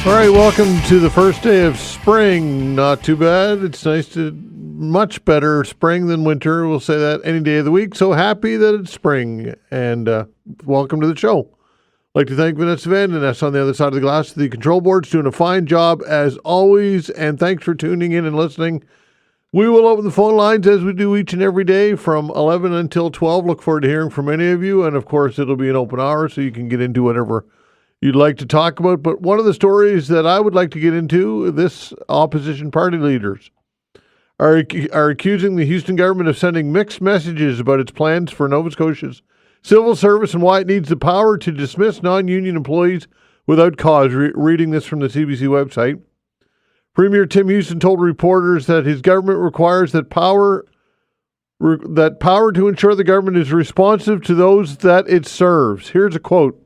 All right, welcome to the first day of spring. Not too bad. It's much better spring than winter. We'll say that any day of the week. So happy that it's spring. And welcome to the show. I'd like to thank Veinotte and us on the other side of the glass. The control board's doing a fine job as always. And thanks for tuning in and listening. We will open the phone lines as we do each and every day from 11 until 12. Look forward to hearing from any of you. And of course, it'll be an open hour so you can get into whatever you'd like to talk about. But one of the stories that I would like to get into, this opposition party leaders are accusing the Houston government of sending mixed messages about its plans for Nova Scotia's civil service and why it needs the power to dismiss non-union employees without cause. Reading this from the CBC website. Premier Tim Houston told reporters that his government requires that power to ensure the government is responsive to those that it serves. Here's a quote.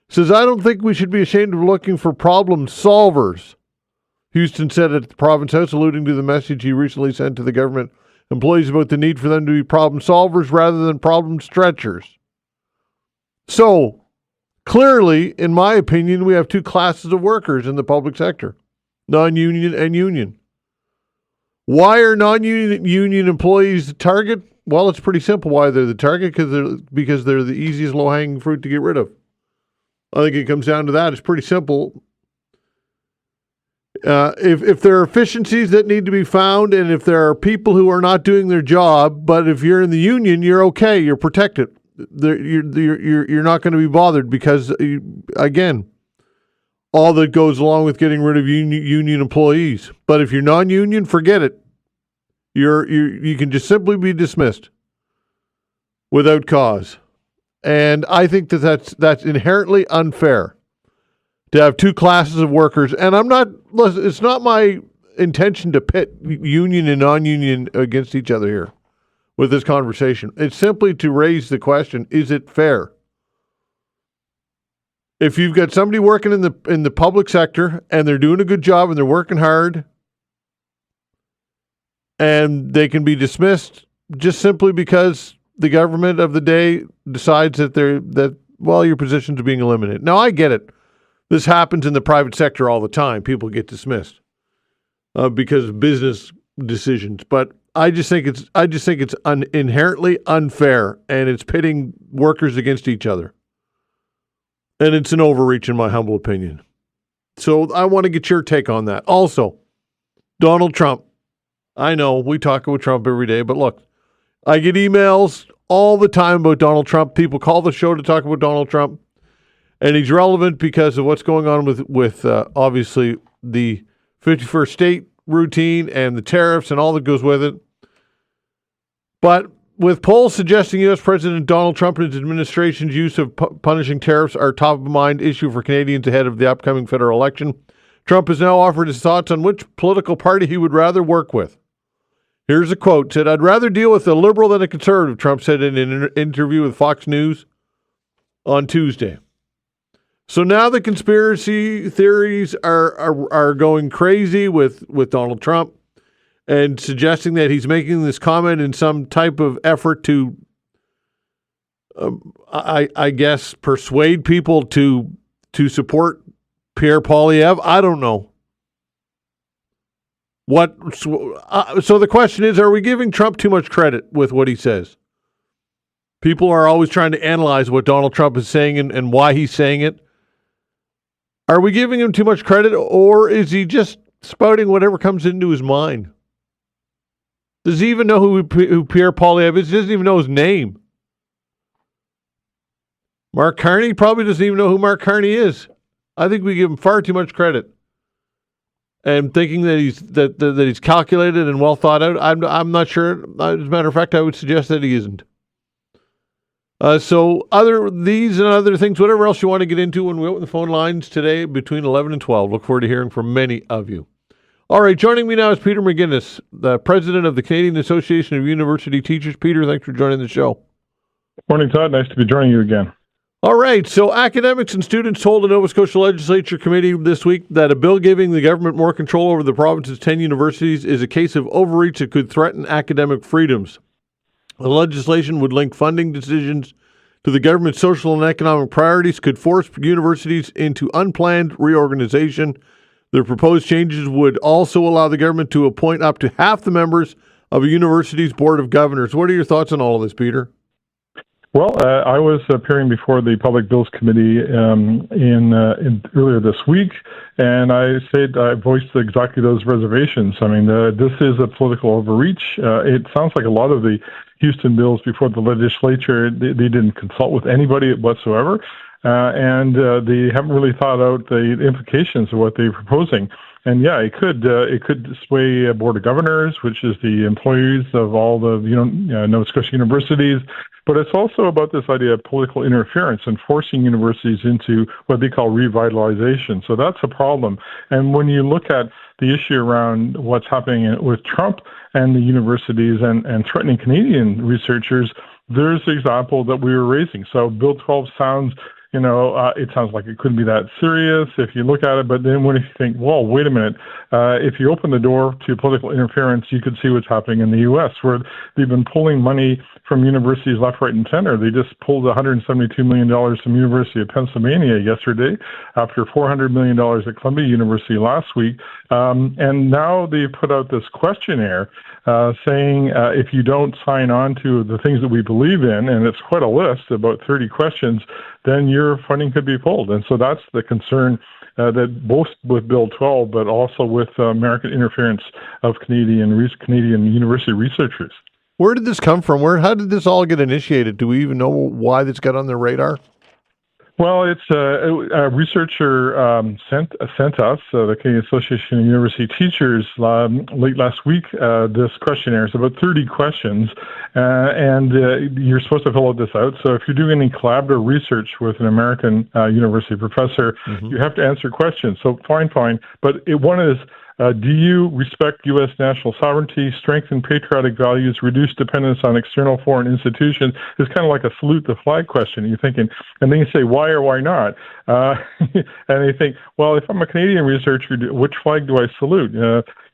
Says, I don't think we should be ashamed of looking for problem solvers, Houston said at the Province House, alluding to the message he recently sent to the government employees about the need for them to be problem solvers rather than problem stretchers. So, clearly, in my opinion, we have two classes of workers in the public sector, non-union and union. Why are non-union employees the target? Well, it's pretty simple why they're the target, because they're the easiest low-hanging fruit to get rid of. I think it comes down to that. It's pretty simple. If there are efficiencies that need to be found, and if there are people who are not doing their job, but if you're in the union, you're okay. You're protected. You're not going to be bothered because, again, all that goes along with getting rid of union employees. But if you're non-union, forget it. You can just simply be dismissed without cause. And I think that's inherently unfair to have two classes of workers. And it's not my intention to pit union and non-union against each other here with this conversation. It's simply to raise the question, is it fair? If you've got somebody working in the public sector and they're doing a good job and they're working hard and they can be dismissed just simply because the government of the day decides that your positions are being eliminated. Now, I get it. This happens in the private sector all the time. People get dismissed because of business decisions. But I just think it's inherently unfair, and it's pitting workers against each other. And it's an overreach, in my humble opinion. So I want to get your take on that. Also, Donald Trump. I know we talk about Trump every day, but look, I get emails all the time about Donald Trump. People call the show to talk about Donald Trump. And he's relevant because of what's going on with obviously, the 51st state routine and the tariffs and all that goes with it. But with polls suggesting U.S. President Donald Trump and his administration's use of punishing tariffs are top-of-mind issue for Canadians ahead of the upcoming federal election, Trump has now offered his thoughts on which political party he would rather work with. Here's a quote. Said, I'd rather deal with a liberal than a conservative, Trump said in an interview with Fox News on Tuesday. So now the conspiracy theories are going crazy with Donald Trump and suggesting that he's making this comment in some type of effort to, I guess, persuade people to support Pierre Poilievre. I don't know. So the question is, are we giving Trump too much credit with what he says? People are always trying to analyze what Donald Trump is saying and why he's saying it. Are we giving him too much credit, or is he just spouting whatever comes into his mind? Does he even know who Pierre Poilievre is? He doesn't even know his name. Mark Carney probably doesn't even know who Mark Carney is. I think we give him far too much credit. And thinking that he's calculated and well thought out, I'm not sure. As a matter of fact, I would suggest that he isn't. So these and other things, whatever else you want to get into when we open the phone lines today between 11 and 12. Look forward to hearing from many of you. All right, joining me now is Peter McInnis, the president of the Canadian Association of University Teachers. Peter, thanks for joining the show. Morning, Todd. Nice to be joining you again. All right, so academics and students told the Nova Scotia Legislature Committee this week that a bill giving the government more control over the province's 10 universities is a case of overreach that could threaten academic freedoms. The legislation would link funding decisions to the government's social and economic priorities could force universities into unplanned reorganization. The proposed changes would also allow the government to appoint up to half the members of a university's board of governors. What are your thoughts on all of this, Peter? Well, I was appearing before the Public Bills Committee earlier this week, and I voiced exactly those reservations. I mean, this is a political overreach. It sounds like a lot of the Houston bills before the legislature, they didn't consult with anybody whatsoever, and they haven't really thought out the implications of what they're proposing. And yeah, it could sway a board of governors, which is the employees of all the Nova Scotia universities. But it's also about this idea of political interference and forcing universities into what they call revitalization. So that's a problem. And when you look at the issue around what's happening with Trump and the universities and threatening Canadian researchers, there's the example that we were raising. So Bill 12 sounds, it sounds like it couldn't be that serious if you look at it, but then when you think, well, wait a minute, if you open the door to political interference, you could see what's happening in the U.S., where they've been pulling money from universities left, right, and center. They just pulled $172 million from University of Pennsylvania yesterday after $400 million at Columbia University last week. And now they put out this questionnaire saying if you don't sign on to the things that we believe in, and it's quite a list, about 30 questions, then your funding could be pulled. And so that's the concern that both with Bill 12, but also with American interference of Canadian university researchers. Where did this come from? How did this all get initiated? Do we even know why this got on their radar? Well, it's a researcher sent us, the Canadian Association of University Teachers, late last week, this questionnaire. It's about 30 questions, and you're supposed to fill out this out. So if you're doing any collaborative research with an American university professor, you have to answer questions. So fine. But one is, do you respect U.S. national sovereignty, strengthen patriotic values, reduce dependence on external foreign institutions? It's kind of like a salute the flag question. You're thinking, and then you say, why or why not? And they think, well, if I'm a Canadian researcher, which flag do I salute?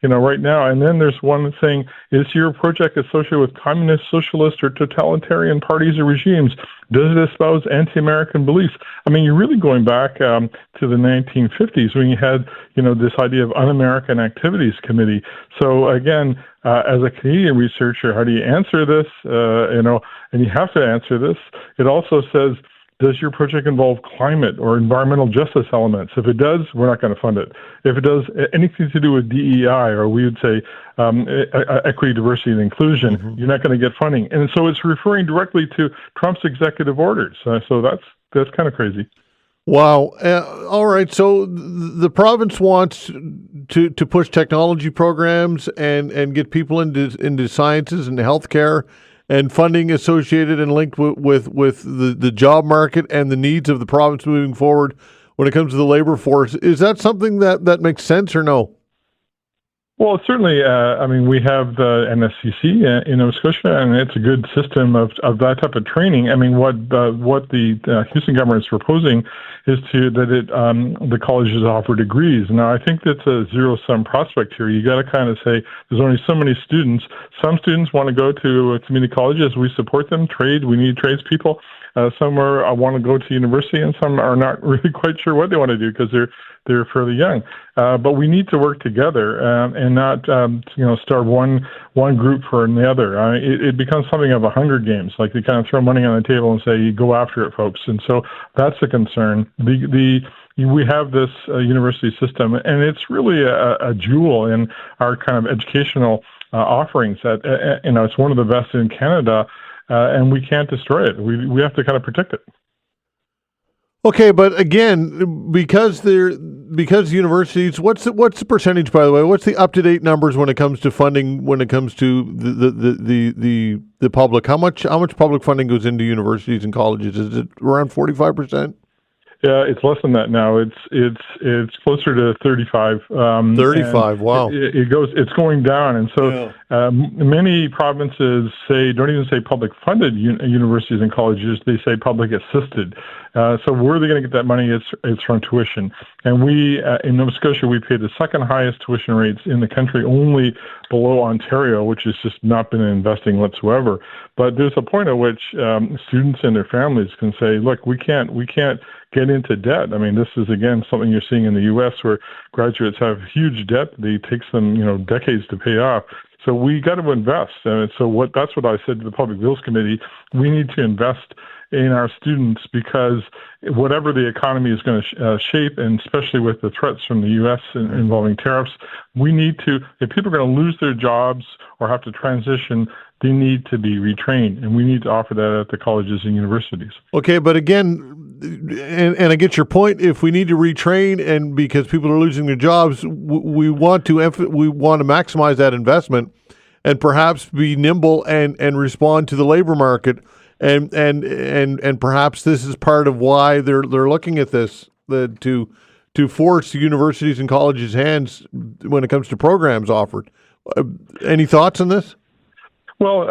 Right now. And then there's one saying, is your project associated with communist, socialist, or totalitarian parties or regimes? Does it espouse anti-American beliefs? I mean, you're really going back to the 1950s when you had, this idea of un-American activities committee. So again, as a Canadian researcher, how do you answer this? And you have to answer this. It also says, does your project involve climate or environmental justice elements? If it does, we're not going to fund it. If it does anything to do with DEI, or we would say equity, diversity, and inclusion, you're not going to get funding. And so it's referring directly to Trump's executive orders. So that's kind of crazy. Wow. All right. So the province wants to push technology programs and get people into sciences and healthcare, and funding associated and linked with the job market and the needs of the province moving forward when it comes to the labor force. Is that something that makes sense or no? Well, certainly, we have the NSCC in Nova Scotia, and it's a good system of that type of training. I mean, what the Houston government is proposing is the colleges offer degrees. Now, I think that's a zero-sum prospect here. You got to kind of say there's only so many students. Some students want to go to community colleges. We support them. We need tradespeople. Some want to go to university, and some are not really quite sure what they want to do because they're fairly young. But we need to work together and not starve one group for the other. It becomes something of a Hunger Games, like they kind of throw money on the table and say, "Go after it, folks." And so that's a concern. We have this university system, and it's really a jewel in our kind of educational offerings. That it's one of the best in Canada. And we can't destroy it. We have to kind of protect it. Okay, but again, because universities, what's the percentage, by the way? What's the up-to-date numbers when it comes to funding? When it comes to the public, how much public funding goes into universities and colleges? Is it around 45%? Yeah, it's less than that now. It's closer to 35. 35. Wow. It's going down, and so Many provinces don't even say public funded universities and colleges, they say public assisted. So where are they going to get that money? It's from tuition. And we, in Nova Scotia, we pay the second highest tuition rates in the country, only below Ontario, which has just not been investing whatsoever. But there's a point at which students and their families can say, look, we can't get into debt. I mean, this is, again, something you're seeing in the U.S. where graduates have huge debt. It takes them, decades to pay off. So we got to invest. And so that's what I said to the Public Bills Committee. We need to invest in our students because whatever the economy is going to shape, and especially with the threats from the U.S. involving tariffs, we need to, if people are going to lose their jobs or have to transition, they need to be retrained, and we need to offer that at the colleges and universities. Okay, but again, and I get your point. If we need to retrain, and because people are losing their jobs, we want to maximize that investment, and perhaps be nimble and respond to the labor market, and perhaps this is part of why they're looking at this to force universities and colleges' hands when it comes to programs offered. Any thoughts on this? Well,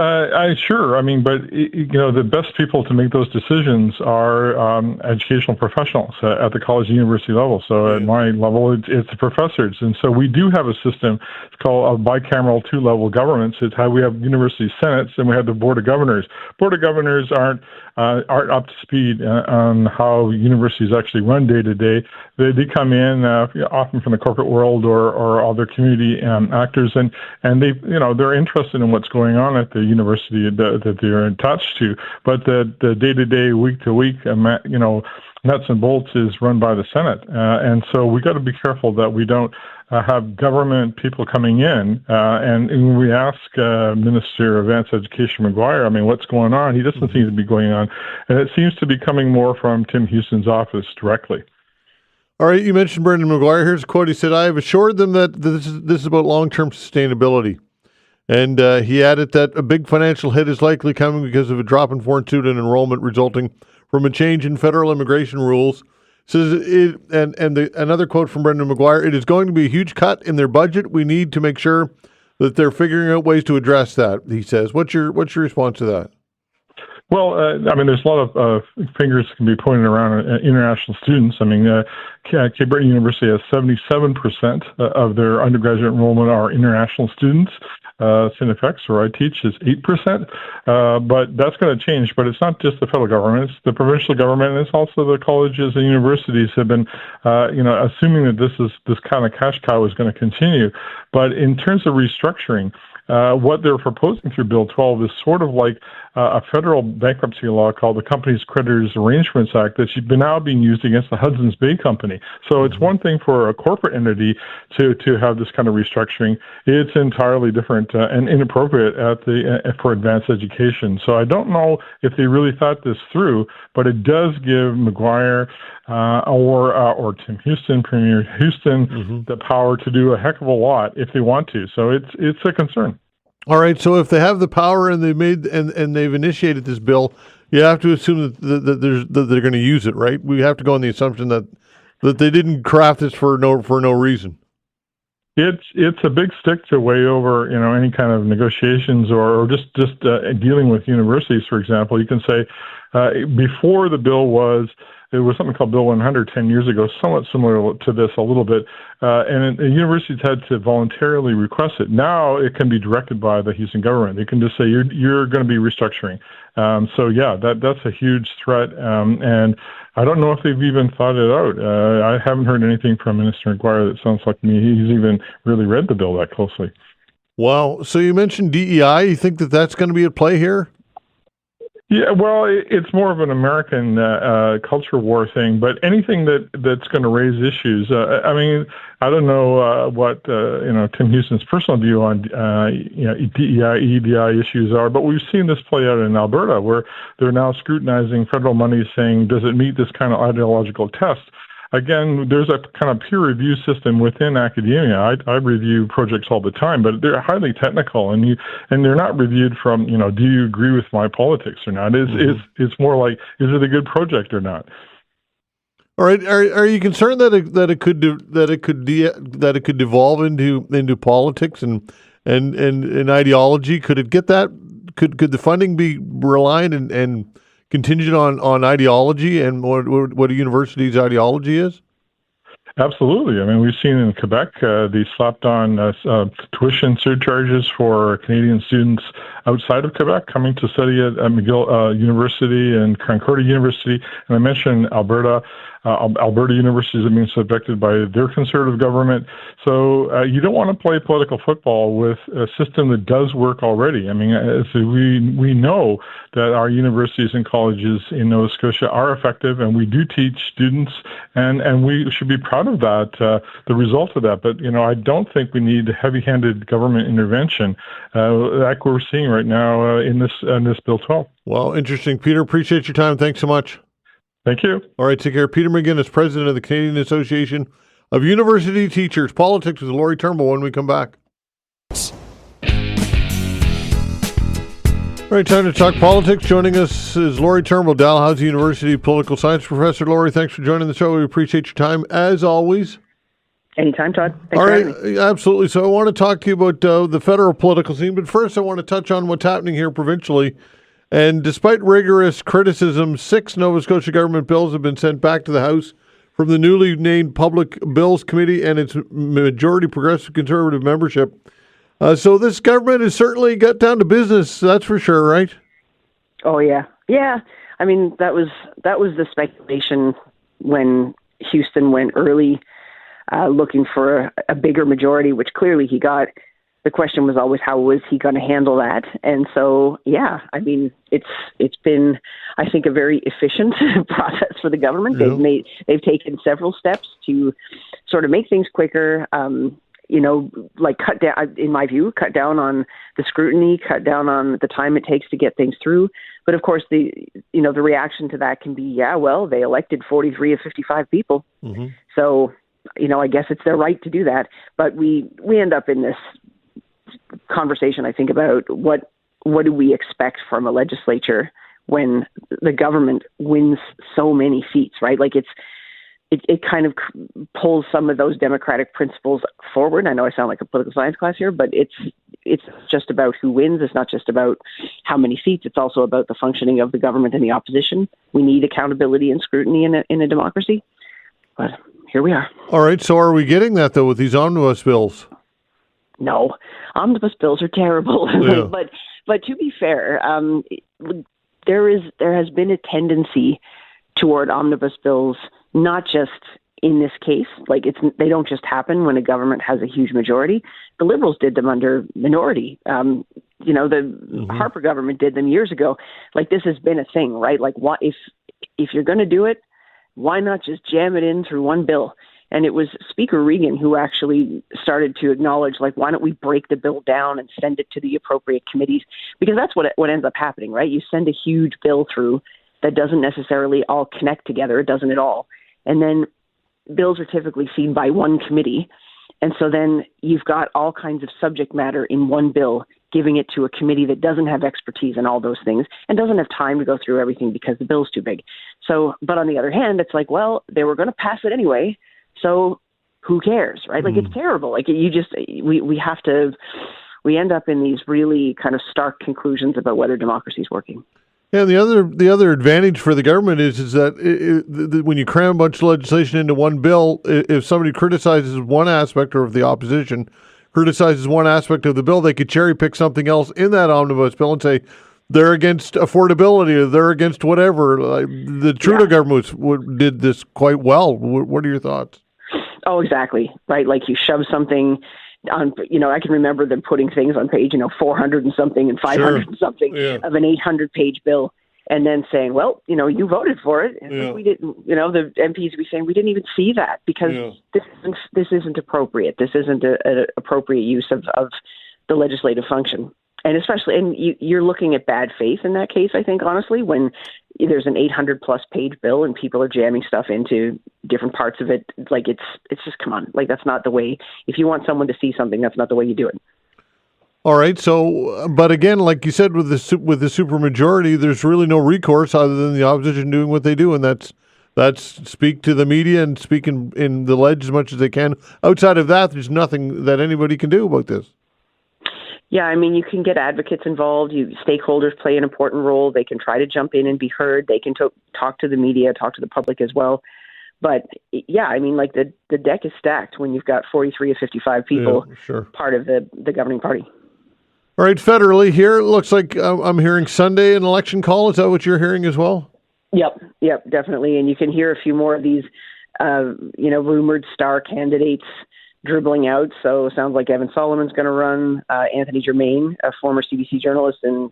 sure. I mean, but the best people to make those decisions are educational professionals at the college and university level. So at my level, it's the professors, and so we do have a system. It's called a bicameral two-level governance. It's how we have university senates and we have the board of governors. Board of governors aren't up to speed on how universities actually run day to day. They come in often from the corporate world or other community actors, and they're interested in what's going on at the university that they're attached to. But the day to day, week to week, nuts and bolts is run by the Senate, and so we got to be careful that we don't have government people coming in. And when we ask Minister of Advanced Education McGuire, I mean, what's going on? He doesn't seem to be going on, and it seems to be coming more from Tim Houston's office directly. All right, you mentioned Brendan McGuire. Here's a quote. He said, "I have assured them that this is about long-term sustainability." And he added that a big financial hit is likely coming because of a drop in foreign student enrollment resulting from a change in federal immigration rules. Says another quote from Brendan McGuire: "It is going to be a huge cut in their budget. We need to make sure that they're figuring out ways to address that." He says. What's your response to that? Well, there's a lot of fingers can be pointed around international students. I mean, Cape Breton University has 77% of their undergraduate enrollment are international students. Cinefx, where I teach, is 8%. But that's going to change. But it's not just the federal government; it's the provincial government, and it's also the colleges and universities have been, assuming that this kind of cash cow is going to continue. But in terms of restructuring, what they're proposing through Bill 12 is sort of like a federal bankruptcy law called the Companies Creditors Arrangements Act that's now being used against the Hudson's Bay Company. So it's one thing for a corporate entity to have this kind of restructuring. It's entirely different and inappropriate for advanced education. So I don't know if they really thought this through, but it does give McGuire or Tim Houston, Premier Houston, the power to do a heck of a lot if they want to. So it's a concern. All right. So if they have the power and they've initiated this bill, you have to assume that they're going to use it, right? We have to go on the assumption that they didn't craft this for no reason. It's a big stick to weigh over, any kind of negotiations or just dealing with universities, for example. You can say before the bill there was something called Bill 100 10 years ago, somewhat similar to this a little bit, and universities had to voluntarily request it. Now it can be directed by the Houston government. They can just say, you're going to be restructuring. That's a huge threat, and I don't know if they've even thought it out. I haven't heard anything from Minister McGuire that sounds like me. He's even really read the bill that closely. Wow. So you mentioned DEI. You think that that's going to be at play here? Yeah, well, it's more of an American culture war thing, but anything that's going to raise issues. I don't know what Tim Houston's personal view on DEI, EDI issues are, but we've seen this play out in Alberta, where they're now scrutinizing federal money, saying, does it meet this kind of ideological test? Again, there's a kind of peer review system within academia. I review projects all the time, but they're highly technical, and they're not reviewed from, do you agree with my politics or not? It's more like, is it a good project or not? All right. Are you concerned that it could devolve into politics and and ideology. Could it get that? Could the funding be reliant and contingent on ideology and what a university's ideology is? Absolutely. I mean, we've seen in Quebec they slapped on tuition surcharges for Canadian students outside of Quebec coming to study at McGill University and Concordia University. And I mentioned Alberta. Alberta universities are being subjected by their Conservative government. So you don't want to play political football with a system that does work already. I mean, so we know that our universities and colleges in Nova Scotia are effective, and we do teach students, and we should be proud of that, the result of that. But, I don't think we need heavy-handed government intervention like we're seeing right now in this Bill 12. Well, interesting. Peter, appreciate your time. Thanks so much. Thank you. All right, take care. Peter McInnis, president of the Canadian Association of University Teachers. Politics with Lori Turnbull when we come back. All right, time to talk politics. Joining us is Lori Turnbull, Dalhousie University political science professor. Lori, thanks for joining the show. We appreciate your time, as always. Anytime, Todd. Thanks All for right, having me. absolutely. So I want to talk to you about the federal political scene, but first I want to touch on what's happening here provincially. And despite rigorous criticism, 6 Nova Scotia government bills have been sent back to the House from the newly named Public Bills Committee and its majority Progressive Conservative membership. So this government has certainly got down to business, that's for sure, right? Oh, yeah. Yeah. I mean, that was the speculation when Houston went early looking for a bigger majority, which clearly he got. The question was always, how was he going to handle that? And so, yeah, I mean, it's been, I think, a very efficient process for the government. Yeah. They've taken several steps to sort of make things quicker. Like cut down, in my view, cut down on the scrutiny, cut down on the time it takes to get things through. But of course, the reaction to that can be, they elected 43 of 55 people. Mm-hmm. So, I guess it's their right to do that. But we end up in this conversation, I think, about what do we expect from a legislature when the government wins so many seats, right? Like it kind of pulls some of those democratic principles forward. I know I sound like a political science class here, but it's just about who wins. It's not just about how many seats. It's also about the functioning of the government and the opposition. We need accountability and scrutiny in a democracy. But here we are. All right. So are we getting that, though, with these omnibus bills? No, omnibus bills are terrible. Yeah. But to be fair, there has been a tendency toward omnibus bills, not just in this case. Like they don't just happen when a government has a huge majority. The Liberals did them under minority. The mm-hmm. Harper government did them years ago. Like this has been a thing, right? Like what if you're going to do it, why not just jam it in through one bill? And it was Speaker Regan who actually started to acknowledge, like, why don't we break the bill down and send it to the appropriate committees? Because that's what ends up happening, right? You send a huge bill through that doesn't necessarily all connect together. It doesn't at all. And then bills are typically seen by one committee. And so then you've got all kinds of subject matter in one bill, giving it to a committee that doesn't have expertise in all those things and doesn't have time to go through everything because the bill's too big. So, but on the other hand, it's like, well, they were going to pass it anyway. So who cares, right? Like it's terrible. Like we end up in these really kind of stark conclusions about whether democracy is working. Yeah, the other advantage for the government is that when you cram a bunch of legislation into one bill, if somebody criticizes one aspect, or if the opposition criticizes one aspect of the bill, they could cherry pick something else in that omnibus bill and say they're against affordability or they're against whatever. Like the Trudeau government did this quite well. What are your thoughts? Oh, exactly. Right. Like you shove something on, I can remember them putting things on page, 400 and something and 500 and something of an 800-page bill, and then saying, well, you voted for it. And we didn't, the MPs would be saying, we didn't even see that because this isn't appropriate. This isn't an appropriate use of the legislative function. And especially, you're looking at bad faith in that case, I think, honestly, when there's an 800-plus page bill and people are jamming stuff into different parts of it. Like, it's just, come on. Like, that's not the way. If you want someone to see something, that's not the way you do it. All right. So, but again, like you said, with the supermajority, there's really no recourse other than the opposition doing what they do, and that's speak to the media and speak in the ledge as much as they can. Outside of that, there's nothing that anybody can do about this. Yeah, I mean, you can get advocates involved. Stakeholders play an important role. They can try to jump in and be heard. They can talk to the media, talk to the public as well. But yeah, I mean, like the deck is stacked when you've got 43 of 55 people part of the governing party. All right, federally here, it looks like I'm hearing Sunday an election call. Is that what you're hearing as well? Yep, definitely. And you can hear a few more of these, rumored star candidates dribbling out. So it sounds like Evan Solomon's going to run. Anthony Germain, a former CBC journalist in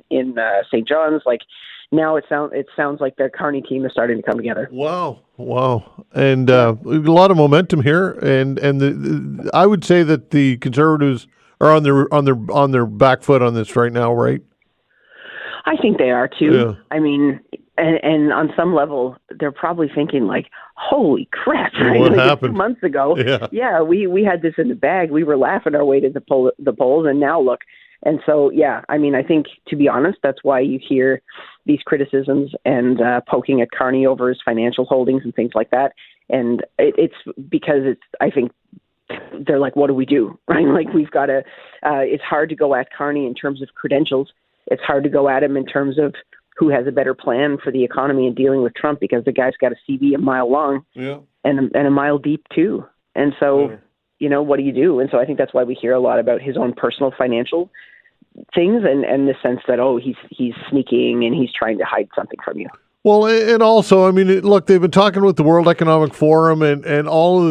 St. John's. Like now, it sounds like the Carney team is starting to come together. Wow, and a lot of momentum here. And I would say that the Conservatives are on their back foot on this right now, right? I think they are too. Yeah. I mean, and on some level, they're probably thinking like, "Holy crap!" Right? What like happened 2 months ago? Yeah, we had this in the bag. We were laughing our way to the polls, and now look. And so, yeah, I mean, I think to be honest, that's why you hear these criticisms and poking at Carney over his financial holdings and things like that. And it's because I think they're like, what do we do? Right? Like we've got to. It's hard to go at Carney in terms of credentials. It's hard to go at him in terms of who has a better plan for the economy and dealing with Trump, because the guy's got a CV a mile long and a mile deep too. And so, what do you do? And so I think that's why we hear a lot about his own personal financial things and the sense that, he's sneaking and he's trying to hide something from you. Well, and also, I mean, look, they've been talking with the World Economic Forum and all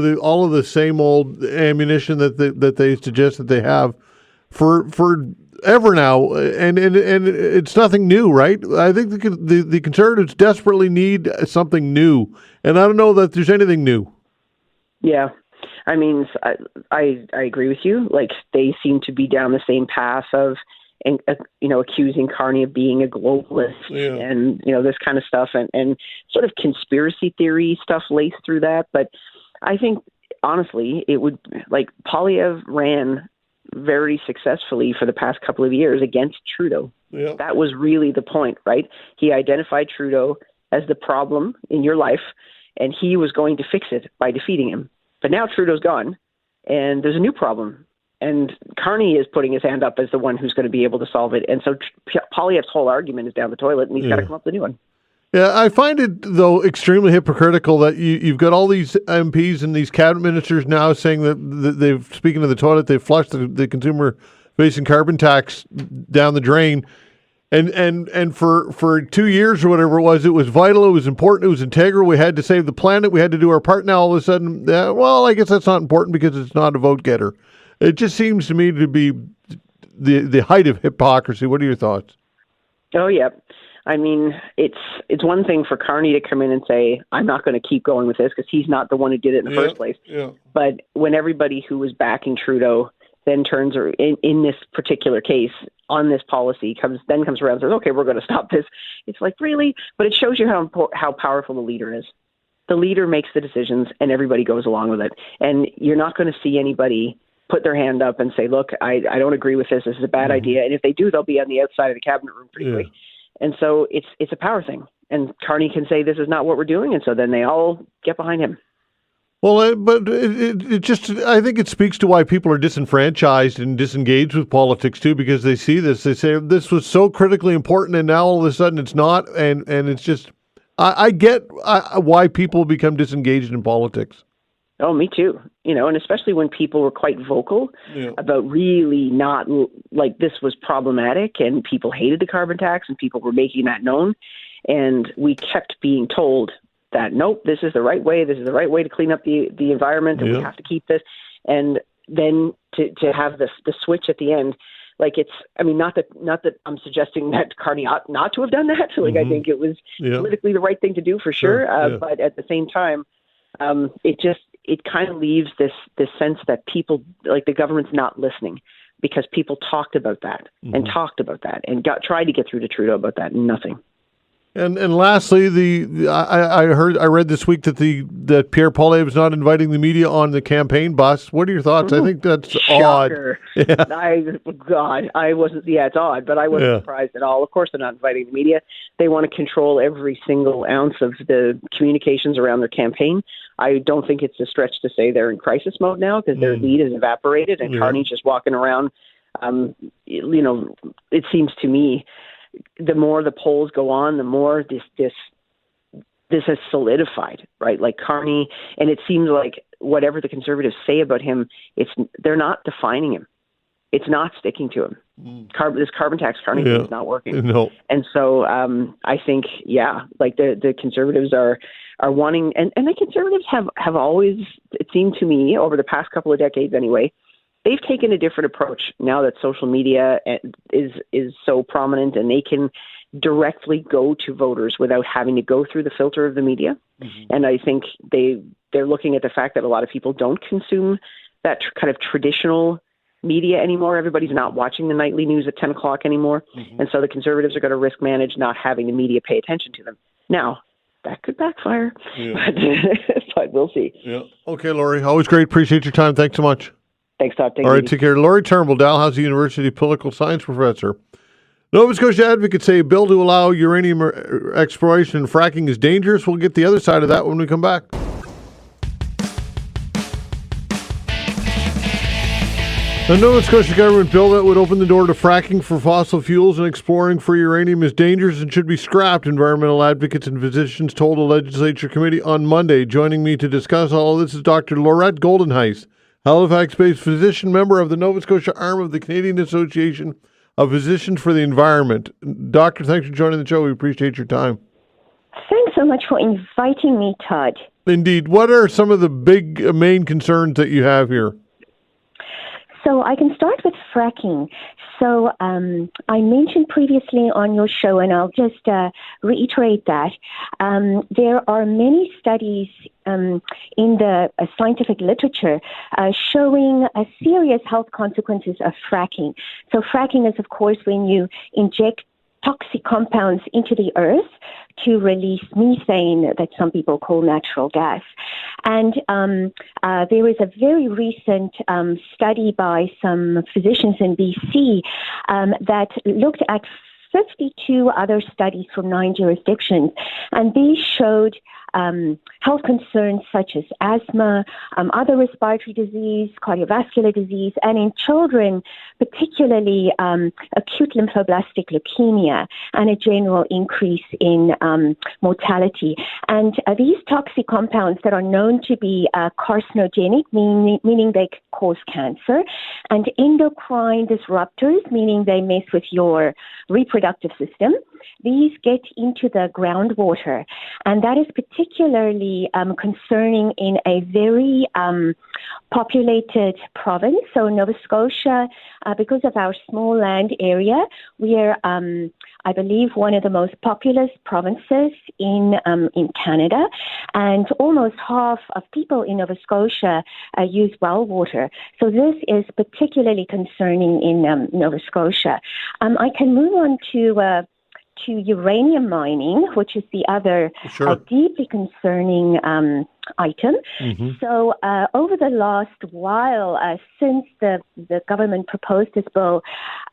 of the same old ammunition that they suggest that they have for ever now, and it's nothing new, right? I think the Conservatives desperately need something new, and I don't know that there's anything new. Yeah, I mean, I agree with you. Like they seem to be down the same path of, accusing Carney of being a globalist and this kind of stuff, and sort of conspiracy theory stuff laced through that. But I think honestly, it would like Poilievre ran very successfully for the past couple of years against Trudeau. Yeah. That was really the point, right? He identified Trudeau as the problem in your life, and he was going to fix it by defeating him. But now Trudeau's gone, and there's a new problem. And Carney is putting his hand up as the one who's going to be able to solve it. And so Poilievre's whole argument is down the toilet, and he's got to come up with a new one. Yeah, I find it, though, extremely hypocritical that you've got all these MPs and these cabinet ministers now saying that they've, speaking of the toilet, they've flushed the consumer-facing carbon tax down the drain. And for 2 years or whatever it was vital, it was important, it was integral, we had to save the planet, we had to do our part. Now, all of a sudden, I guess that's not important because it's not a vote-getter. It just seems to me to be the height of hypocrisy. What are your thoughts? Oh, yeah. I mean, it's one thing for Carney to come in and say, I'm not going to keep going with this because he's not the one who did it in the first place. Yeah. But when everybody who was backing Trudeau then turns, or in this particular case, on this policy, comes around and says, okay, we're going to stop this. It's like, really? But it shows you how powerful the leader is. The leader makes the decisions and everybody goes along with it. And you're not going to see anybody put their hand up and say, look, I don't agree with this. This is a bad idea. And if they do, they'll be on the outside of the cabinet room pretty quick. And so it's a power thing. And Carney can say this is not what we're doing. And so then they all get behind him. Well, but it just, I think it speaks to why people are disenfranchised and disengaged with politics too, because they see this, they say this was so critically important and now all of a sudden it's not. And it's just, I get why people become disengaged in politics. Oh, me too. And especially when people were quite vocal about really not, like, this was problematic and people hated the carbon tax and people were making that known. And we kept being told that, nope, this is the right way. This is the right way to clean up the environment, and we have to keep this. And then to have the switch at the end, like not that I'm suggesting that Carney ought not to have done that. Like, I think it was politically the right thing to do for sure. But at the same time, it kind of leaves this sense that people, like, the government's not listening because people talked about that and tried to get through to Trudeau about that, and nothing. And lastly, I read this week that Pierre Poilievre is not inviting the media on the campaign bus. What are your thoughts? I think that's Shocker. Odd. Yeah. I wasn't. Yeah, it's odd, but I wasn't surprised at all. Of course, they're not inviting the media. They want to control every single ounce of the communications around their campaign. I don't think it's a stretch to say they're in crisis mode now because their lead has evaporated and Carney's just walking around It seems to me the more the polls go on, the more this has solidified, right? Like Carney, and it seems like whatever the Conservatives say about him, they're not defining him. It's not sticking to him. This carbon tax Carney thing is not working. No. And so I think, like the Conservatives are wanting, and the Conservatives have always, it seemed to me, over the past couple of decades anyway, they've taken a different approach now that social media is so prominent and they can directly go to voters without having to go through the filter of the media. Mm-hmm. And I think they're looking at the fact that a lot of people don't consume that kind of traditional media anymore. Everybody's not watching the nightly news at 10 o'clock anymore. Mm-hmm. And so the Conservatives are going to risk manage not having the media pay attention to them. Now, that could backfire, but we'll see. Yeah. Okay, Lori, always great. Appreciate your time. Thanks so much. Thanks, Todd. All right, take care. Lori Turnbull, Dalhousie University political science professor. Nova Scotia advocates say a bill to allow uranium exploration and fracking is dangerous. We'll get the other side of that when we come back. A Nova Scotia government bill that would open the door to fracking for fossil fuels and exploring for uranium is dangerous and should be scrapped, environmental advocates and physicians told a legislature committee on Monday. Joining me to discuss all of this is Dr. Laurette Geldenhuys, Halifax-based physician, member of the Nova Scotia arm of the Canadian Association of Physicians for the Environment. Doctor, thanks for joining the show. We appreciate your time. Thanks so much for inviting me, Todd. Indeed. What are some of the big main concerns that you have here? So I can start with fracking. So I mentioned previously on your show, and I'll just reiterate that, there are many studies in the scientific literature showing serious health consequences of fracking. So fracking is, of course, when you inject toxic compounds into the earth to release methane that some people call natural gas. And there is a very recent study by some physicians in BC that looked at 52 other studies from 9 jurisdictions, and these showed health concerns such as asthma, other respiratory disease, cardiovascular disease, and in children, particularly acute lymphoblastic leukemia and a general increase in mortality. And these toxic compounds that are known to be carcinogenic, meaning they cause cancer, and endocrine disruptors, meaning they mess with your reproductive system, these get into the groundwater. And that is particularly concerning in a very populated province. So Nova Scotia, because of our small land area, we are, I believe, one of the most populous provinces in Canada. And almost half of people in Nova Scotia use well water. So this is particularly concerning in Nova Scotia. I can move on to uranium mining, which is the other deeply concerning item. Mm-hmm. So over the last while, since the government proposed this bill,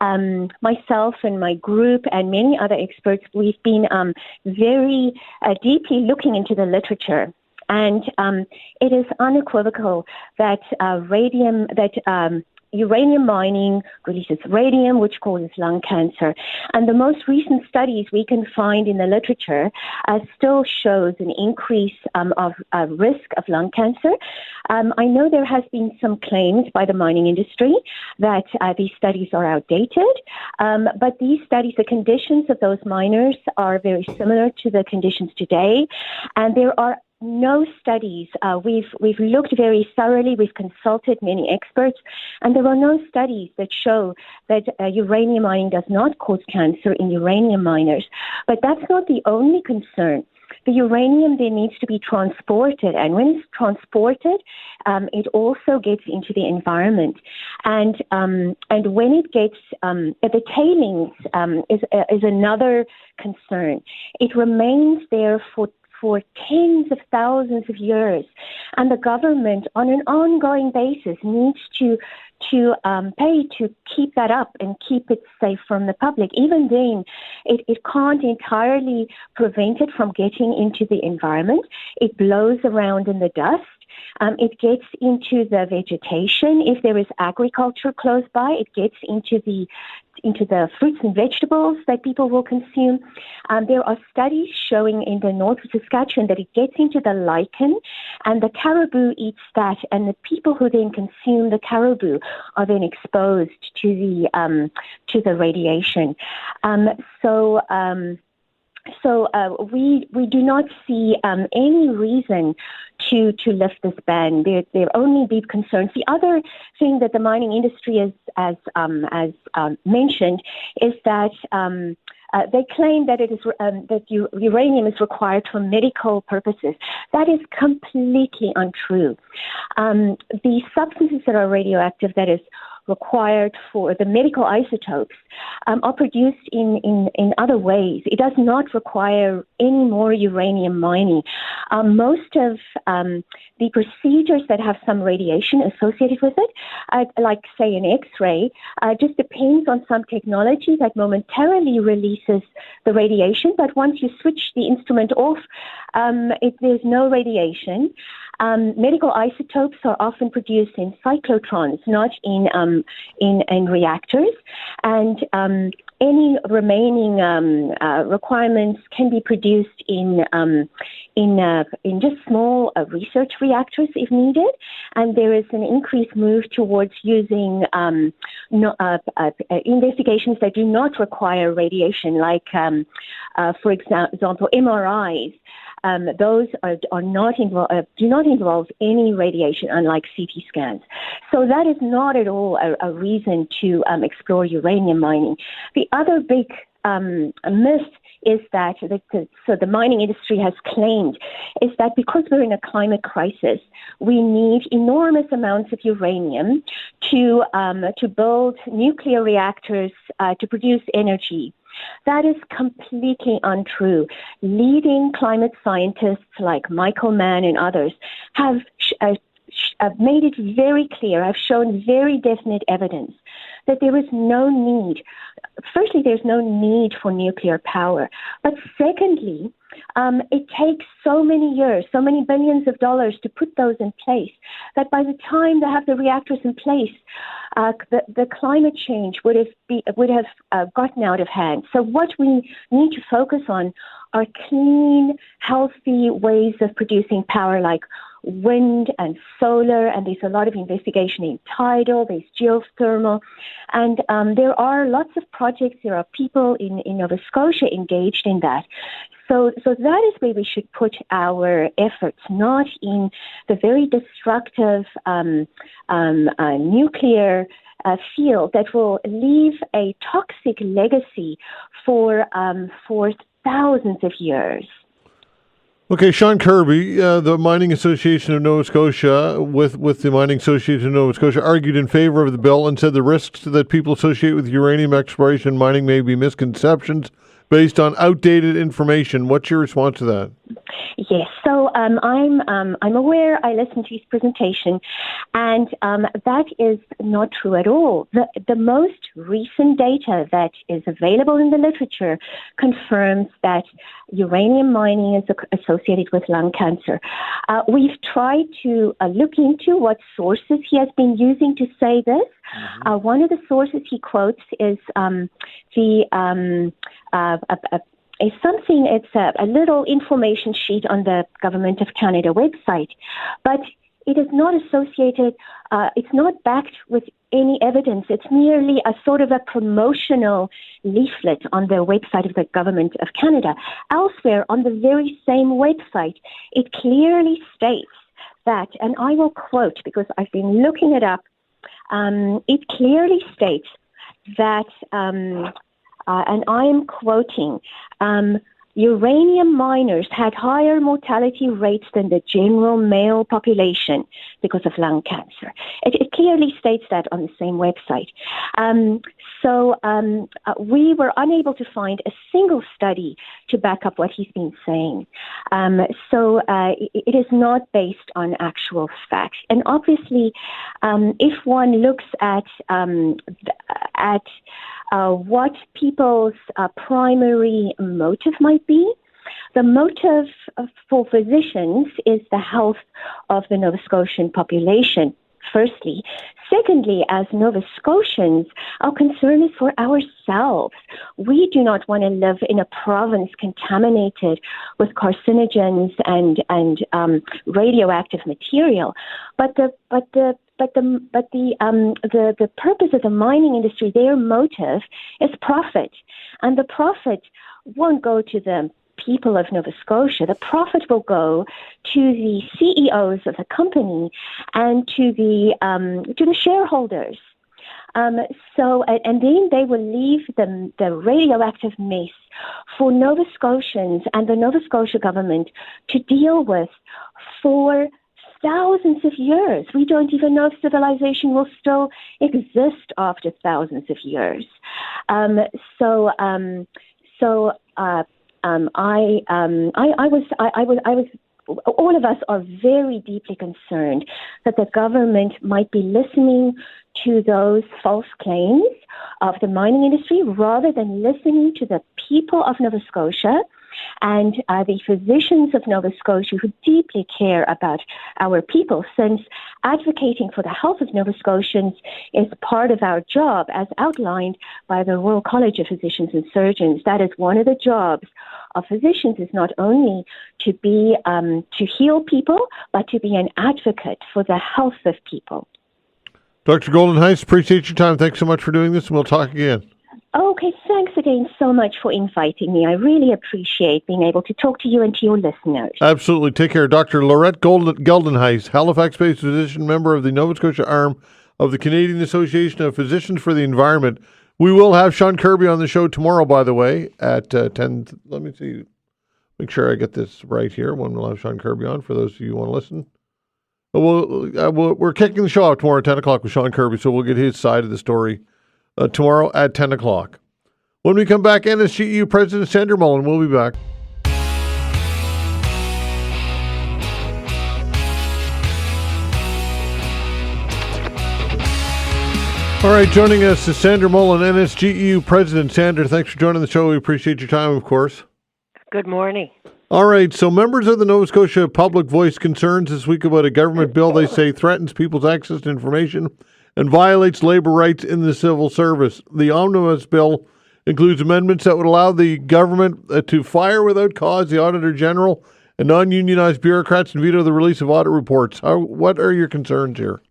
myself and my group and many other experts, we've been very deeply looking into the literature. And it is unequivocal that uranium mining releases radium, which causes lung cancer. And the most recent studies we can find in the literature still shows an increase of risk of lung cancer. I know there has been some claims by the mining industry that these studies are outdated, but these studies, the conditions of those miners are very similar to the conditions today, and there are no studies. We've looked very thoroughly. We've consulted many experts, and there are no studies that show that uranium mining does not cause cancer in uranium miners. But that's not the only concern. The uranium then needs to be transported, and when it's transported, it also gets into the environment. And when it gets, the tailings is another concern. It remains there for tens of thousands of years, and the government, on an ongoing basis, needs to pay to keep that up and keep it safe from the public. Even then, it can't entirely prevent it from getting into the environment. It blows around in the dust. It gets into the vegetation. If there is agriculture close by, it gets into the fruits and vegetables that people will consume. There are studies showing in the north of Saskatchewan that it gets into the lichen, and the caribou eats that, and the people who then consume the caribou are then exposed to the radiation. So we do not see any reason to lift this ban. There only be concerns. The other thing that the mining industry has mentioned is that they claim that uranium is required for medical purposes. That is completely untrue. The substances that are radioactive, that is required for the medical isotopes, are produced in other ways. It does not require any more uranium mining. Most of the procedures that have some radiation associated with it, like say an X-ray, just depends on some technology that momentarily releases the radiation, but once you switch the instrument off, there's no radiation. Medical isotopes are often produced in cyclotrons, not in reactors, and any remaining requirements can be produced in just small research reactors if needed. And there is an increased move towards using investigations that do not require radiation, like, for example, MRIs. Those do not involve any radiation, unlike CT scans. So that is not at all a reason to explore uranium mining. The other big myth is that the mining industry has claimed is that because we're in a climate crisis, we need enormous amounts of uranium to build nuclear reactors to produce energy. That is completely untrue. Leading climate scientists like Michael Mann and others have made it very clear, have shown very definite evidence that there is no need. Firstly, there's no need for nuclear power. But secondly, it takes so many years, so many billions of dollars to put those in place that by the time they have the reactors in place, the climate change would have gotten out of hand. So what we need to focus on are clean, healthy ways of producing power, like wind and solar, and there's a lot of investigation in tidal, there's geothermal, and there are lots of projects, there are people in Nova Scotia engaged in that. So that is where we should put our efforts, not in the very destructive nuclear field that will leave a toxic legacy for thousands of years. Okay, Sean Kirby, the Mining Association of Nova Scotia, with the Mining Association of Nova Scotia, argued in favor of the bill and said the risks that people associate with uranium exploration and mining may be misconceptions based on outdated information. What's your response to that? Yes, so I'm aware. I listened to his presentation, and that is not true at all. The most recent data that is available in the literature confirms that uranium mining is associated with lung cancer. We've tried to look into what sources he has been using to say this. Mm-hmm. One of the sources he quotes is it's a little information sheet on the Government of Canada website, but it is not associated, it's not backed with any evidence. It's merely a sort of a promotional leaflet on the website of the Government of Canada. Elsewhere, on the very same website, it clearly states that, and I will quote because I've been looking it up, it clearly states that, and I am quoting, uranium miners had higher mortality rates than the general male population because of lung cancer. It clearly states that on the same website. So we were unable to find a single study to back up what he's been saying. So it is not based on actual facts. And obviously, if one looks at what people's primary motive might be, The motive for physicians is the health of the Nova Scotian population, firstly. Secondly, as Nova Scotians, our concern is for ourselves. We do not want to live in a province contaminated with carcinogens and radioactive material. But the purpose of the mining industry, their motive is profit, and the profit won't go to the people of Nova Scotia. The profit will go to the CEOs of the company and to the shareholders. And then they will leave the radioactive mess for Nova Scotians and the Nova Scotia government to deal with for thousands of years. We don't even know if civilization will still exist after thousands of years. All of us are very deeply concerned that the government might be listening to those false claims of the mining industry rather than listening to the people of Nova Scotia and the physicians of Nova Scotia who deeply care about our people, since advocating for the health of Nova Scotians is part of our job as outlined by the Royal College of Physicians and Surgeons. That is one of the jobs of physicians, is not only to be to heal people, but to be an advocate for the health of people. Dr. Geldenhuys, appreciate your time. Thanks so much for doing this, and we'll talk again. Okay, thanks again so much for inviting me. I really appreciate being able to talk to you and to your listeners. Absolutely. Take care. Dr. Laurette Geldenhuys, Halifax-based physician, member of the Nova Scotia arm of the Canadian Association of Physicians for the Environment. We will have Sean Kirby on the show tomorrow, by the way, at 10. Let me see. Make sure I get this right here. When we'll have Sean Kirby on, for those of you who want to listen. We're kicking the show off tomorrow at 10 o'clock with Sean Kirby, so we'll get his side of the story tomorrow at 10 o'clock. When we come back, NSGEU President Sandra Mullen will be back. All right, joining us is Sandra Mullen, NSGEU President. Sandra, thanks for joining the show. We appreciate your time, of course. Good morning. All right, so members of the Nova Scotia public voiced concerns this week about a government bill they say threatens people's access to information and violates labor rights in the civil service. The omnibus bill includes amendments that would allow the government to fire without cause the Auditor General and non-unionized bureaucrats and veto the release of audit reports. What are your concerns here?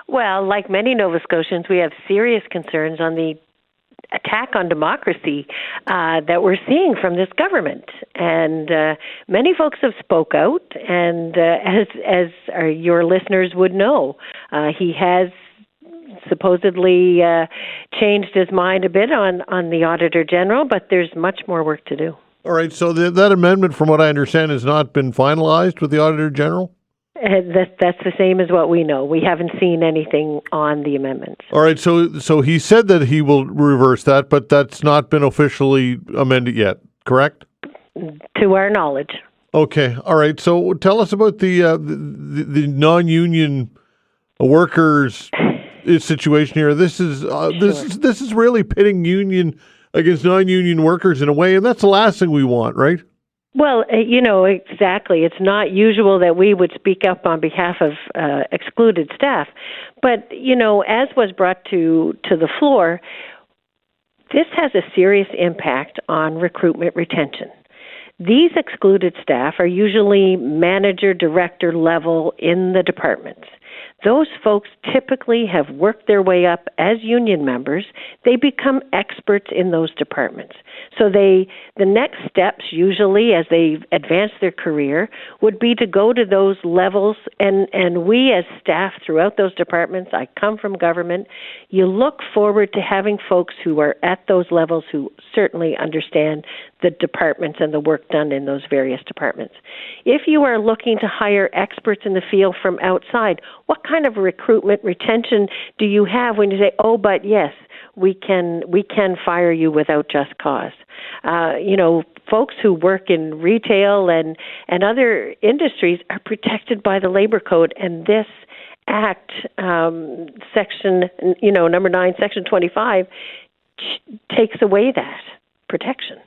Well, like many Nova Scotians, we have serious concerns on the attack on democracy that we're seeing from this government. And many folks have spoke out, and as your listeners would know, he has supposedly changed his mind a bit on the Auditor General, but there's much more work to do. All right, so that amendment, from what I understand, has not been finalized with the Auditor General? That's the same as what we know. We haven't seen anything on the amendments. All right, so he said that he will reverse that, but that's not been officially amended yet, correct? To our knowledge. Okay. All right. So tell us about the non-union workers situation here. This is really pitting union against non-union workers in a way, and that's the last thing we want, right? Well, exactly. It's not usual that we would speak up on behalf of excluded staff. But, as was brought to the floor, this has a serious impact on recruitment retention. These excluded staff are usually manager, director level in the departments. Those folks typically have worked their way up as union members. They become experts in those departments. So the next steps, usually as they advance their career, would be to go to those levels. And we as staff throughout those departments, I come from government, you look forward to having folks who are at those levels who certainly understand the departments and the work done in those various departments. If you are looking to hire experts in the field from outside, what kind of recruitment retention do you have when you say, oh, but yes, we can fire you without just cause? Folks who work in retail and other industries are protected by the labor code, and this Act, section, number 9, section 25, takes away that protection.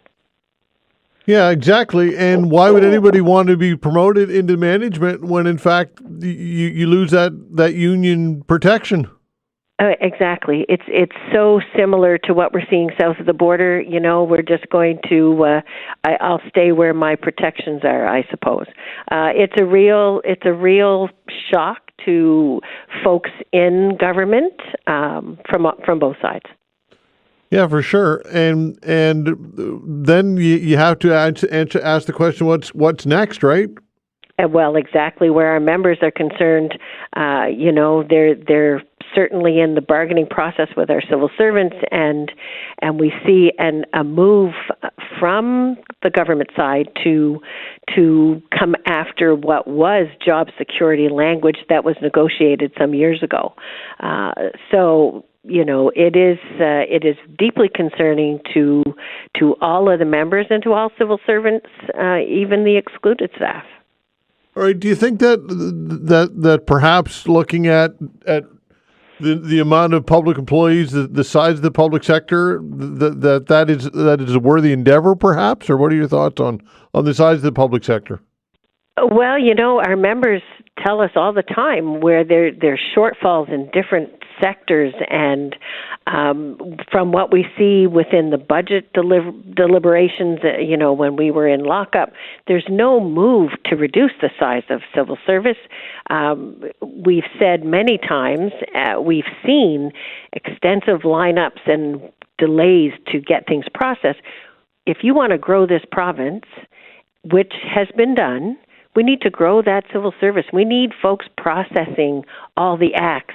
Yeah, exactly. And why would anybody want to be promoted into management when, in fact, you lose that union protection? Exactly. It's so similar to what we're seeing south of the border. We're just going to. I'll stay where my protections are, I suppose. It's a real shock to folks in government from both sides. Yeah, for sure. And then you have to ask the question, what's next, right? Well, exactly where our members are concerned. They're certainly in the bargaining process with our civil servants, and we see a move from the government side to come after what was job security language that was negotiated some years ago. So it is deeply concerning to all of the members and to all civil servants, even the excluded staff. All right. Do you think that perhaps looking at the amount of public employees, the size of the public sector, that is a worthy endeavor, perhaps? Or what are your thoughts on the size of the public sector? Well, our members tell us all the time where there's shortfalls in different sectors, and from what we see within the budget deliberations, when we were in lockup, there's no move to reduce the size of civil service. We've said many times, we've seen extensive lineups and delays to get things processed. If you want to grow this province, which has been done, we need to grow that civil service. We need folks processing all the asks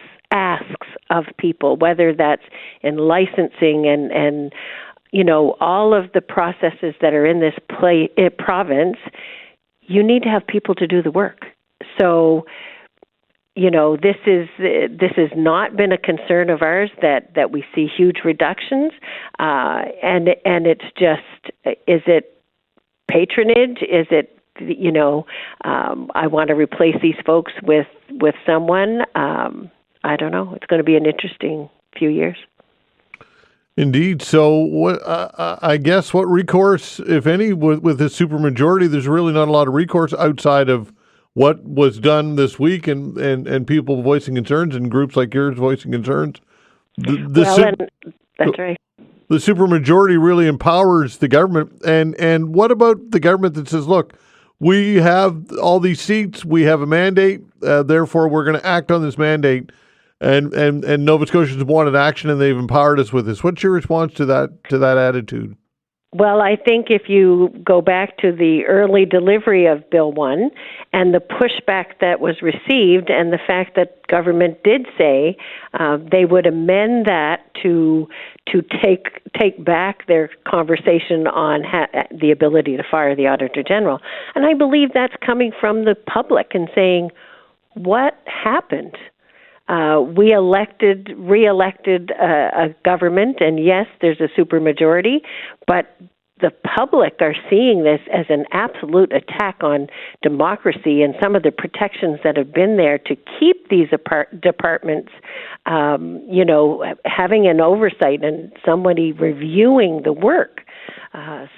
of people, whether that's in licensing and all of the processes that are in this province. You need to have people to do the work. So, this has not been a concern of ours that we see huge reductions, and it's just, is it patronage? Is it I want to replace these folks with someone? I don't know. It's going to be an interesting few years. Indeed. So, what I guess what recourse, if any, with this supermajority? There's really not a lot of recourse outside of what was done this week, and people voicing concerns, and groups like yours voicing concerns. That's right. The supermajority really empowers the government. And what about the government that says, look, we have all these seats, we have a mandate, therefore we're going to act on this mandate, and Nova Scotians wanted action, and they've empowered us with this. What's your response to that attitude? Well, I think if you go back to the early delivery of Bill 1 and the pushback that was received, and the fact that government did say they would amend that to take back their conversation on the ability to fire the Auditor General. And I believe that's coming from the public and saying, what happened? We re-elected a government, and yes, there's a supermajority, but the public are seeing this as an absolute attack on democracy and some of the protections that have been there to keep these departments, having an oversight and somebody reviewing the work.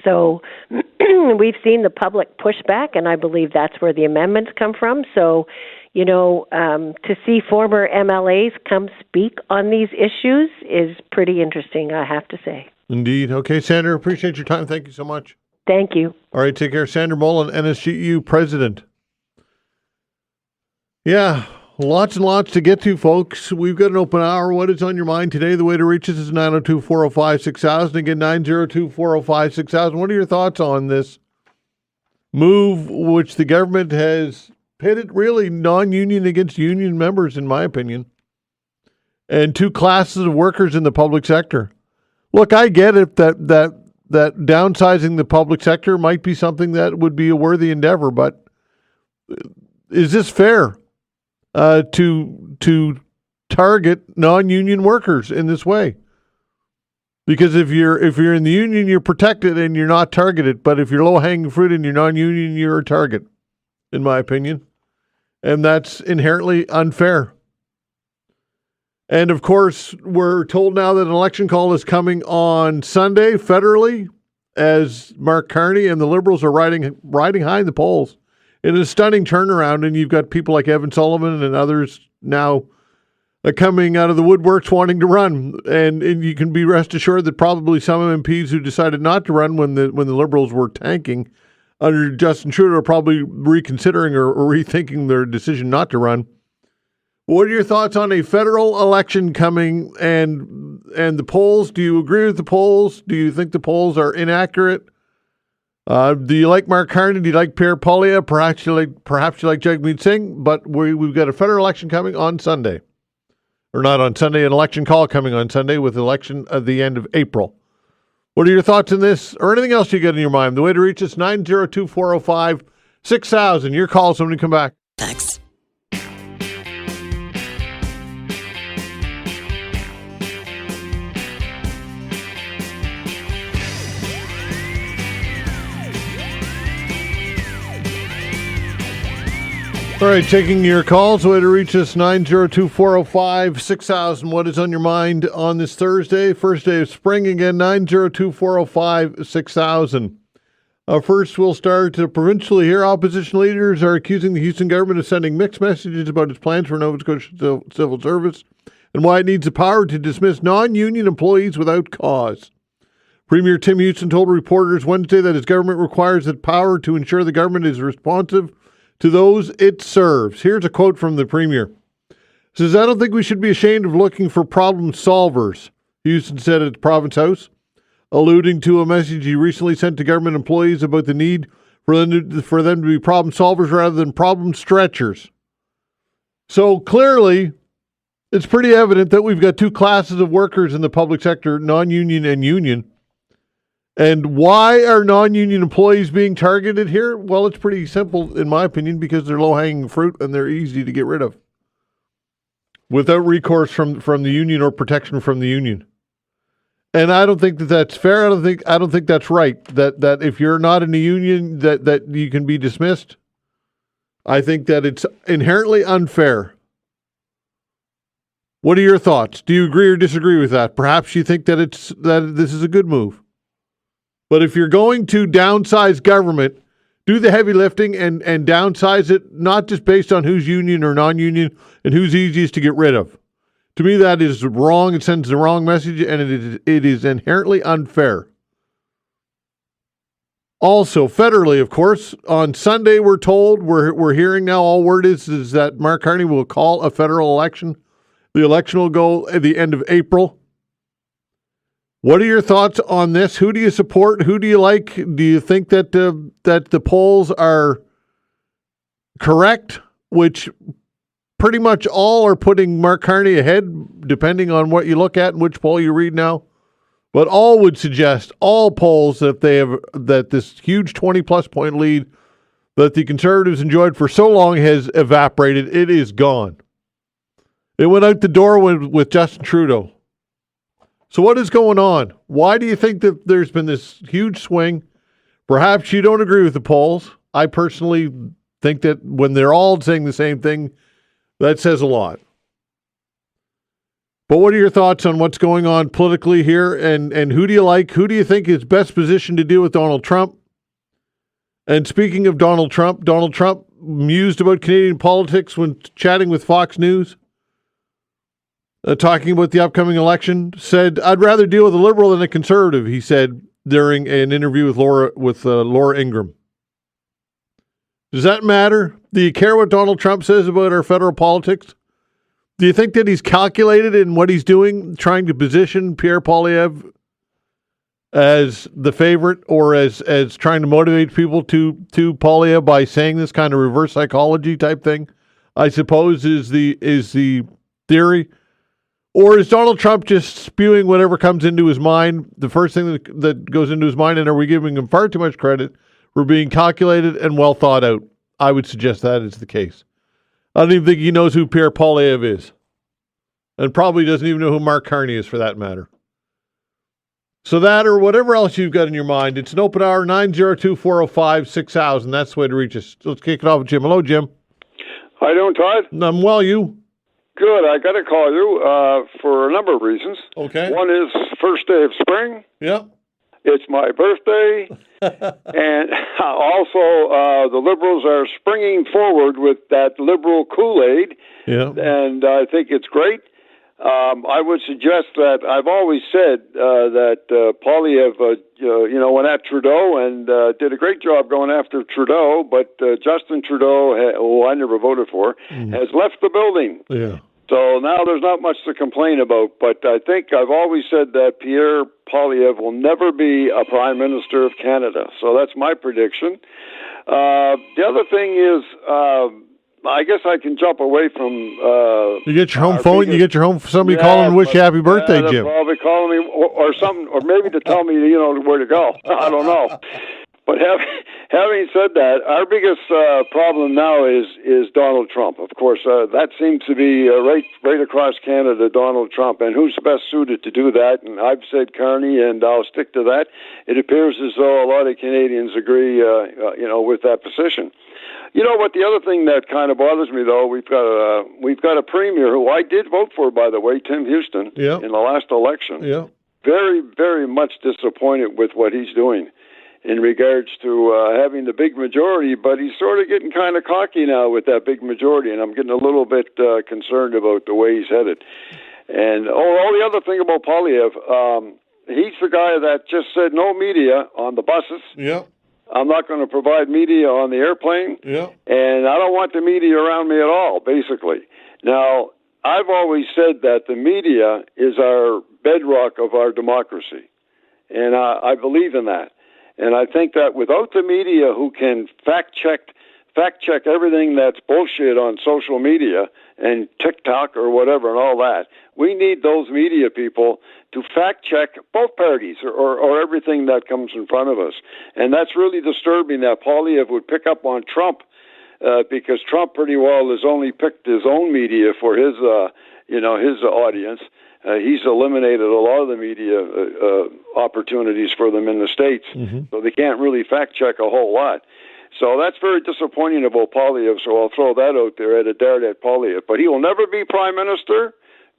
So we've seen the public push back, and I believe that's where the amendments come from. So, to see former MLAs come speak on these issues is pretty interesting, I have to say. Indeed. Okay, Sandra, appreciate your time. Thank you so much. Thank you. All right, take care. Sandra Mullen, NSGEU President. Yeah, lots and lots to get to, folks. We've got an open hour. What is on your mind today? The way to reach us is 902-405-6000. Again, 902-405-6000. What are your thoughts on this move, which the government has pitted really non-union against union members, in my opinion, and two classes of workers in the public sector? Look, I get it that downsizing the public sector might be something that would be a worthy endeavor, but is this fair to target non-union workers in this way? Because if you're in the union, you're protected and you're not targeted. But if you're low-hanging fruit and you're non-union, you're a target, in my opinion, and that's inherently unfair. And, of course, we're told now that an election call is coming on Sunday federally. as Mark Carney and the Liberals are riding high in the polls in a stunning turnaround, and you've got people like Evan Sullivan and others now coming out of the woodworks wanting to run, and you can be rest assured that probably some MPs who decided not to run when the Liberals were tanking under Justin Trudeau are probably reconsidering or rethinking their decision not to run. What are your thoughts on a federal election coming and the polls? Do you agree with the polls? Do you think the polls are inaccurate? Do you like Mark Carney? Do you like Pierre Poilievre? Perhaps you like Jagmeet Singh. But we've got a federal election coming on Sunday, or not on Sunday. An election call coming on Sunday with election at the end of April. What are your thoughts on this, or anything else you get in your mind? The way to reach us 902-405-6000. Your calls when we come back. Thanks. All right, taking your calls. The way to reach us, 902-405-6000. What is on your mind on this Thursday? First day of spring again, 902-405-6000. First, we'll start provincially here. Opposition leaders are accusing the Houston government of sending mixed messages about its plans for Nova Scotia civil service and why it needs the power to dismiss non-union employees without cause. Premier Tim Houston told reporters Wednesday that his government requires the power to ensure the government is responsive to those it serves. Here's a quote from the Premier. It says, "I don't think we should be ashamed of looking for problem solvers," Houston said at the Province House, alluding to a message he recently sent to government employees about the need for them to be problem solvers rather than problem stretchers. So clearly, it's pretty evident that we've got two classes of workers in the public sector, non-union and union. And why are non-union employees being targeted here? Well, it's pretty simple, in my opinion, because they're low-hanging fruit and they're easy to get rid of without recourse from the union or protection from the union. And I don't think that that's fair. I don't think that's right. That if you're not in a union, that you can be dismissed. I think that it's inherently unfair. What are your thoughts? Do you agree or disagree with that? Perhaps you think that this is a good move. But if you're going to downsize government, do the heavy lifting and downsize it, not just based on who's union or non-union and who's easiest to get rid of. To me, that is wrong. It sends the wrong message, and it is inherently unfair. Also, federally, of course, on Sunday, we're told, we're hearing now, all word is that Mark Carney will call a federal election. The election will go at the end of April. What are your thoughts on this? Who do you support? Who do you like? Do you think that the polls are correct, which pretty much all are putting Mark Carney ahead, depending on what you look at and which poll you read now? But all would suggest, all polls, that this huge 20-plus point lead that the Conservatives enjoyed for so long has evaporated. It is gone. It went out the door with Justin Trudeau. So what is going on? Why do you think that there's been this huge swing? Perhaps you don't agree with the polls. I personally think that when they're all saying the same thing, that says a lot. But what are your thoughts on what's going on politically here? And who do you like? Who do you think is best positioned to deal with Donald Trump? And speaking of Donald Trump mused about Canadian politics when chatting with Fox News. Talking about the upcoming election, said, "I'd rather deal with a Liberal than a Conservative," he said during an interview with Laura Ingraham. Does that matter? Do you care what Donald Trump says about our federal politics? Do you think that he's calculated in what he's doing, trying to position Pierre Poilievre as the favorite or as trying to motivate people to Poilievre by saying this kind of reverse psychology type thing? I suppose is the theory. Or is Donald Trump just spewing whatever comes into his mind, the first thing that goes into his mind, and are we giving him far too much credit for being calculated and well thought out? I would suggest that is the case. I don't even think he knows who Pierre Poilievre is. And probably doesn't even know who Mark Carney is, for that matter. So that or whatever else you've got in your mind, it's an open hour, 902-405-6000. That's the way to reach us. Let's kick it off with Jim. Hello, Jim. How you doing, Todd? I'm well, you? Good. I got to call you for a number of reasons. Okay. One is first day of spring. Yep. It's my birthday. And also, the Liberals are springing forward with that liberal Kool-Aid. Yeah. And I think it's great. I would suggest that I've always said that Poilievre, went at Trudeau and did a great job going after Trudeau, but Justin Trudeau, who I never voted for, has left the building. Yeah. So now there's not much to complain about, but I think I've always said that Pierre Poilievre will never be a Prime Minister of Canada. So that's my prediction. The other thing is, I guess I can jump away from... you get your home phone, you get your home, somebody calling and wish you happy birthday, Jim. They're probably calling me or something, or maybe to tell me, where to go. I don't know. But having said that, our biggest problem now is Donald Trump. Of course, that seems to be right across Canada, Donald Trump. And who's best suited to do that? And I've said Carney, and I'll stick to that. It appears as though a lot of Canadians agree, with that position. You know what? The other thing that kind of bothers me, though, we've got a premier who I did vote for, by the way, Tim Houston, in the last election. Yeah. Very, very much disappointed with what he's doing in regards to having the big majority, but he's sort of getting kind of cocky now with that big majority, and I'm getting a little bit concerned about the way he's headed. And all the other thing about Poilievre, he's the guy that just said no media on the buses. Yeah. I'm not going to provide media on the airplane, and I don't want the media around me at all, basically. Now, I've always said that the media is our bedrock of our democracy, and I believe in that. And I think that without the media who can fact check everything that's bullshit on social media and TikTok or whatever and all that, we need those media people to fact check both parties or everything that comes in front of us. And that's really disturbing that Poilievre would pick up on Trump because Trump pretty well has only picked his own media for his audience. He's eliminated a lot of the media opportunities for them in the States, so they can't really fact-check a whole lot. So that's very disappointing about Poilievre, so I'll throw that out there at a dart at Poilievre. But he will never be Prime Minister.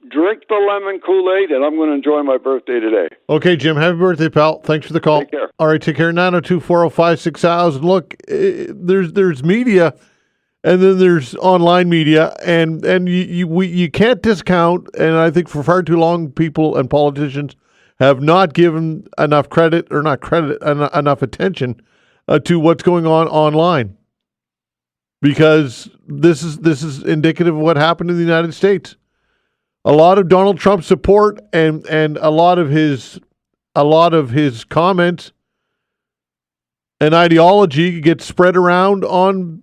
Drink the lemon Kool-Aid, and I'm going to enjoy my birthday today. Okay, Jim, happy birthday, pal. Thanks for the call. Take care. All right, take care. 902-405-6000. Look, there's media, and then there's online media, and you can't discount, and I think for far too long, people and politicians have not given enough credit, or not credit, enough attention to what's going on online, because this is indicative of what happened in the United States. A lot of Donald Trump's support and a lot of his comments and ideology gets spread around on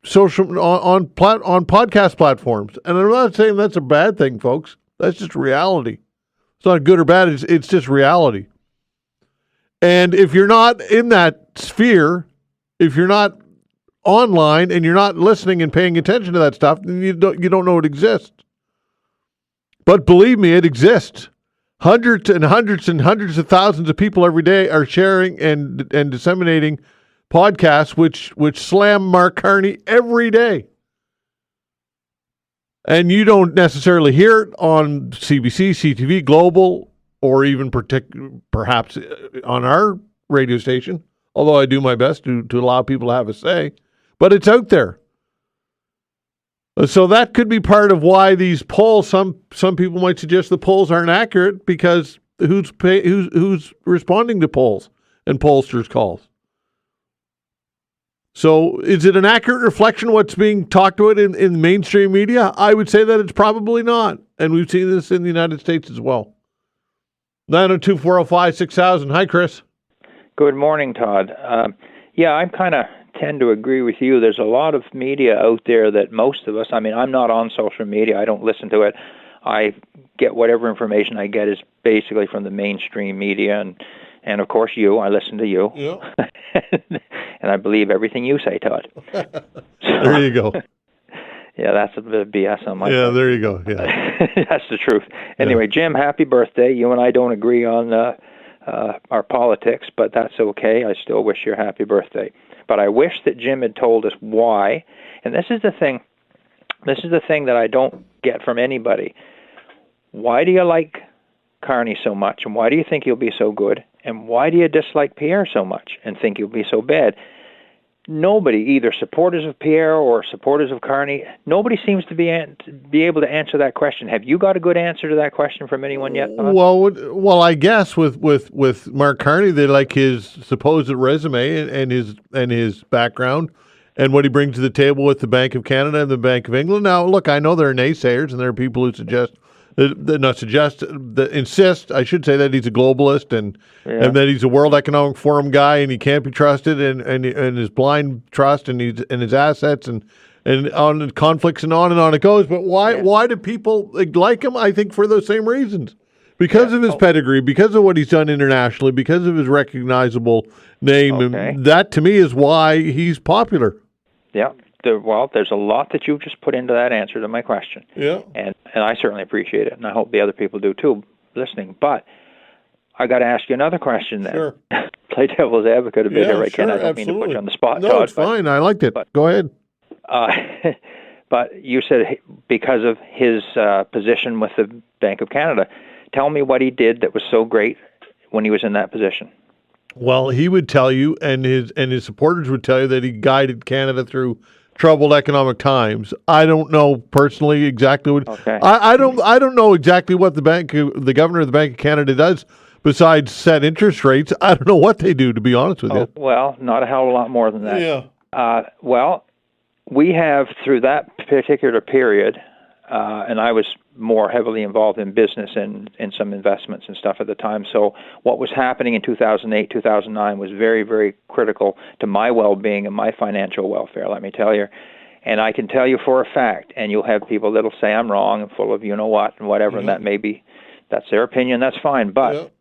podcast platforms. And I'm not saying that's a bad thing, folks. That's just reality. It's not good or bad. It's just reality. And if you're not in that sphere, if you're not online and you're not listening and paying attention to that stuff, then you don't know it exists. But believe me, it exists. Hundreds and hundreds and hundreds of thousands of people every day are sharing and disseminating podcasts which slam Mark Carney every day. And you don't necessarily hear it on CBC, CTV, Global, or even perhaps on our radio station, although I do my best to allow people to have a say. But it's out there. So that could be part of why these polls, some people might suggest the polls aren't accurate, because who's responding to polls and pollsters' calls? So is it an accurate reflection of what's being talked about in mainstream media? I would say that it's probably not. And we've seen this in the United States as well. 902-405-6000. Hi, Chris. Good morning, Todd. I kind of tend to agree with you. There's a lot of media out there that most of us, I'm not on social media. I don't listen to it. I get whatever information I get is basically from the mainstream media. And of course, I listen to you. Yeah. And I believe everything you say, Todd. There you go. Yeah, that's a bit of BS on my Yeah, part. there you go. Yeah. That's the truth. Anyway, Jim, happy birthday. You and I don't agree on our politics, but that's okay. I still wish you a happy birthday. But I wish that Jim had told us why. And this is the thing that I don't get from anybody. Why do you like Carney so much, and why do you think he'll be so good? And why do you dislike Pierre so much and think he'll be so bad? Nobody, either supporters of Pierre or supporters of Carney, nobody seems to be able to answer that question. Have you got a good answer to that question from anyone yet, Todd? Well, I guess with Mark Carney, they like his supposed resume and his background and what he brings to the table with the Bank of Canada and the Bank of England. Now, look, I know there are naysayers and there are people who insist, I should say, that he's a globalist and that he's a World Economic Forum guy and he can't be trusted and his blind trust and his assets and on conflicts and on it goes. But why do people like him? I think for those same reasons. Because of his pedigree, because of what he's done internationally, because of his recognizable name. And that, to me, is why he's popular. Yeah. There's a lot that you've just put into that answer to my question. Yeah. And I certainly appreciate it, and I hope the other people do too, listening. But I got to ask you another question then. Sure. Play devil's advocate a bit here, right? Sure, I don't mean to put you on the spot, No, Todd. it's fine. I liked it. Go ahead. But you said because of his position with the Bank of Canada. Tell me what he did that was so great when he was in that position. Well, he would tell you, and his supporters would tell you, that he guided Canada through troubled economic times. I don't know personally exactly what. Okay. I don't know exactly what the governor of the Bank of Canada does besides set interest rates. I don't know what they do, to be honest with you. Well, not a hell of a lot more than that. Yeah. We have through that particular period, and I was more heavily involved in business and in some investments and stuff at the time. So what was happening in 2008, 2009 was very, very critical to my well-being and my financial welfare, let me tell you. And I can tell you for a fact, and you'll have people that'll say I'm wrong and full of you-know-what and whatever, and that may be, that's their opinion, that's fine. But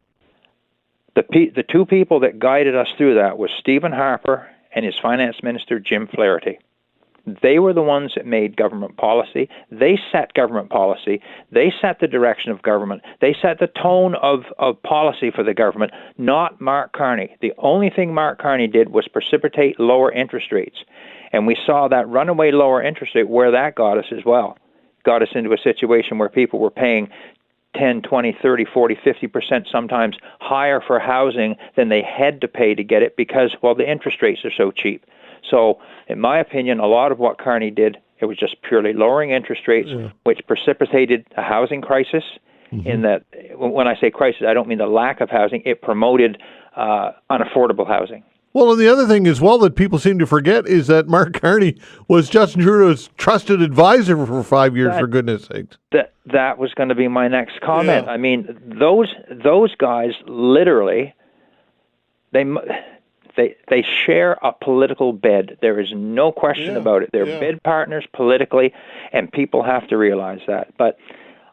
the two people that guided us through that was Stephen Harper and his finance minister, Jim Flaherty. They were the ones that made government policy. They set government policy. They set the direction of government. They set the tone of policy for the government, not Mark Carney. The only thing Mark Carney did was precipitate lower interest rates. And we saw that runaway lower interest rate where that got us as well. Got us into a situation where people were paying 10, 20, 30, 40, 50% sometimes higher for housing than they had to pay to get it because, well, the interest rates are so cheap. So, in my opinion, a lot of what Carney did, it was just purely lowering interest rates, which precipitated a housing crisis. In that, when I say crisis, I don't mean the lack of housing. It promoted unaffordable housing. Well, and the other thing as well that people seem to forget is that Mark Carney was Justin Trudeau's trusted advisor for 5 years, for goodness sakes. That was going to be my next comment. I mean, those guys literally, they share a political bed. There is no question about it. They're bed partners politically, and people have to realize that. But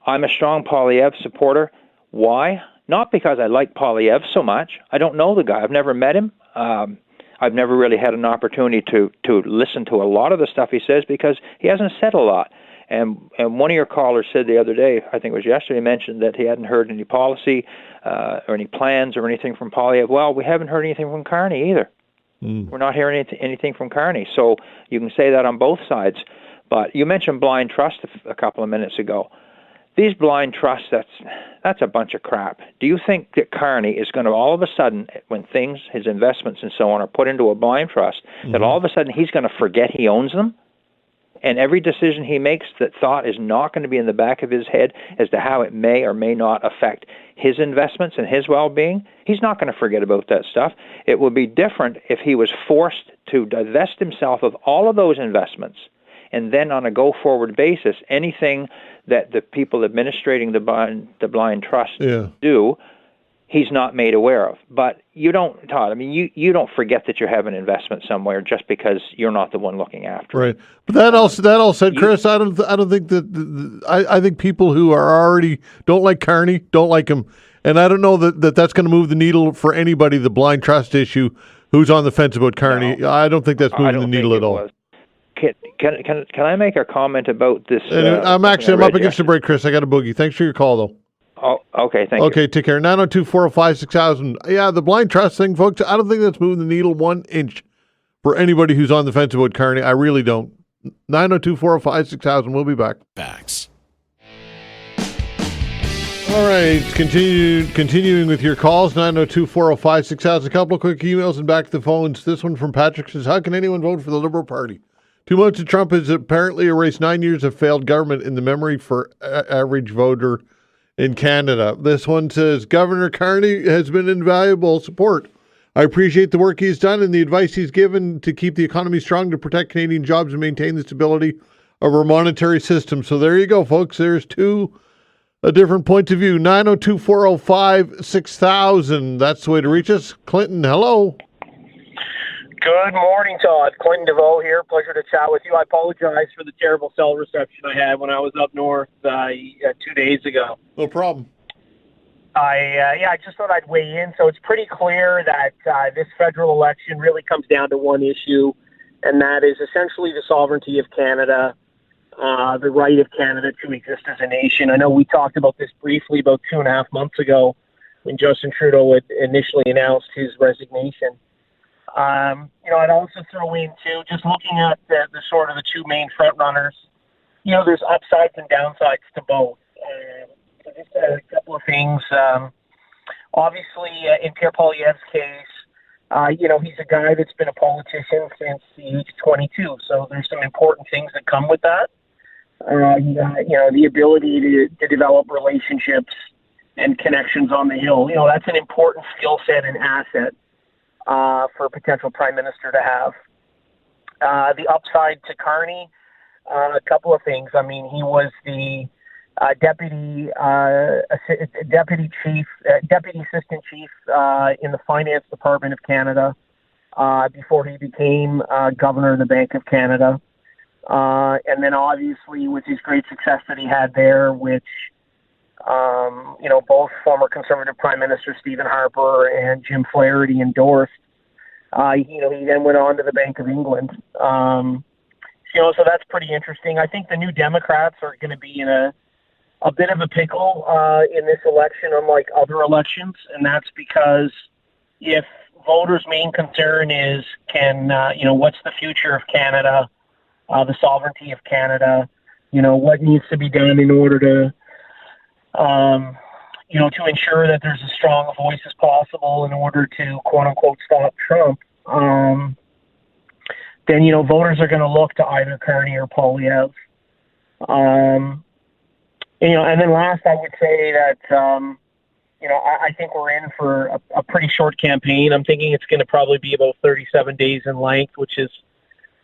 I'm a strong Poilievre supporter. Why? Not because I like Poilievre so much. I don't know the guy. I've never met him. I've never really had an opportunity to listen to a lot of the stuff he says because he hasn't said a lot. And one of your callers said the other day, I think it was yesterday, mentioned that he hadn't heard any policy or any plans or anything from Poilievre. Well, we haven't heard anything from Carney either. We're not hearing anything from Carney. So you can say that on both sides. But you mentioned blind trust a couple of minutes ago. These blind trusts, that's a bunch of crap. Do you think that Carney is going to all of a sudden, when his investments and so on are put into a blind trust, that all of a sudden he's going to forget he owns them? And every decision he makes, that thought is not going to be in the back of his head as to how it may or may not affect his investments and his well-being. He's not going to forget about that stuff. It would be different if he was forced to divest himself of all of those investments, and then on a go-forward basis, anything that the people administrating the blind trust do, he's not made aware of. But you don't, Todd, I mean, you don't forget that you have an investment somewhere just because you're not the one looking after it. But that all said, Chris, I don't think that I think people who are already don't like Carney don't like him, and I don't know that's going to move the needle for anybody. The blind trust issue, who's on the fence about Carney, no, I don't think that's moving the needle at all. Can I make a comment about this? I'm up against the break, Chris. I got a boogie. Thanks for your call, though. Oh, okay, thank you. Okay, take care. 902-405-6000. Yeah, the blind trust thing, folks, I don't think that's moving the needle 1 inch for anybody who's on the fence about Carney. I really don't. 902-405-6000. We'll be back. Facts. All right, continuing with your calls, 902-405-6000. A couple of quick emails and back to the phones. This one from Patrick says, how can anyone vote for the Liberal Party? 2 months of Trump has apparently erased 9 years of failed government in the memory for average voter in Canada. This one says, Governor Carney has been invaluable support. I appreciate the work he's done and the advice he's given to keep the economy strong, to protect Canadian jobs and maintain the stability of our monetary system. So there you go, folks. There's a different point of view. 902-405-6000. That's the way to reach us. Clinton, hello. Good morning, Todd. Clinton DeVoe here. Pleasure to chat with you. I apologize for the terrible cell reception I had when I was up north 2 days ago. No problem. I just thought I'd weigh in. So it's pretty clear that this federal election really comes down to one issue, and that is essentially the sovereignty of Canada. The right of Canada to exist as a nation. I know we talked about this briefly about 2.5 months ago when Justin Trudeau had initially announced his resignation. I'd also throw in, too, just looking at the sort of the two main front runners, there's upsides and downsides to both. So just a couple of things. Obviously, in Pierre Poilievre's case, he's a guy that's been a politician since the age of 22, so there's some important things that come with that. The ability to develop relationships and connections on the Hill. That's an important skill set and asset for a potential prime minister to have. The upside to Carney, a couple of things. I mean, he was the deputy assistant chief in the finance department of Canada before he became governor of the Bank of Canada. And then obviously with his great success that he had there, which, both former Conservative Prime Minister Stephen Harper and Jim Flaherty endorsed, he then went on to the Bank of England. So that's pretty interesting. I think the New Democrats are going to be in a bit of a pickle in this election, unlike other elections, and that's because if voters' main concern is what's the future of Canada, the sovereignty of Canada, what needs to be done in order to ensure that there's as strong a voice as possible in order to, quote unquote, stop Trump, then, voters are going to look to either Carney or Poilievre. And then last, I would say that, I think we're in for a pretty short campaign. I'm thinking it's going to probably be about 37 days in length, which is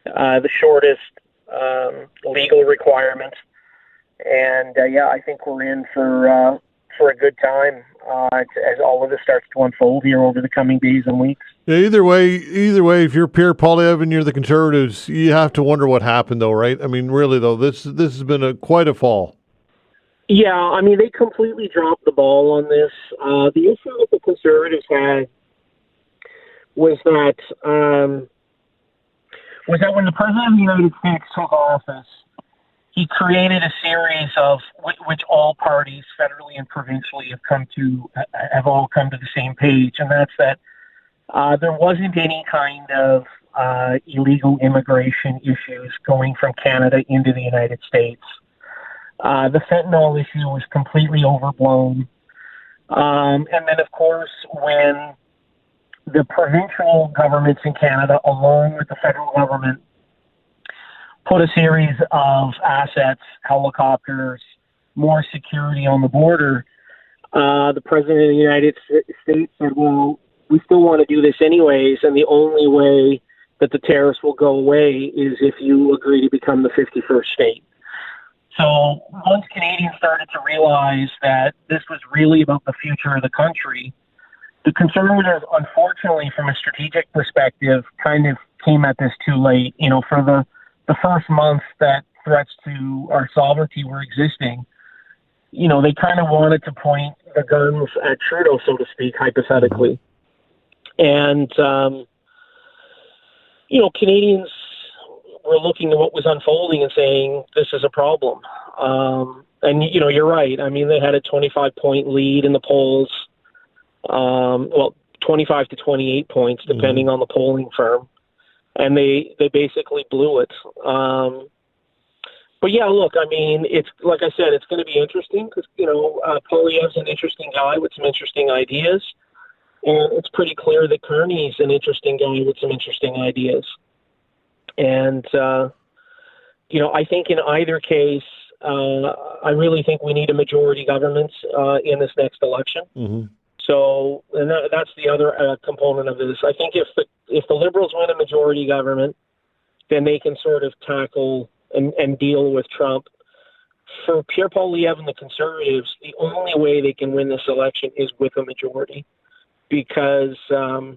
the shortest legal requirement. And, I think we're in for a good time as all of this starts to unfold here over the coming days and weeks. Yeah, either way, if you're Pierre Poilievre and you're the Conservatives, you have to wonder what happened, though, right? I mean, really, though, this has been quite a fall. Yeah, I mean, they completely dropped the ball on this. The issue that the Conservatives had was that when the President of the United States took office, he created a series of which all parties, federally and provincially, have all come to the same page, and that's that there wasn't any kind of illegal immigration issues going from Canada into the United States. The fentanyl issue was completely overblown. And then, of course, when the provincial governments in Canada, along with the federal government, put a series of assets, helicopters, more security on the border, the President of the United States said, well, we still want to do this anyways, and the only way that the tariffs will go away is if you agree to become the 51st state. So once Canadians started to realize that this was really about the future of the country, the Conservatives, unfortunately, from a strategic perspective, kind of came at this too late. For the first month that threats to our sovereignty were existing, they kind of wanted to point the guns at Trudeau, so to speak, hypothetically. And, Canadians were looking at what was unfolding and saying, this is a problem. And, you're right. I mean, they had a 25-point lead in the polls. 25 to 28 points, depending on the polling firm. And they basically blew it. But yeah, look, I mean, it's like I said, it's going to be interesting because, Poilievre's an interesting guy with some interesting ideas. And it's pretty clear that Kearney's an interesting guy with some interesting ideas. And, I think in either case, I really think we need a majority government in this next election. Mm-hmm. So, and that's the other component of this. I think if the Liberals win a majority government, then they can sort of tackle and deal with Trump. For Pierre Poilievre and the Conservatives, the only way they can win this election is with a majority, because a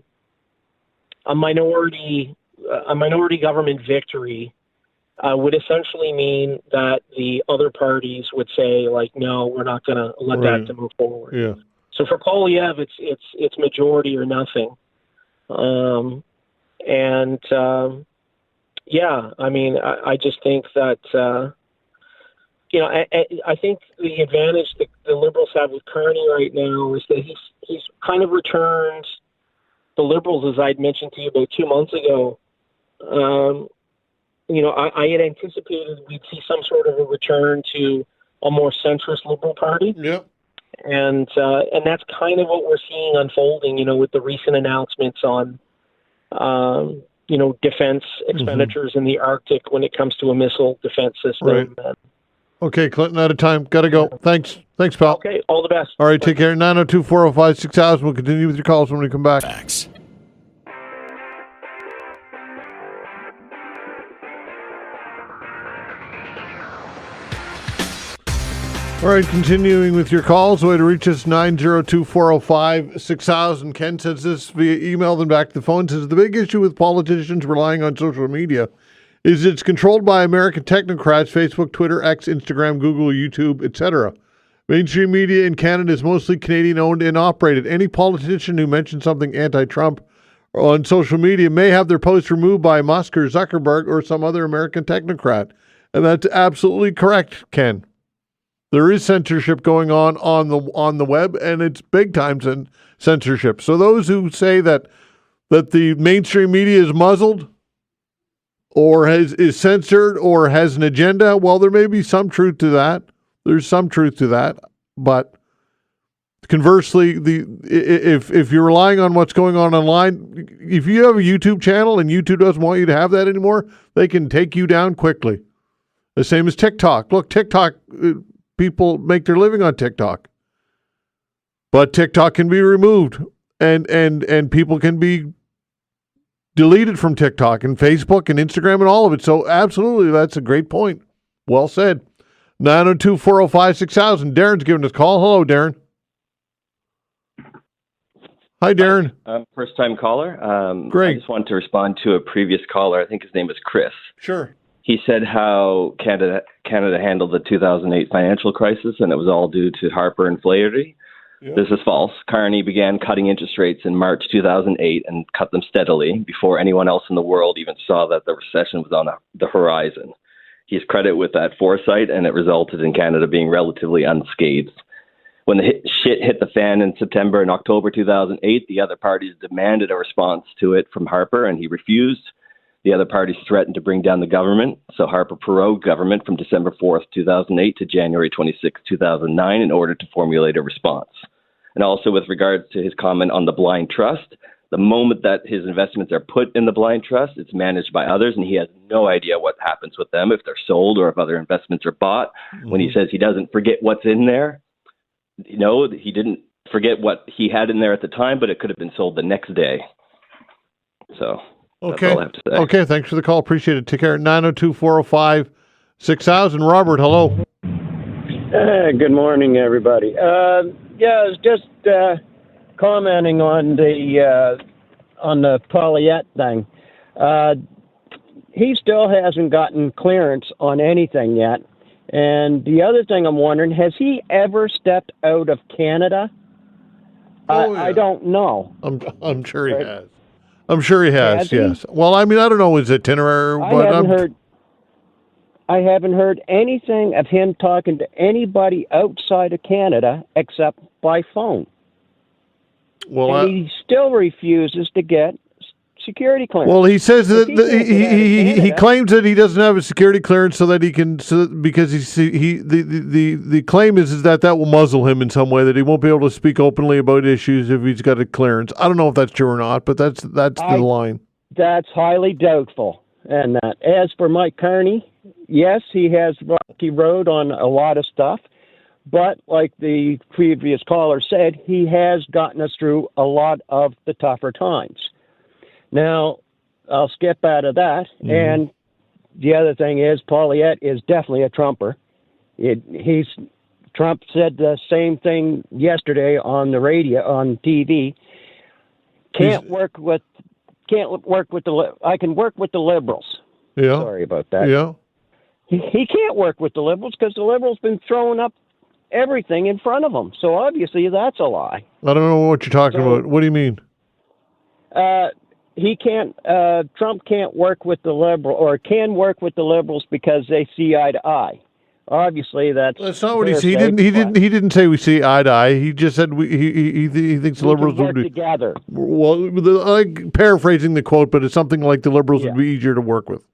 minority government victory would essentially mean that the other parties would say, like, no, we're not going to let that to move forward. Yeah. So for Poilievre, it's majority or nothing. I just think that, I think the advantage that the Liberals have with Kearney right now is that he's kind of returned the Liberals, as I'd mentioned to you about 2 months ago. I had anticipated we'd see some sort of a return to a more centrist Liberal Party. Yep. And that's kind of what we're seeing unfolding, with the recent announcements on, defense expenditures in the Arctic when it comes to a missile defense system. Right. Okay, Clinton, out of time. Got to go. Thanks, pal. Okay, all the best. All right, take care. 902-405-6000. We'll continue with your calls when we come back. Facts. All right, continuing with your calls. The way to reach us, 902-405-6000. Ken says this via email, then back to the phone. Says the big issue with politicians relying on social media is it's controlled by American technocrats, Facebook, Twitter, X, Instagram, Google, YouTube, etc. Mainstream media in Canada is mostly Canadian-owned and operated. Any politician who mentions something anti-Trump on social media may have their post removed by Musk or Zuckerberg or some other American technocrat. And that's absolutely correct, Ken. There is censorship going on the web, and it's big time censorship. So those who say that the mainstream media is muzzled or is censored or has an agenda, well, there may be some truth to that. There's some truth to that, but conversely, if you're relying on what's going on online, if you have a YouTube channel and YouTube doesn't want you to have that anymore, they can take you down quickly. The same as TikTok. Look, TikTok. People make their living on TikTok, but TikTok can be removed, and people can be deleted from TikTok and Facebook and Instagram and all of it. So absolutely, that's a great point. Well said. 902-405-6000. Darren's giving us a call. Hello, Darren. Hi, Darren. First-time caller. Great. I just wanted to respond to a previous caller. I think his name was Chris. Sure. He said how Canada handled the 2008 financial crisis, and it was all due to Harper and Flaherty. Yep. This is false. Carney began cutting interest rates in March 2008 and cut them steadily before anyone else in the world even saw that the recession was on the horizon. He's credited with that foresight, and it resulted in Canada being relatively unscathed. When the shit hit the fan in September and October 2008, the other parties demanded a response to it from Harper, and he refused. The other parties threatened to bring down the government, so Harper prorogued government from December 4th, 2008 to January 26, 2009 in order to formulate a response. And also with regards to his comment on the blind trust, the moment that his investments are put in the blind trust, it's managed by others, and he has no idea what happens with them, if they're sold or if other investments are bought. Mm-hmm. When he says he doesn't forget what's in there, he didn't forget what he had in there at the time, but it could have been sold the next day. So... Okay. That's all I have to say. Okay, thanks for the call. Appreciate it. Take care. 902-405-6000. Robert, hello. Good morning, everybody. I was just commenting on the Poilievre thing. He still hasn't gotten clearance on anything yet. And the other thing I'm wondering, has he ever stepped out of Canada? I don't know. I'm sure he has. I'm sure he has, yes. Well, I mean, I don't know his itinerary. I haven't heard anything of him talking to anybody outside of Canada except by phone. Well, he still refuses to get security clearance. Well, he says that he claims that he doesn't have a security clearance so that he can because the claim is that will muzzle him in some way, that he won't be able to speak openly about issues if he's got a clearance. I don't know if that's true or not, but that's the line. That's highly doubtful. And as for Mike Carney, yes, he has rocky road on a lot of stuff. But like the previous caller said, he has gotten us through a lot of the tougher times. Now, I'll skip out of that. Mm-hmm. And the other thing is, Pauliette is definitely a Trumper. Trump said the same thing yesterday on the radio, on TV. I can work with the liberals. Yeah. Sorry about that. Yeah. He can't work with the liberals because the liberals been throwing up everything in front of him. So obviously that's a lie. I don't know what you're talking about. What do you mean? He can't. Trump can't work with the liberal, or can work with the liberals because they see eye to eye. Obviously, that's not what he said. He didn't say we see eye to eye. He just said he thinks the liberals would be together. Well, I'm paraphrasing the quote, but it's something like the liberals would be easier to work with.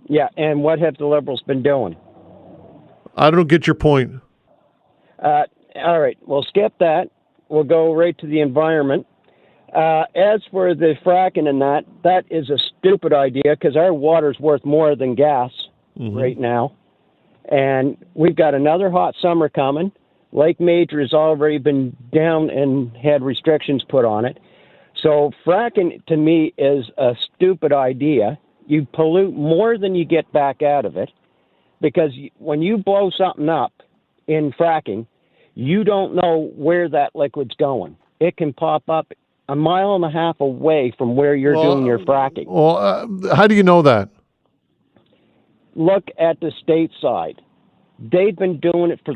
Yeah, and what have the liberals been doing? I don't get your point. All right, we'll skip that. We'll go right to the environment. As for the fracking and that is a stupid idea because our water's worth more than gas right now. And we've got another hot summer coming. Lake Major has already been down and had restrictions put on it. So fracking, to me, is a stupid idea. You pollute more than you get back out of it because when you blow something up in fracking, you don't know where that liquid's going. It can pop up a mile and a half away from where you're doing your fracking. Well, how do you know that? Look at the state side. They've been doing it for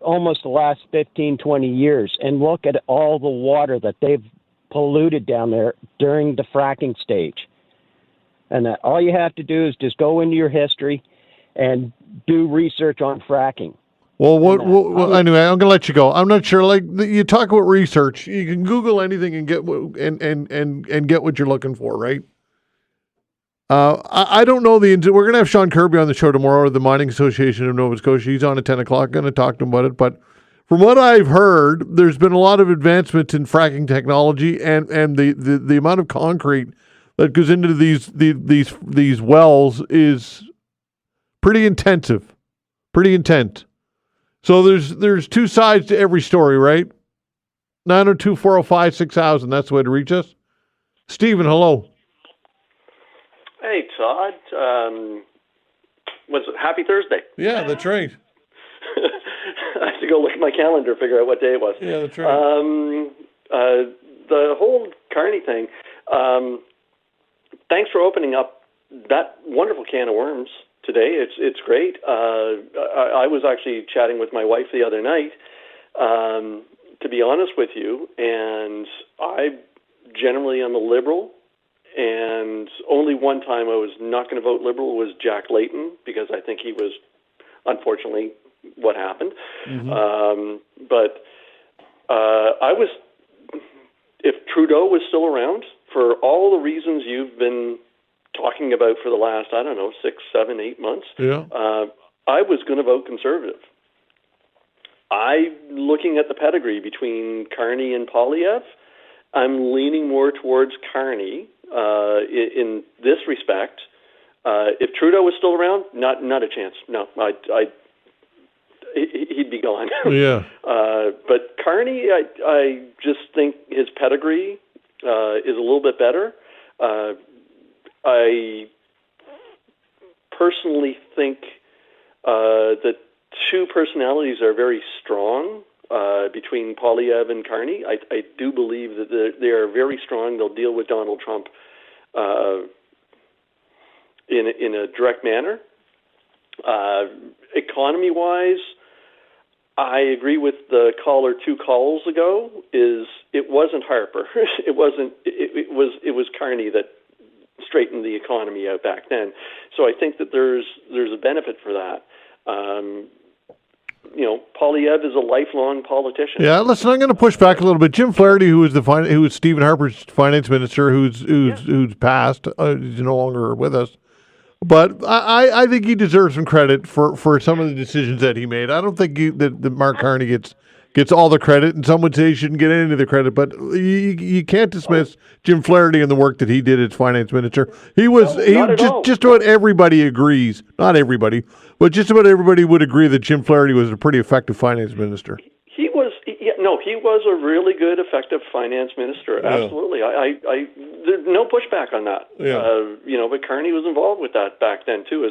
almost the last 15, 20 years. And look at all the water that they've polluted down there during the fracking stage. And all you have to do is just go into your history and do research on fracking. Well, anyway, I'm going to let you go. I'm not sure. Like you talk about research, you can Google anything and get and get what you're looking for, right? I don't know we're going to have Sean Kirby on the show tomorrow, the Mining Association of Nova Scotia. He's on at 10 o'clock. Going to talk to him about it. But from what I've heard, there's been a lot of advancements in fracking technology, and the amount of concrete that goes into these wells is pretty intensive, pretty intense. So there's two sides to every story, right? 902-405-6000. That's the way to reach us. Stephen, hello. Hey, Todd. Happy Thursday? Yeah, that's right. I have to go look at my calendar, figure out what day it was. Yeah, that's right. The whole Carney thing, thanks for opening up that wonderful can of worms today. It's great. I was actually chatting with my wife the other night, to be honest with you, and I generally am a liberal, and only one time I was not going to vote liberal was Jack Layton, because I think he was, unfortunately, what happened. Mm-hmm. But I was, if Trudeau was still around, for all the reasons you've been talking about for the last, 6, 7, 8 months, I was going to vote Conservative. Looking at the pedigree between Carney and Poilievre, I'm leaning more towards Carney in this respect. If Trudeau was still around, not a chance. No, he'd be gone. Yeah. But Carney, I just think his pedigree is a little bit better. I personally think that two personalities are very strong between Poilievre and Carney. I do believe that they are very strong. They'll deal with Donald Trump in a direct manner. Economy-wise, I agree with the caller 2 calls ago. It wasn't Harper. It was Carney that straightened the economy out back then. So I think that there's a benefit for that. Poilievre is a lifelong politician. Yeah, listen, I'm going to push back a little bit. Jim Flaherty, who was Stephen Harper's finance minister, who's passed, he's no longer with us. But I think he deserves some credit for some of the decisions that he made. I don't think that Mark Carney gets all the credit, and some would say he shouldn't get any of the credit. But you can't dismiss Jim Flaherty and the work that he did as finance minister. Just about everybody agrees. Not everybody, but just about everybody would agree that Jim Flaherty was a pretty effective finance minister. He was a really good, effective finance minister. Yeah. Absolutely. There's no pushback on that. Yeah. But Carney was involved with that back then too, as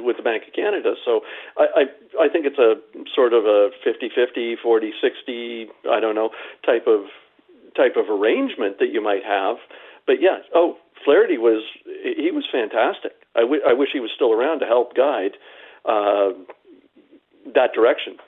with the Bank of Canada. So I think it's a sort of a 50-50, 40-60, I don't know, type of arrangement that you might have. But yeah, Flaherty was fantastic. I wish he was still around to help guide that direction.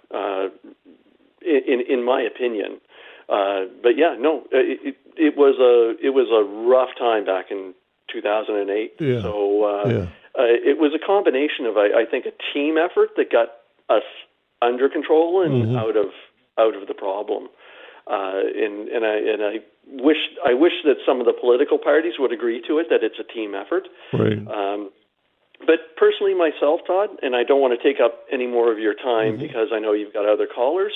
In my opinion, but yeah, no, it was a rough time back in 2008. Yeah. So it was a combination of I think a team effort that got us under control and out of the problem. And I wish that some of the political parties would agree to it, that it's a team effort. Right. But personally, myself, Todd, and I don't want to take up any more of your time because I know you've got other callers.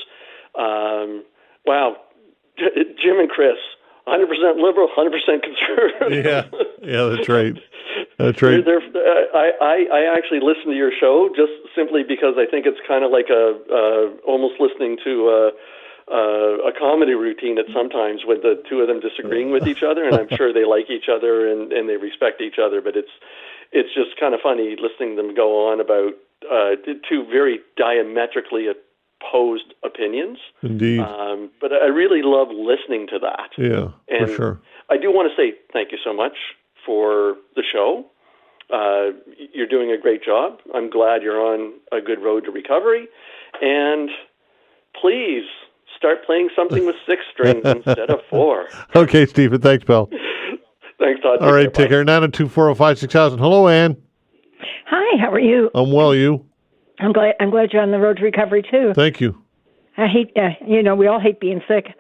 Wow, Jim and Chris, 100% liberal, 100% conservative. Yeah, that's right. That's right. I actually listen to your show just simply because I think it's kind of like almost listening to a comedy routine at sometimes with the two of them disagreeing with each other, and I'm sure they like each other and they respect each other, but it's just kind of funny listening to them go on about two very diametrically opposed opinions. Indeed. But I really love listening to that. Yeah, and for sure. I do want to say thank you so much for the show. You're doing a great job. I'm glad you're on a good road to recovery. And please start playing something with 6 strings instead of 4. Okay, Stephen. Thanks, pal. Thanks, Todd. All right, take care. 902-405-6000. Hello, Ann. Hi, how are you? I'm well, you? I'm glad you're on the road to recovery, too. Thank you. I hate, we all hate being sick.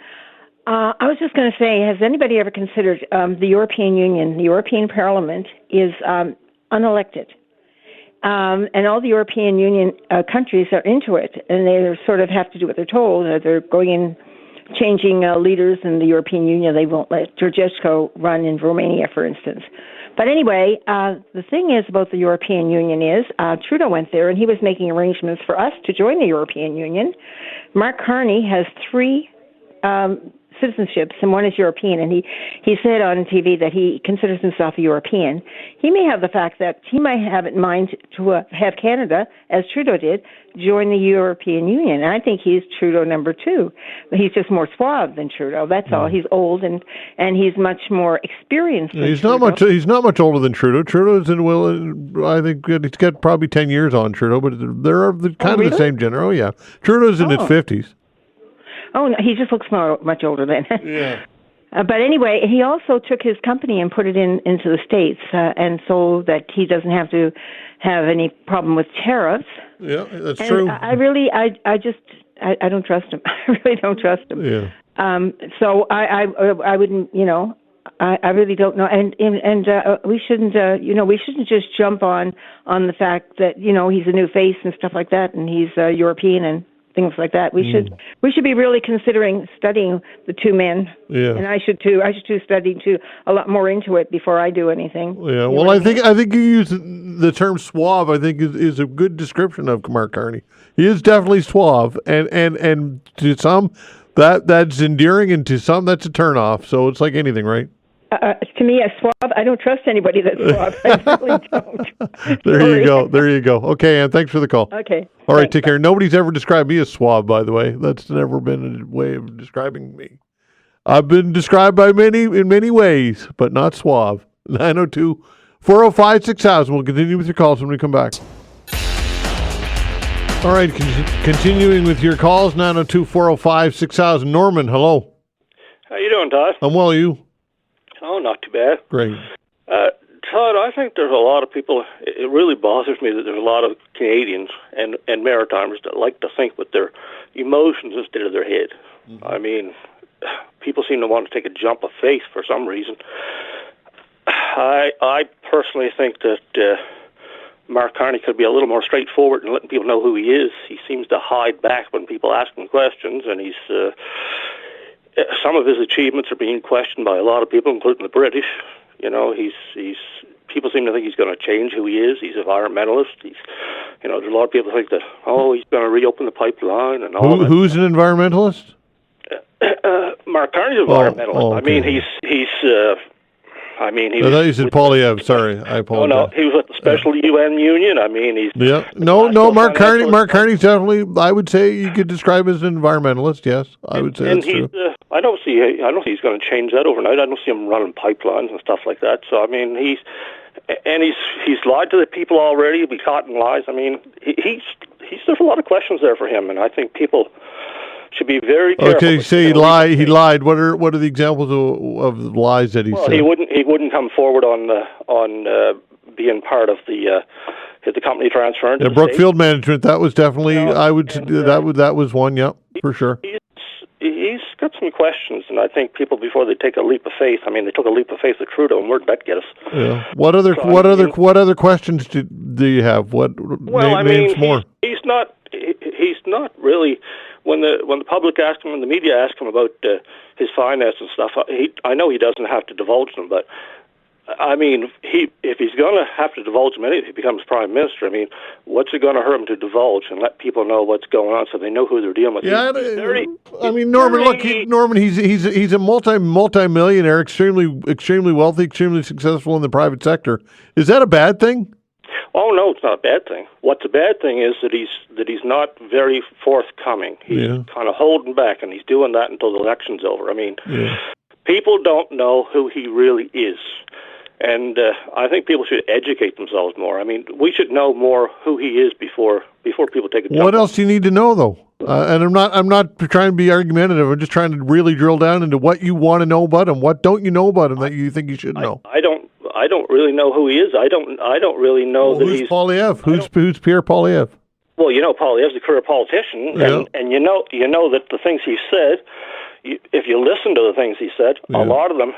I was just going to say, has anybody ever considered the European Union, the European Parliament is unelected? And all the European Union countries are into it, and they sort of have to do what they're told. They're going in, changing leaders in the European Union. They won't let Georgescu run in Romania, for instance. But anyway, the thing is about the European Union is Trudeau went there, and he was making arrangements for us to join the European Union. Mark Carney has 3 citizenships, and one is European, and he said on TV that he considers himself a European. He may have the fact that he might have it in mind to have Canada, as Trudeau did, join the European Union, and I think he's Trudeau number 2. He's just more suave than Trudeau. That's all. He's old and he's much more experienced. Than He's Trudeau. He's not much older than Trudeau. Trudeau's I think he's got probably 10 years on Trudeau, but they're kind of the same general. Oh, yeah, Trudeau's in his 50s. Oh, no, he just looks much older then. Yeah. But anyway, he also took his company and put it into the States, and so that he doesn't have to have any problem with tariffs. Yeah, that's and true. I don't trust him. I really don't trust him. Yeah. So I wouldn't, I really don't know. And we shouldn't, we shouldn't just jump on the fact that, he's a new face and stuff like that, and he's European and things like that. We should be really considering studying the two men. Yeah. And I should too. I should too study a lot more into it before I do anything. Yeah. Well, I think you use the term suave. I think is a good description of Mark Carney. He is definitely suave, and to some that's endearing, and to some that's a turnoff. So it's like anything, right? To me, as suave, I don't trust anybody that's suave. I really don't. There you go. Okay, Ann, thanks for the call. Okay. All right, take care. Nobody's ever described me as suave, by the way. That's never been a way of describing me. I've been described in many ways, but not suave. 902-405-6000. We'll continue with your calls when we come back. All right, continuing with your calls, 902-405-6000. Norman, hello. How you doing, Todd? I'm well, you? Oh, not too bad. Great. Todd, I think there's a lot of people. It really bothers me that there's a lot of Canadians and Maritimers that like to think with their emotions instead of their head. Mm-hmm. I mean, people seem to want to take a jump of faith for some reason. I personally think that Mark Carney could be a little more straightforward in letting people know who he is. He seems to hide back when people ask him questions, and he's some of his achievements are being questioned by a lot of people, including the British. You know, he's people seem to think he's going to change who he is. He's an environmentalist. There's a lot of people think that he's going to reopen the pipeline and all that. Who's an environmentalist? Mark Carney's an environmentalist. Okay. I mean, I thought you said Polyev. Sorry, I apologize. No, he was at the special UN Union. I mean, he's Mark Carney. Mark Carney's definitely. I would say you could describe as an environmentalist. Yes, I would say that's true. I don't see he's going to change that overnight. I don't see him running pipelines and stuff like that. So I mean, he's lied to the people already. He'll be caught in lies. I mean, there's a lot of questions there for him, and I think people should be very careful. Okay, you say he lied. What are the examples of lies that he said? He wouldn't come forward on being part of the company transfer. Yeah, Brookfield Management. That was definitely that was one. Yeah, for sure. He's got some questions, and I think people before they take a leap of faith. I mean, they took a leap of faith with Trudeau, and where'd that get us? Yeah. What other questions do you have? Names more? He's not really. When the public ask him and the media ask him about his finance and stuff, I know he doesn't have to divulge them, but I mean, if he's going to have to divulge them, if he becomes prime minister, I mean, what's it going to hurt him to divulge and let people know what's going on so they know who they're dealing with? Yeah, Norman, he's a multi-millionaire, extremely wealthy, extremely successful in the private sector. Is that a bad thing? Oh no, it's not a bad thing. What's a bad thing is that he's not very forthcoming. He's kind of holding back, and he's doing that until the election's over. I mean, people don't know who he really is. And I think people should educate themselves more. I mean, we should know more who he is before people take a jump. What else do you need to know, though? And I'm not trying to be argumentative. I'm just trying to really drill down into what you want to know about him. What don't you know about him that you think you should know? I don't really know who he is. I don't really know that who's Polyev? Who's Pierre Polyev? Well, Polyev's a career politician, and you know that the things he said. If you listen to the things he said, a lot of them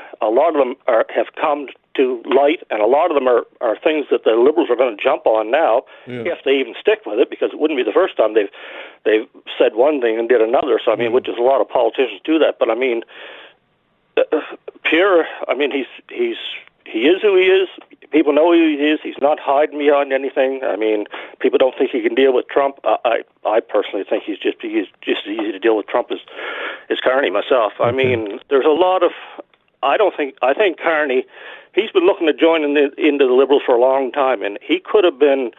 have come to light, and a lot of them are things that the Liberals are going to jump on now if they even stick with it, because it wouldn't be the first time they've said one thing and did another. So I mean, which is a lot of politicians do that. But I mean, Pierre, I mean, he is who he is. People know who he is. He's not hiding behind anything. I mean, people don't think he can deal with Trump. I personally think he's just easy to deal with Trump as Carney myself. I mean, there's a lot of. I think Carney. He's been looking to join into the Liberals for a long time, and he could have been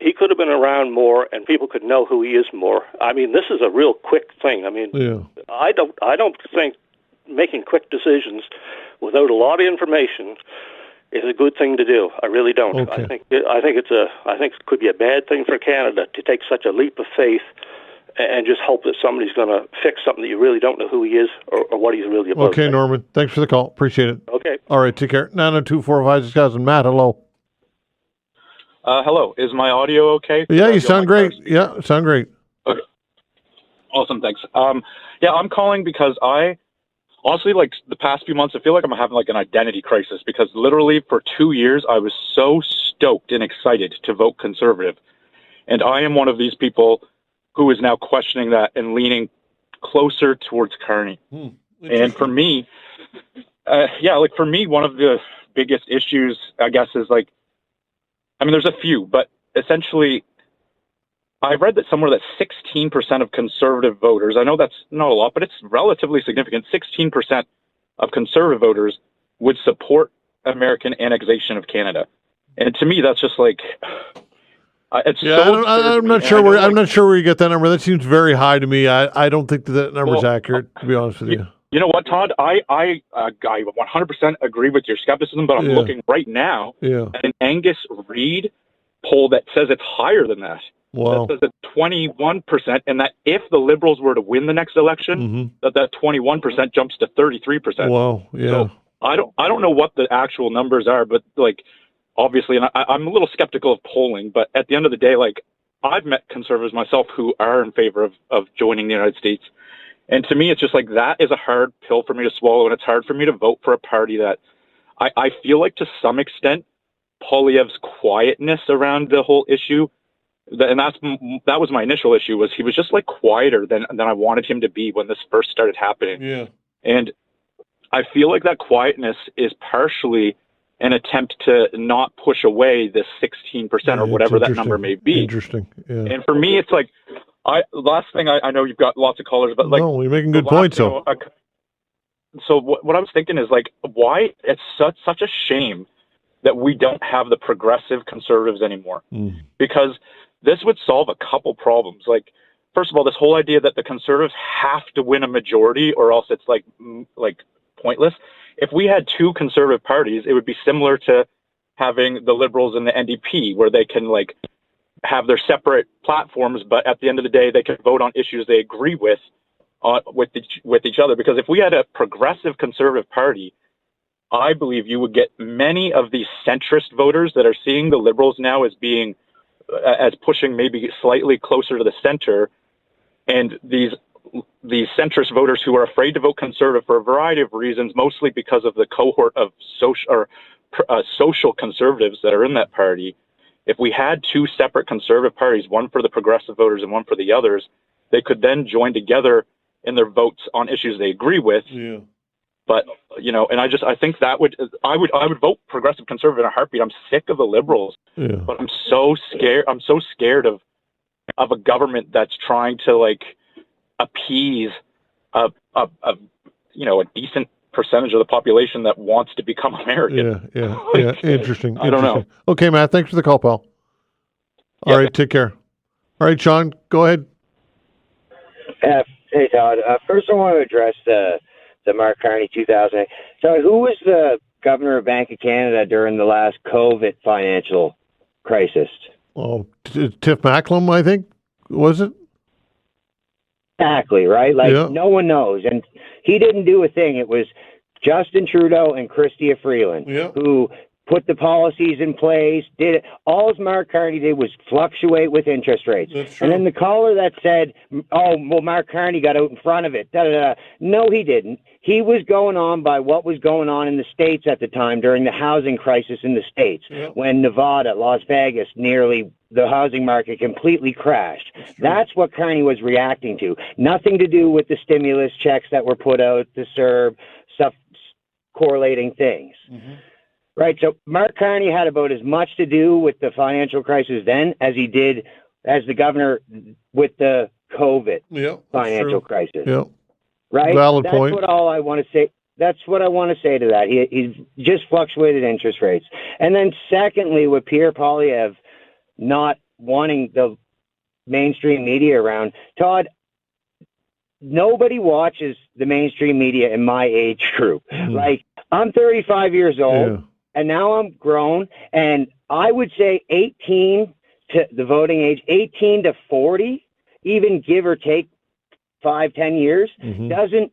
around more, and people could know who he is more. I mean, this is a real quick thing. I mean, I don't think making quick decisions without a lot of information is a good thing to do. I really don't. Okay. I think it could be a bad thing for Canada to take such a leap of faith and just hope that somebody's going to fix something that you really don't know who he is or what he's really about. Okay, Norman. Thanks for the call. Appreciate it. Okay. All right, take care. 902-456-1000. Matt, hello. Hello. Is my audio okay? Yeah, you sound great. Yeah, sound great. Okay. Awesome, thanks. I'm calling because I honestly, like the past few months, I feel like I'm having like an identity crisis because literally for 2 years, I was so stoked and excited to vote Conservative. And I am one of these people who is now questioning that and leaning closer towards Carney. And for me, one of the biggest issues, I guess, is like, I mean, there's a few, but essentially, I've read that somewhere that 16% of Conservative voters, I know that's not a lot, but it's relatively significant, 16% of Conservative voters would support American annexation of Canada. And to me, that's just like... I'm not sure where you get that number. That seems very high to me. I don't think that number is accurate, to be honest with you. You know what, Todd? I 100% agree with your skepticism, but I'm looking right now at an Angus Reid poll that says it's higher than that. Wow. That says it's 21%, and that if the Liberals were to win the next election, that 21% jumps to 33%. Wow, yeah. So I don't know what the actual numbers are, but like obviously, and I'm a little skeptical of polling, but at the end of the day, like I've met conservatives myself who are in favor of joining the United States. And to me, it's just like that is a hard pill for me to swallow. And it's hard for me to vote for a party that I feel like to some extent, Poilievre's quietness around the whole issue, and that was my initial issue, was he was just like quieter than I wanted him to be when this first started happening. Yeah. And I feel like that quietness is partially an attempt to not push away this 16% or whatever that number may be. Interesting. Yeah. And for me, it's like, last thing, I know you've got lots of callers, but like, no, you're making good points. So what I was thinking is like, why it's such a shame that we don't have the progressive conservatives anymore, because this would solve a couple problems. Like, first of all, this whole idea that the conservatives have to win a majority or else it's like pointless. If we had two conservative parties, it would be similar to having the Liberals and the NDP, where they can like have their separate platforms, but at the end of the day, they can vote on issues they agree with each other. Because if we had a progressive conservative party, I believe you would get many of these centrist voters that are seeing the Liberals now as pushing maybe slightly closer to the center, and these centrist voters who are afraid to vote conservative for a variety of reasons, mostly because of the cohort of social conservatives that are in that party. If we had two separate conservative parties, one for the progressive voters and one for the others, they could then join together in their votes on issues they agree with. Yeah. But, and I think I would vote progressive conservative in a heartbeat. I'm sick of the Liberals, but I'm so scared of a government that's trying to like appease a decent percentage of the population that wants to become American. Yeah. Interesting. I don't know. Okay, Matt, thanks for the call, pal. All right, take care. All right, Sean, go ahead. Hey, Todd. First, I want to address the Mark Carney 2008. So, who was the governor of Bank of Canada during the last COVID financial crisis? Oh, Tiff Macklem, I think, was it? Exactly, right? Like, no one knows. And he didn't do a thing. It was Justin Trudeau and Chrystia Freeland who put the policies in place, did it. All Mark Carney did was fluctuate with interest rates. And then the caller that said, Mark Carney got out in front of it. No, he didn't. He was going on by what was going on in the States at the time during the housing crisis in the States, when Nevada, Las Vegas, the housing market completely crashed. That's what Carney was reacting to. Nothing to do with the stimulus checks that were put out to serve stuff, correlating things. Right, so Mark Carney had about as much to do with the financial crisis then as he did as the governor with the COVID financial crisis. Right? Valid point. That's what I want to say. That's what I want to say to that. He's just fluctuated interest rates. And then secondly, with Pierre Poilievre not wanting the mainstream media around, Todd, nobody watches the mainstream media in my age group. Like, I'm 35 years old. And now I'm grown, and I would say 18 to the voting age, 18 to 40, even give or take 5-10 years, doesn't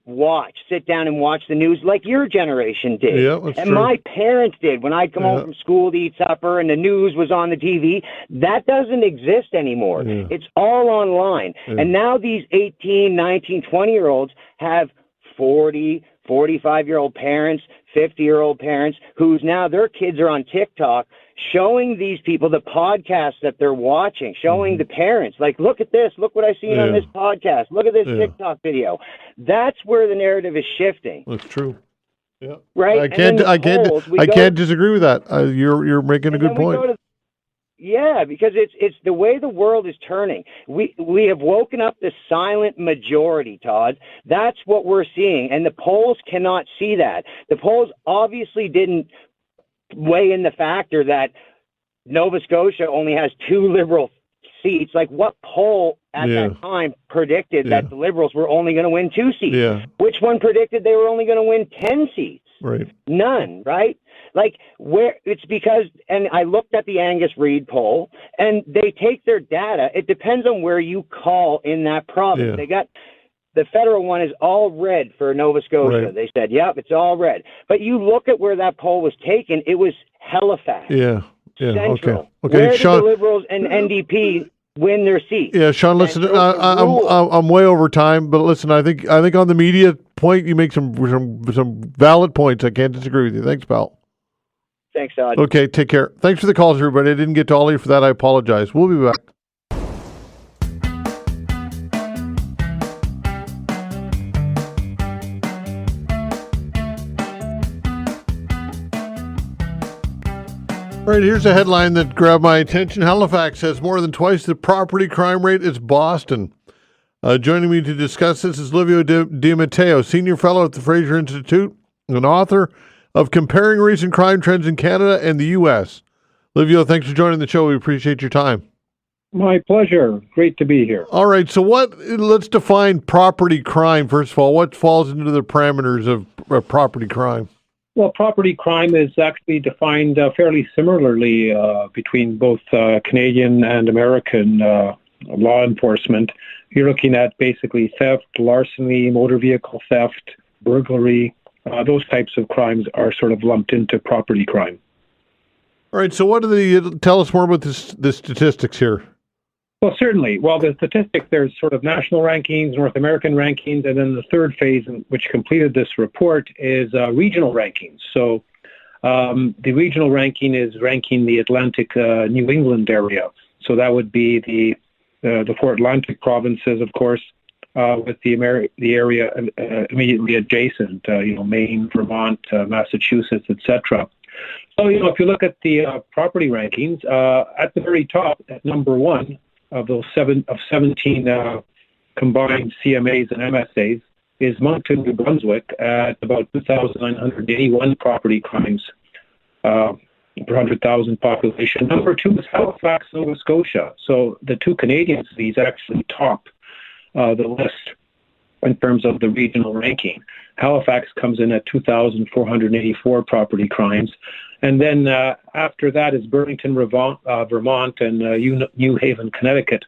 sit down and watch the news like your generation did. And my parents did when I'd come home from school to eat supper and the news was on the TV. That doesn't exist anymore. It's all online. And now these 18, 19, 20-year-olds have 40, 45-year-old parents, 50-year-old parents whose now their kids are on TikTok showing these people the podcasts that they're watching, showing the parents, like, look at this, look what I've seen on this podcast, look at this TikTok video. That's where the narrative is shifting. That's true. Yeah. Right? I can't disagree with that. You're making a good point. Because it's the way the world is turning. We have woken up the silent majority, Todd. That's what we're seeing, and the polls cannot see that. The polls obviously didn't weigh in the factor that Nova Scotia only has 2 Liberal seats. Like, what poll at that time predicted that the Liberals were only going to win 2 seats? Which one predicted they were only going to win 10 seats? Right. None, right? Like, where it's because, and I looked at the Angus Reid poll, and they take their data. It depends on where you call in that province. They got The federal one is all red for Nova Scotia. Right. They said, yep, it's all red. But you look at where that poll was taken, it was Halifax. Yeah. Central. Okay. Where Sean, did the Liberals and NDP win their seats? Yeah, Sean. Listen, I'm way over time, but listen, I think on the media point, you make some valid points. I can't disagree with you. Thanks, pal. Thanks, Todd. Okay, take care. Thanks for the calls, everybody. I didn't get to all of you for that. I apologize. We'll be back. All right, here's a headline that grabbed my attention. Halifax has more than twice the property crime rate as Boston. Joining me to discuss this is Livio Di Matteo, Senior Fellow at the Fraser Institute and author of Comparing Recent Crime Trends in Canada and the U.S. Livio, thanks for joining the show. We appreciate your time. My pleasure. Great to be here. All right, so let's define property crime, first of all. What falls into the parameters of property crime? Well, property crime is actually defined fairly similarly between both Canadian and American law enforcement. You're looking at basically theft, larceny, motor vehicle theft, burglary. Those types of crimes are sort of lumped into property crime. All right, so tell us more about the statistics here. Well, certainly. Well, the statistics, there's sort of national rankings, North American rankings, and then the third phase, which completed this report, is regional rankings. So the regional ranking is ranking the Atlantic New England area. So that would be the four Atlantic provinces, of course, with the area immediately adjacent, Maine, Vermont, Massachusetts, etc. So, if you look at the property rankings, at the very top, at number one, of those 17 combined CMAs and MSAs is Moncton, New Brunswick, at about 2,981 property crimes per 100,000 population. Number two is Halifax, Nova Scotia. So the two Canadian cities actually top the list in terms of the regional ranking. Halifax comes in at 2,484 property crimes. And then after that is Burlington, Vermont, and New Haven, Connecticut.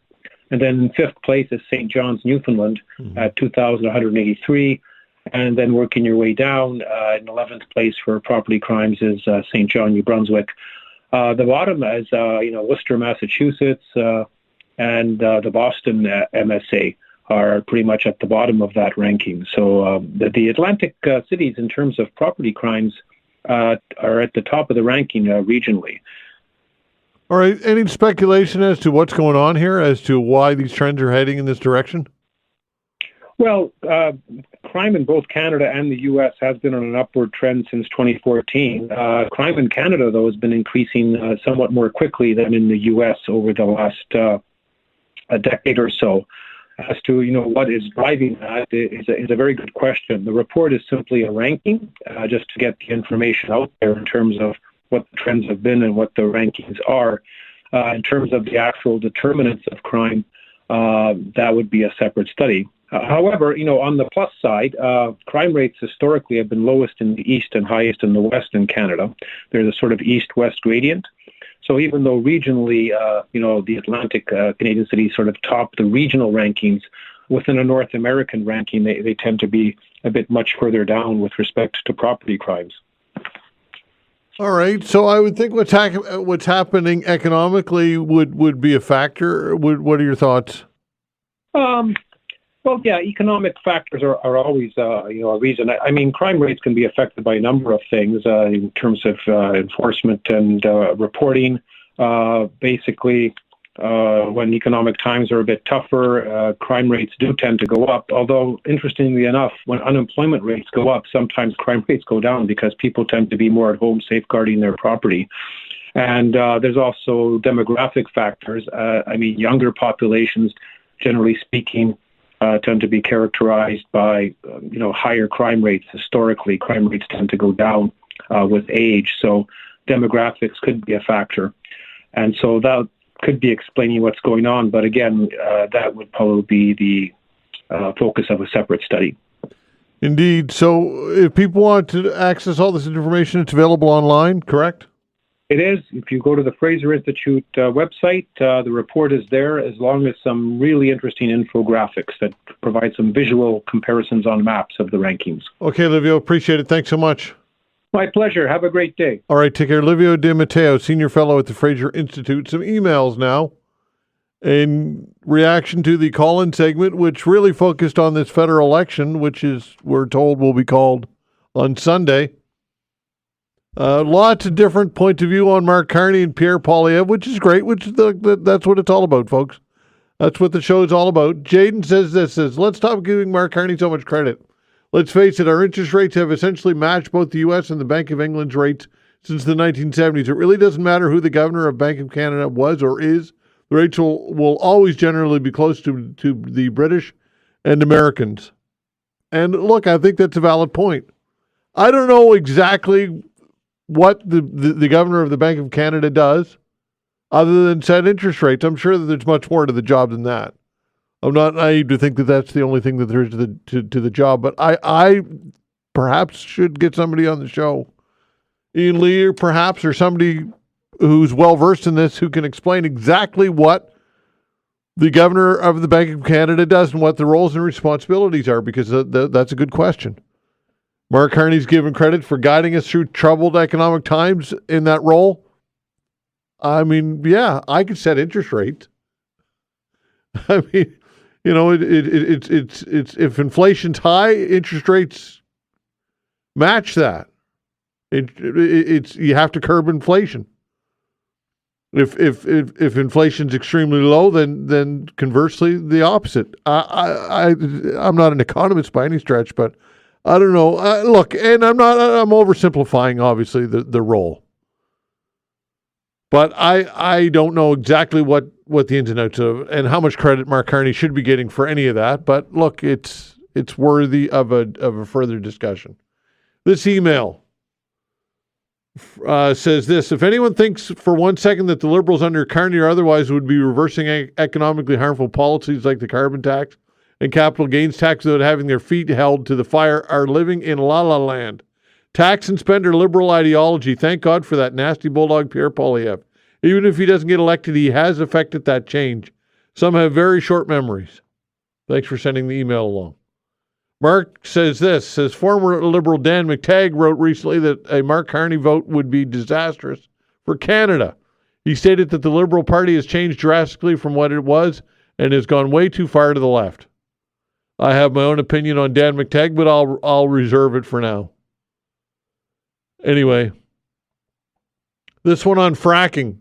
And then in fifth place is St. John's, Newfoundland, at 2,183. And then working your way down, in 11th place for property crimes is St. John, New Brunswick. The bottom is Worcester, Massachusetts, and the Boston MSA are pretty much at the bottom of that ranking. So the Atlantic cities, in terms of property crimes, are at the top of the ranking regionally. All right. Any speculation as to what's going on here, as to why these trends are heading in this direction? Well, crime in both Canada and the U.S. has been on an upward trend since 2014. Crime in Canada, though, has been increasing somewhat more quickly than in the U.S. over the last a decade or so. As to what is driving that is a very good question. The report is simply a ranking, just to get the information out there in terms of what the trends have been and what the rankings are. In terms of the actual determinants of crime, that would be a separate study. However, on the plus side, crime rates historically have been lowest in the east and highest in the west in Canada. There's a sort of east-west gradient. So even though regionally, the Atlantic Canadian cities sort of top the regional rankings, within a North American ranking, they tend to be a bit much further down with respect to property crimes. All right. So I would think what's happening economically would be a factor. What are your thoughts? Well, yeah, economic factors are always, a reason. I mean, crime rates can be affected by a number of things in terms of enforcement and reporting. Basically, when economic times are a bit tougher, crime rates do tend to go up. Although, interestingly enough, when unemployment rates go up, sometimes crime rates go down because people tend to be more at home safeguarding their property. And there's also demographic factors. Younger populations, generally speaking, tend to be characterized by, higher crime rates. Historically, crime rates tend to go down with age. So demographics could be a factor. And so that could be explaining what's going on. But again, that would probably be the focus of a separate study. Indeed. So if people want to access all this information, it's available online, correct? It is. If you go to the Fraser Institute website, the report is there, as long as some really interesting infographics that provide some visual comparisons on maps of the rankings. Okay, Livio, appreciate it. Thanks so much. My pleasure. Have a great day. All right, take care. Livio Di Matteo, Senior Fellow at the Fraser Institute. Some emails now in reaction to the call-in segment, which really focused on this federal election, which is, we're told, will be called on Sunday. Lots of different points of view on Mark Carney and Pierre Poilievre, which is great, that's what it's all about, folks. That's what the show is all about. Jaden says, let's stop giving Mark Carney so much credit. Let's face it, our interest rates have essentially matched both the U.S. and the Bank of England's rates since the 1970s. It really doesn't matter who the governor of Bank of Canada was or is. The rates will always generally be close to the British and Americans. And look, I think that's a valid point. I don't know exactly what the governor of the Bank of Canada does other than set interest rates. I'm sure that there's much more to the job than that. I'm not naive to think that that's the only thing that there is to the job, but I perhaps should get somebody on the show, Ian Lee, perhaps, or somebody who's well-versed in this who can explain exactly what the governor of the Bank of Canada does and what the roles and responsibilities are, because that's a good question. Mark Carney's given credit for guiding us through troubled economic times in that role. I mean, yeah, I could set interest rates. I mean, you know, it's if inflation's high, interest rates match that. It's you have to curb inflation. If inflation's extremely low, then conversely the opposite. I'm not an economist by any stretch, but I don't know. Look, and I'm oversimplifying obviously the role. But I don't know exactly what the ins and outs of and how much credit Mark Carney should be getting for any of that. But look, it's worthy of a further discussion. This email says this: if anyone thinks for 1 second that the Liberals under Carney or otherwise would be reversing economically harmful policies like the carbon tax and capital gains tax without having their feet held to the fire, are living in la-la land. Tax and spend are liberal ideology. Thank God for that nasty bulldog Pierre Poilievre. Even if he doesn't get elected, he has affected that change. Some have very short memories. Thanks for sending the email along. Mark says former Liberal Dan McTagg wrote recently that a Mark Carney vote would be disastrous for Canada. He stated that the Liberal Party has changed drastically from what it was and has gone way too far to the left. I have my own opinion on Dan McTagg, but I'll reserve it for now. Anyway, this one on fracking.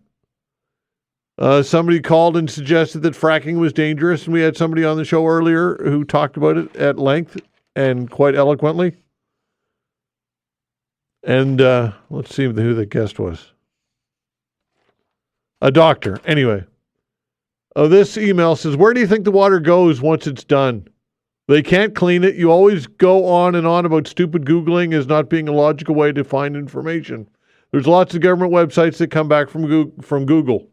Somebody called and suggested that fracking was dangerous, and we had somebody on the show earlier who talked about it at length and quite eloquently. And let's see who the guest was. A doctor. Anyway. This email says, where do you think the water goes once it's done? They can't clean it. You always go on and on about stupid Googling as not being a logical way to find information. There's lots of government websites that come back from Google.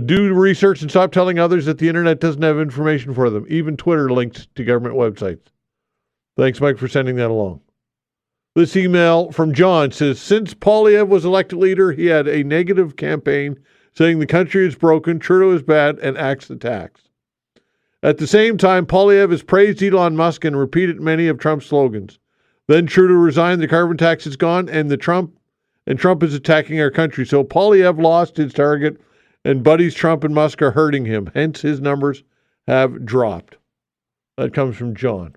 Do research and stop telling others that the internet doesn't have information for them. Even Twitter links to government websites. Thanks, Mike, for sending that along. This email from John says, since Poilievre was elected leader, he had a negative campaign saying the country is broken, Trudeau is bad, and axe the tax. At the same time, Poilievre has praised Elon Musk and repeated many of Trump's slogans. Then Trudeau resigned, the carbon tax is gone, and Trump is attacking our country. So Poilievre lost his target, and buddies Trump and Musk are hurting him. Hence, his numbers have dropped. That comes from John.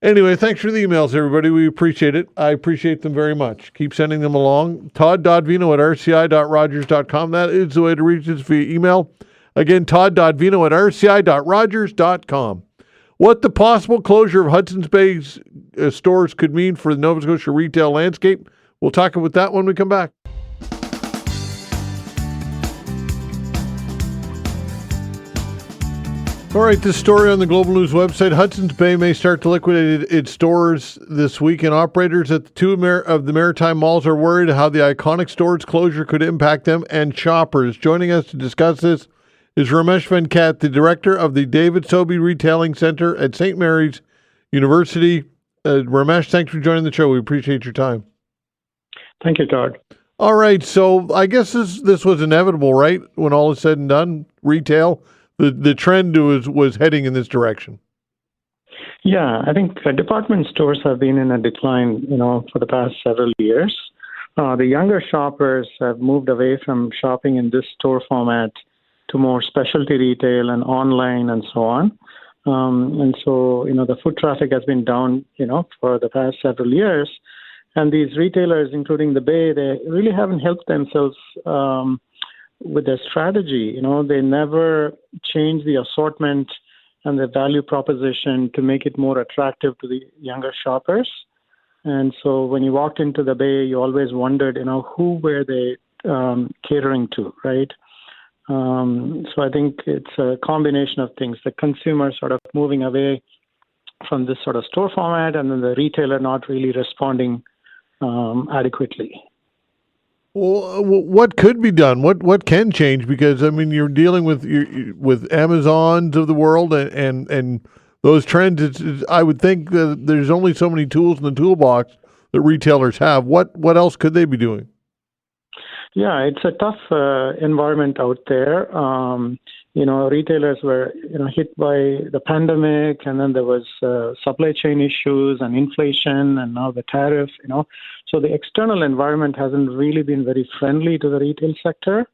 Anyway, thanks for the emails, everybody. We appreciate it. I appreciate them very much. Keep sending them along. Todd.vino@rci.rogers.com. That is the way to reach us via email. Again, todd.vino@rci.rogers.com. What the possible closure of Hudson's Bay stores could mean for the Nova Scotia retail landscape. We'll talk about that when we come back. All right, this story on the Global News website. Hudson's Bay may start to liquidate its stores this week, and operators at the two of the maritime malls are worried how the iconic store's closure could impact them and shoppers. Joining us to discuss this is Ramesh Venkat, the director of the David Sobey Retailing Centre at St. Mary's University. Ramesh, thanks for joining the show. We appreciate your time. Thank you, Todd. All right, so I guess this was inevitable, right? When all is said and done, retail, the trend was heading in this direction. Yeah, I think department stores have been in a decline, for the past several years. The younger shoppers have moved away from shopping in this store format to more specialty retail and online and so on. And so, the foot traffic has been down, for the past several years. And these retailers, including the Bay, they really haven't helped themselves with their strategy. They never change the assortment and the value proposition to make it more attractive to the younger shoppers. And so when you walked into the Bay, you always wondered, who were they catering to, right? So I think it's a combination of things. The consumer sort of moving away from this sort of store format, and then the retailer not really responding adequately. Well, what could be done? What can change? Because you're dealing with Amazons of the world and those trends. I would think that there's only so many tools in the toolbox that retailers have. What else could they be doing? Yeah, it's a tough environment out there. Retailers were hit by the pandemic, and then there was supply chain issues and inflation, and now the tariff. So the external environment hasn't really been very friendly to the retail sector.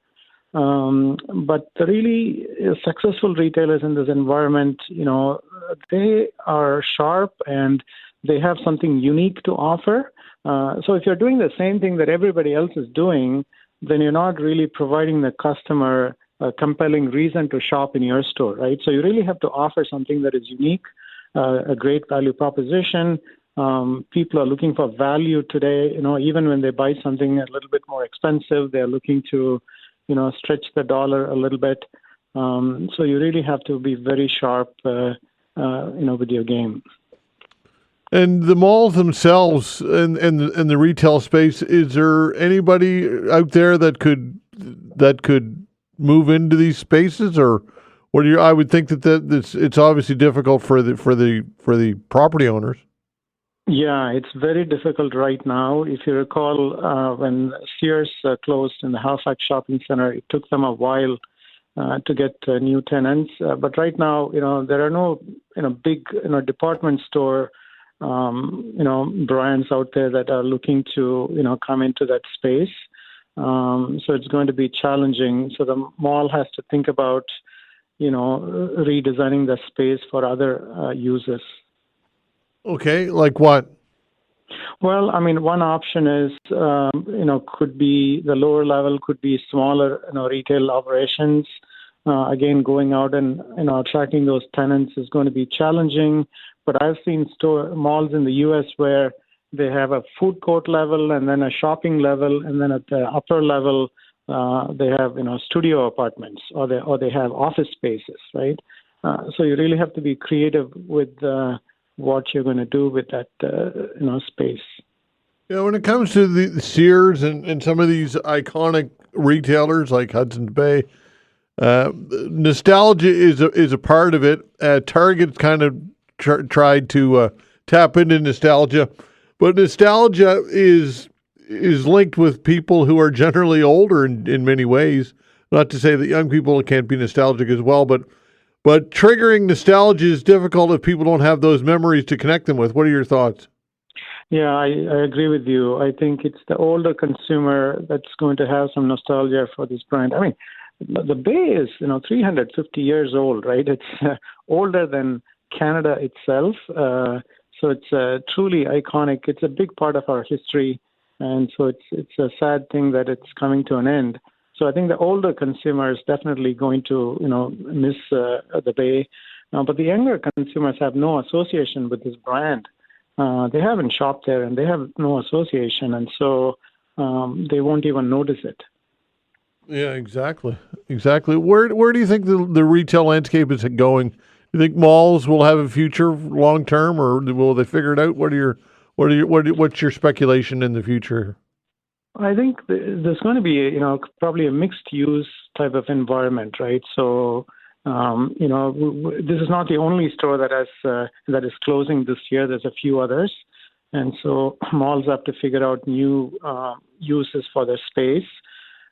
But the really successful retailers in this environment, they are sharp and they have something unique to offer. So if you're doing the same thing that everybody else is doing, then you're not really providing the customer a compelling reason to shop in your store, right? So you really have to offer something that is unique, a great value proposition. People are looking for value today. Even when they buy something a little bit more expensive, they're looking to, stretch the dollar a little bit. So you really have to be very sharp, with your game. And the malls themselves and the retail space, is there anybody out there that could move into these spaces, or what do you? I would think that it's obviously difficult for the property owners. Yeah, it's very difficult right now. If you recall, when Sears closed in the Halifax shopping center, it took them a while to get new tenants. But right now, there are no big department store brands out there that are looking to come into that space. So it's going to be challenging. So the mall has to think about, redesigning the space for other uses. Okay, like what? Well, one option is, could be the lower level, could be smaller, retail operations. Again, going out and, attracting those tenants is going to be challenging. But I've seen malls in the U.S. where they have a food court level and then a shopping level, and then at the upper level they have studio apartments or they have office spaces, right? So you really have to be creative with what you're going to do with that space. When it comes to the Sears and some of these iconic retailers like Hudson's Bay, nostalgia is a part of it. Target's kind of tried to tap into nostalgia, but nostalgia is linked with people who are generally older in many ways. Not to say that young people can't be nostalgic as well, but triggering nostalgia is difficult if people don't have those memories to connect them with. What are your thoughts? Yeah, I agree with you. I think it's the older consumer that's going to have some nostalgia for this brand. The Bay is 350 years old, right? It's older than Canada itself. So it's truly iconic. It's a big part of our history, and so it's a sad thing that it's coming to an end. So I think the older consumer is definitely going to miss the Bay, but the younger consumers have no association with this brand. They haven't shopped there, and they have no association, and so they won't even notice it. Yeah, exactly. Where do you think the retail landscape is going? Do you think malls will have a future long term, or will they figure it out? What's your speculation in the future? I think there's going to be probably a mixed use type of environment, right? So this is not the only store that is closing this year. There's a few others. And so malls have to figure out new uses for their space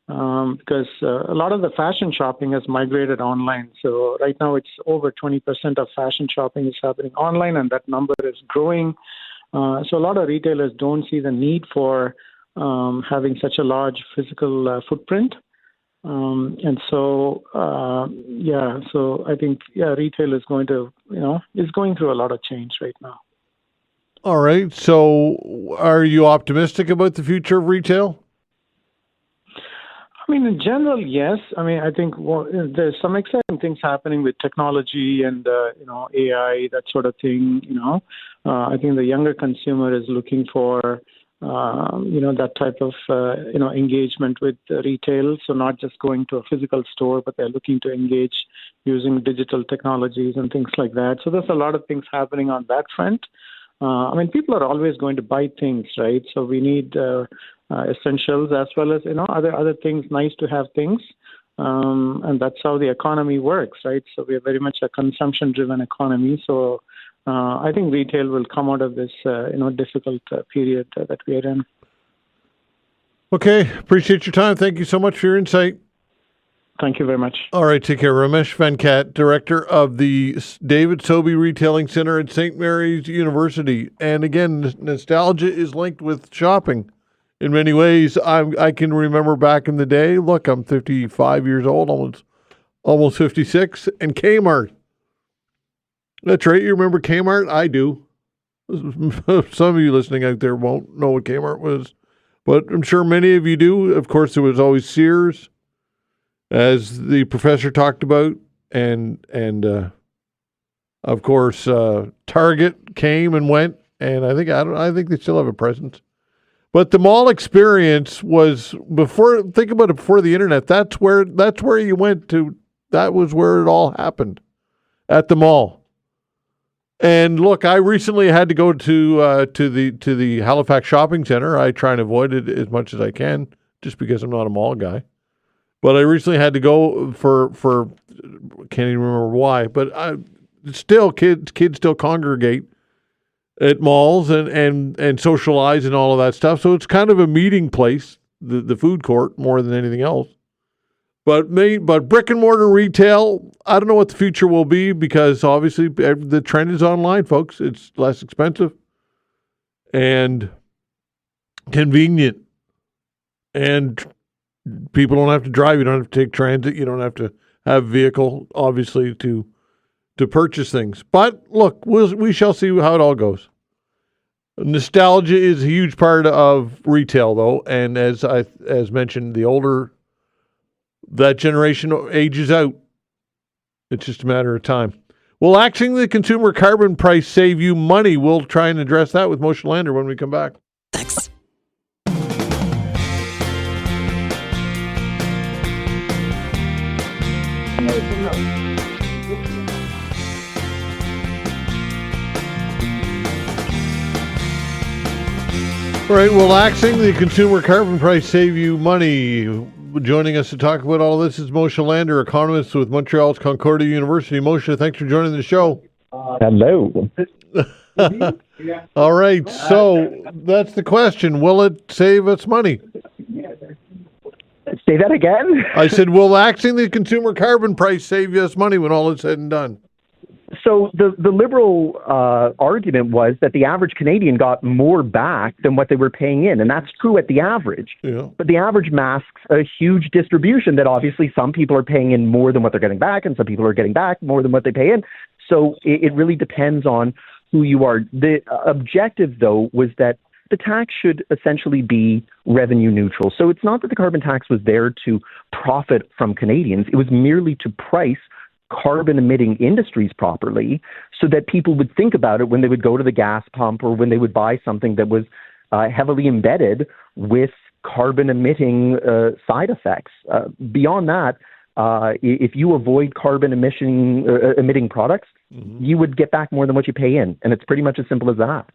because a lot of the fashion shopping has migrated online. So right now it's over 20% of fashion shopping is happening online, and that number is growing. So a lot of retailers don't see the need for having such a large physical footprint. And so, so I think, retail is going to, is going through a lot of change right now. All right. So are you optimistic about the future of retail? I mean, in general, yes. I mean, I think there's some exciting things happening with technology and, AI, that sort of thing, I think the younger consumer is looking for, that type of, engagement with retail. So not just going to a physical store, but they're looking to engage using digital technologies and things like that. So there's a lot of things happening on that front. I mean, people are always going to buy things, right? So we need essentials as well as, other things, nice to have things. And that's how the economy works, right? So we are very much a consumption-driven economy. So I think retail will come out of this, difficult period that we are in. Okay. Appreciate your time. Thank you so much for your insight. Thank you very much. All right. Take care. Ramesh Venkat, director of the David Sobey Retailing Centre at St. Mary's University. And again, nostalgia is linked with shopping in many ways. I can remember back in the day, look, I'm 55 years old, almost 56, and Kmart. That's right. You remember Kmart? I do. Some of you listening out there won't know what Kmart was, but I'm sure many of you do. Of course, there was always Sears, as the professor talked about, and of course Target came and went, and I think they still have a presence. But the mall experience was before. Think about it, before the internet. That's where you went to. That was where it all happened, at the mall. And look, I recently had to go to the Halifax shopping center. I try and avoid it as much as I can, just because I'm not a mall guy. But I recently had to go for can't even remember why. But kids still congregate at malls and socialize and all of that stuff. So it's kind of a meeting place, the food court, more than anything else. But brick and mortar retail, I don't know what the future will be, because obviously the trend is online, folks. It's less expensive and convenient, and people don't have to drive. You don't have to take transit. You don't have to have a vehicle, obviously, to purchase things. But look, we shall see how it all goes. Nostalgia is a huge part of retail, though, and as mentioned, the older that generation ages out, it's just a matter of time. Will axing the consumer carbon price save you money? We'll try and address that with Moshe Lander when we come back. Thanks. All right, will axing the consumer carbon price save you money? Joining us to talk about all this is Moshe Lander, economist with Montreal's Concordia University. Moshe, thanks for joining the show. Hello. All right, so that's the question. Will it save us money? Say that again? I said, will axing the consumer carbon price save us money when all is said and done? So the Liberal argument was that the average Canadian got more back than what they were paying in, and that's true at the average. Yeah. But the average masks a huge distribution that obviously some people are paying in more than what they're getting back, and some people are getting back more than what they pay in. So it really depends on who you are. The objective, though, was that the tax should essentially be revenue neutral. So it's not that the carbon tax was there to profit from Canadians. It was merely to price carbon-emitting industries properly so that people would think about it when they would go to the gas pump or when they would buy something that was heavily embedded with carbon-emitting side effects. Beyond that, if you avoid carbon-emitting products, you would get back more than what you pay in, and it's pretty much as simple as that.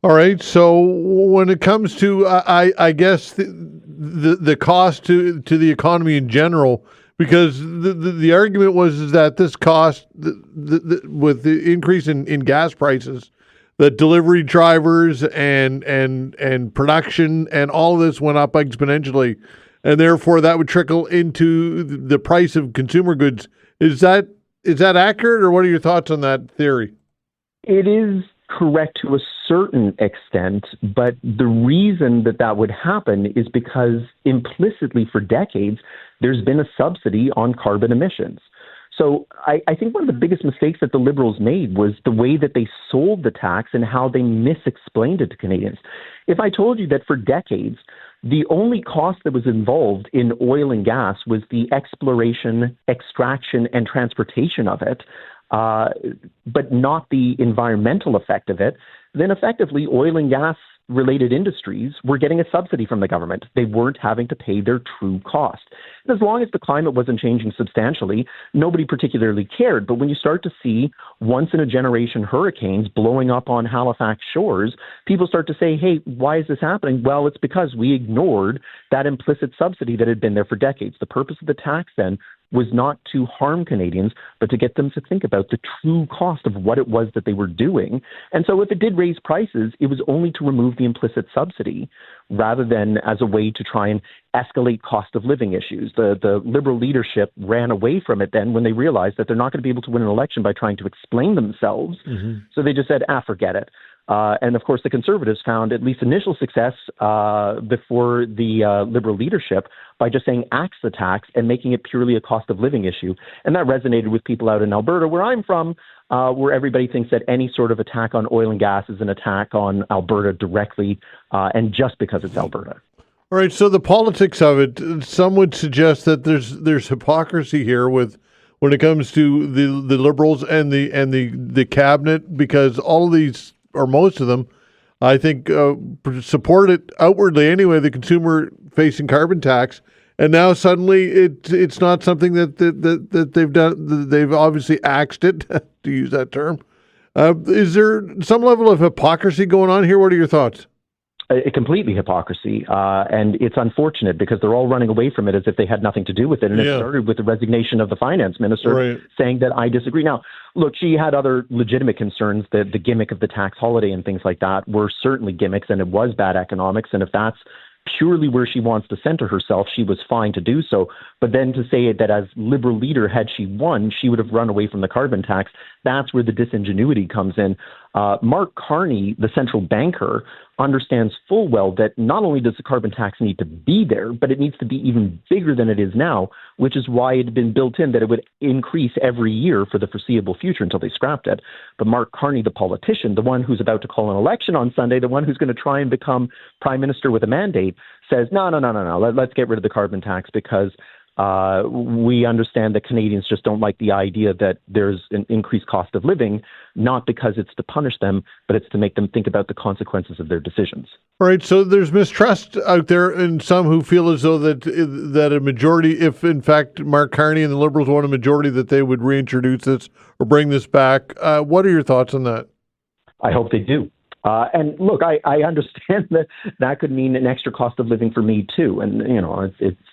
All right. So when it comes to, I guess, the cost to the economy in general, because the argument was that this cost, with the increase in gas prices, that delivery drivers and production and all this went up exponentially, and therefore that would trickle into the price of consumer goods. Is that accurate, or what are your thoughts on that theory? It is correct to a certain extent, but the reason that would happen is because implicitly for decades, there's been a subsidy on carbon emissions. So I think one of the biggest mistakes that the Liberals made was the way that they sold the tax and how they misexplained it to Canadians. If I told you that for decades, the only cost that was involved in oil and gas was the exploration, extraction, and transportation of it, but not the environmental effect of it, then effectively oil and gas related industries were getting a subsidy from the government. They weren't having to pay their true cost. And as long as the climate wasn't changing substantially, nobody particularly cared. But when you start to see once-in-a-generation hurricanes blowing up on Halifax shores, people start to say, hey, why is this happening? Well, it's because we ignored that implicit subsidy that had been there for decades. The purpose of the tax then was not to harm Canadians, but to get them to think about the true cost of what it was that they were doing. And so if it did raise prices, it was only to remove the implicit subsidy rather than as a way to try and escalate cost of living issues. The Liberal leadership ran away from it then when they realized that they're not going to be able to win an election by trying to explain themselves. Mm-hmm. So they just said, forget it. And of course, the Conservatives found at least initial success before the Liberal leadership by just saying axe the tax and making it purely a cost of living issue. And that resonated with people out in Alberta, where I'm from, where everybody thinks that any sort of attack on oil and gas is an attack on Alberta directly, and just because it's Alberta. All right, so the politics of it, some would suggest that there's hypocrisy here with when it comes to the Liberals and the cabinet, because all of these, or most of them, I think, support it outwardly anyway, the consumer-facing carbon tax, and now suddenly it's not something that they've done. They've obviously axed it, to use that term. Is there some level of hypocrisy going on here? What are your thoughts? Completely hypocrisy, and it's unfortunate because they're all running away from it as if they had nothing to do with it. And it started with the resignation of the finance minister saying that I disagree. Now, look, she had other legitimate concerns. The gimmick of the tax holiday and things like that were certainly gimmicks, and it was bad economics. And if that's purely where she wants to center herself, she was fine to do so. But then to say that as Liberal leader, had she won, she would have run away from the carbon tax, that's where the disingenuity comes in. Mark Carney, the central banker, understands full well that not only does the carbon tax need to be there, but it needs to be even bigger than it is now, which is why it had been built in that it would increase every year for the foreseeable future until they scrapped it. But Mark Carney, the politician, the one who's about to call an election on Sunday, the one who's going to try and become prime minister with a mandate, says, no, let's get rid of the carbon tax because we understand that Canadians just don't like the idea that there's an increased cost of living, not because it's to punish them, but it's to make them think about the consequences of their decisions. All right, so there's mistrust out there, and some who feel as though that a majority, if in fact Mark Carney and the Liberals want a majority, that they would reintroduce this or bring this back. What are your thoughts on that? I hope they do. And look, I understand that could mean an extra cost of living for me too. And you know,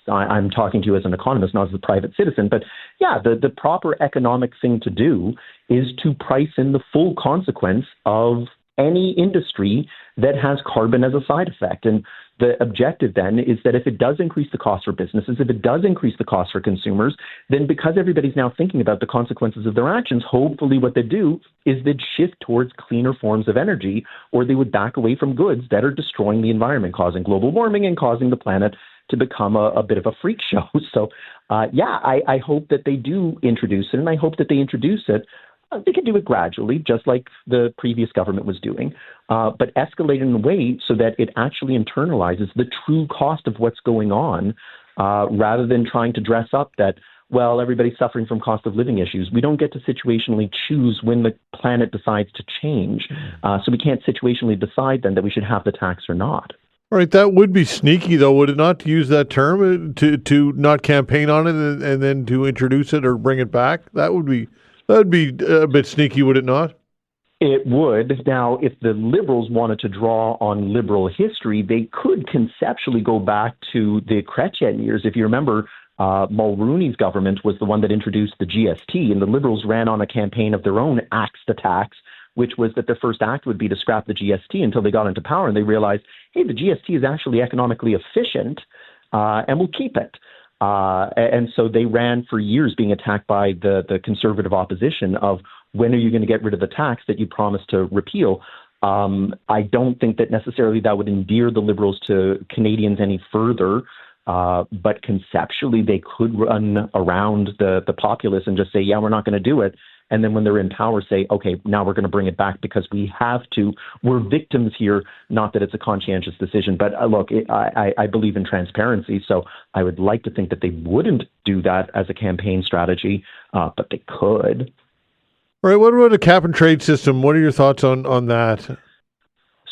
I'm talking to you as an economist, not as a private citizen. But yeah, the proper economic thing to do is to price in the full consequence of any industry that has carbon as a side effect. And the objective then is that if it does increase the cost for businesses, if it does increase the cost for consumers, then because everybody's now thinking about the consequences of their actions, hopefully what they do is they'd shift towards cleaner forms of energy, or they would back away from goods that are destroying the environment, causing global warming and causing the planet to become a bit of a freak show. So, I hope that they do introduce it, and I hope that they introduce it. They can do it gradually, just like the previous government was doing, but escalate in a way so that it actually internalizes the true cost of what's going on, rather than trying to dress up that, well, everybody's suffering from cost of living issues. We don't get to situationally choose when the planet decides to change. So we can't situationally decide then that we should have the tax or not. All right, that would be sneaky, though, would it not, to use that term, to not campaign on it and then to introduce it or bring it back? That would be a bit sneaky, would it not? It would. Now, if the Liberals wanted to draw on Liberal history, they could conceptually go back to the Chrétien years. If you remember, Mulroney's government was the one that introduced the GST, and the Liberals ran on a campaign of their own, axe the tax, which was that their first act would be to scrap the GST until they got into power and they realized, hey, the GST is actually economically efficient and we'll keep it. And so they ran for years being attacked by the conservative opposition of when are you going to get rid of the tax that you promised to repeal? I don't think that necessarily that would endear the Liberals to Canadians any further. But conceptually, they could run around the populace and just say, yeah, we're not going to do it. And then when they're in power, say, okay, now we're going to bring it back because we have to. We're victims here, not that it's a conscientious decision. But look, I believe in transparency, so I would like to think that they wouldn't do that as a campaign strategy, but they could. All right, what about a cap and trade system? What are your thoughts on that?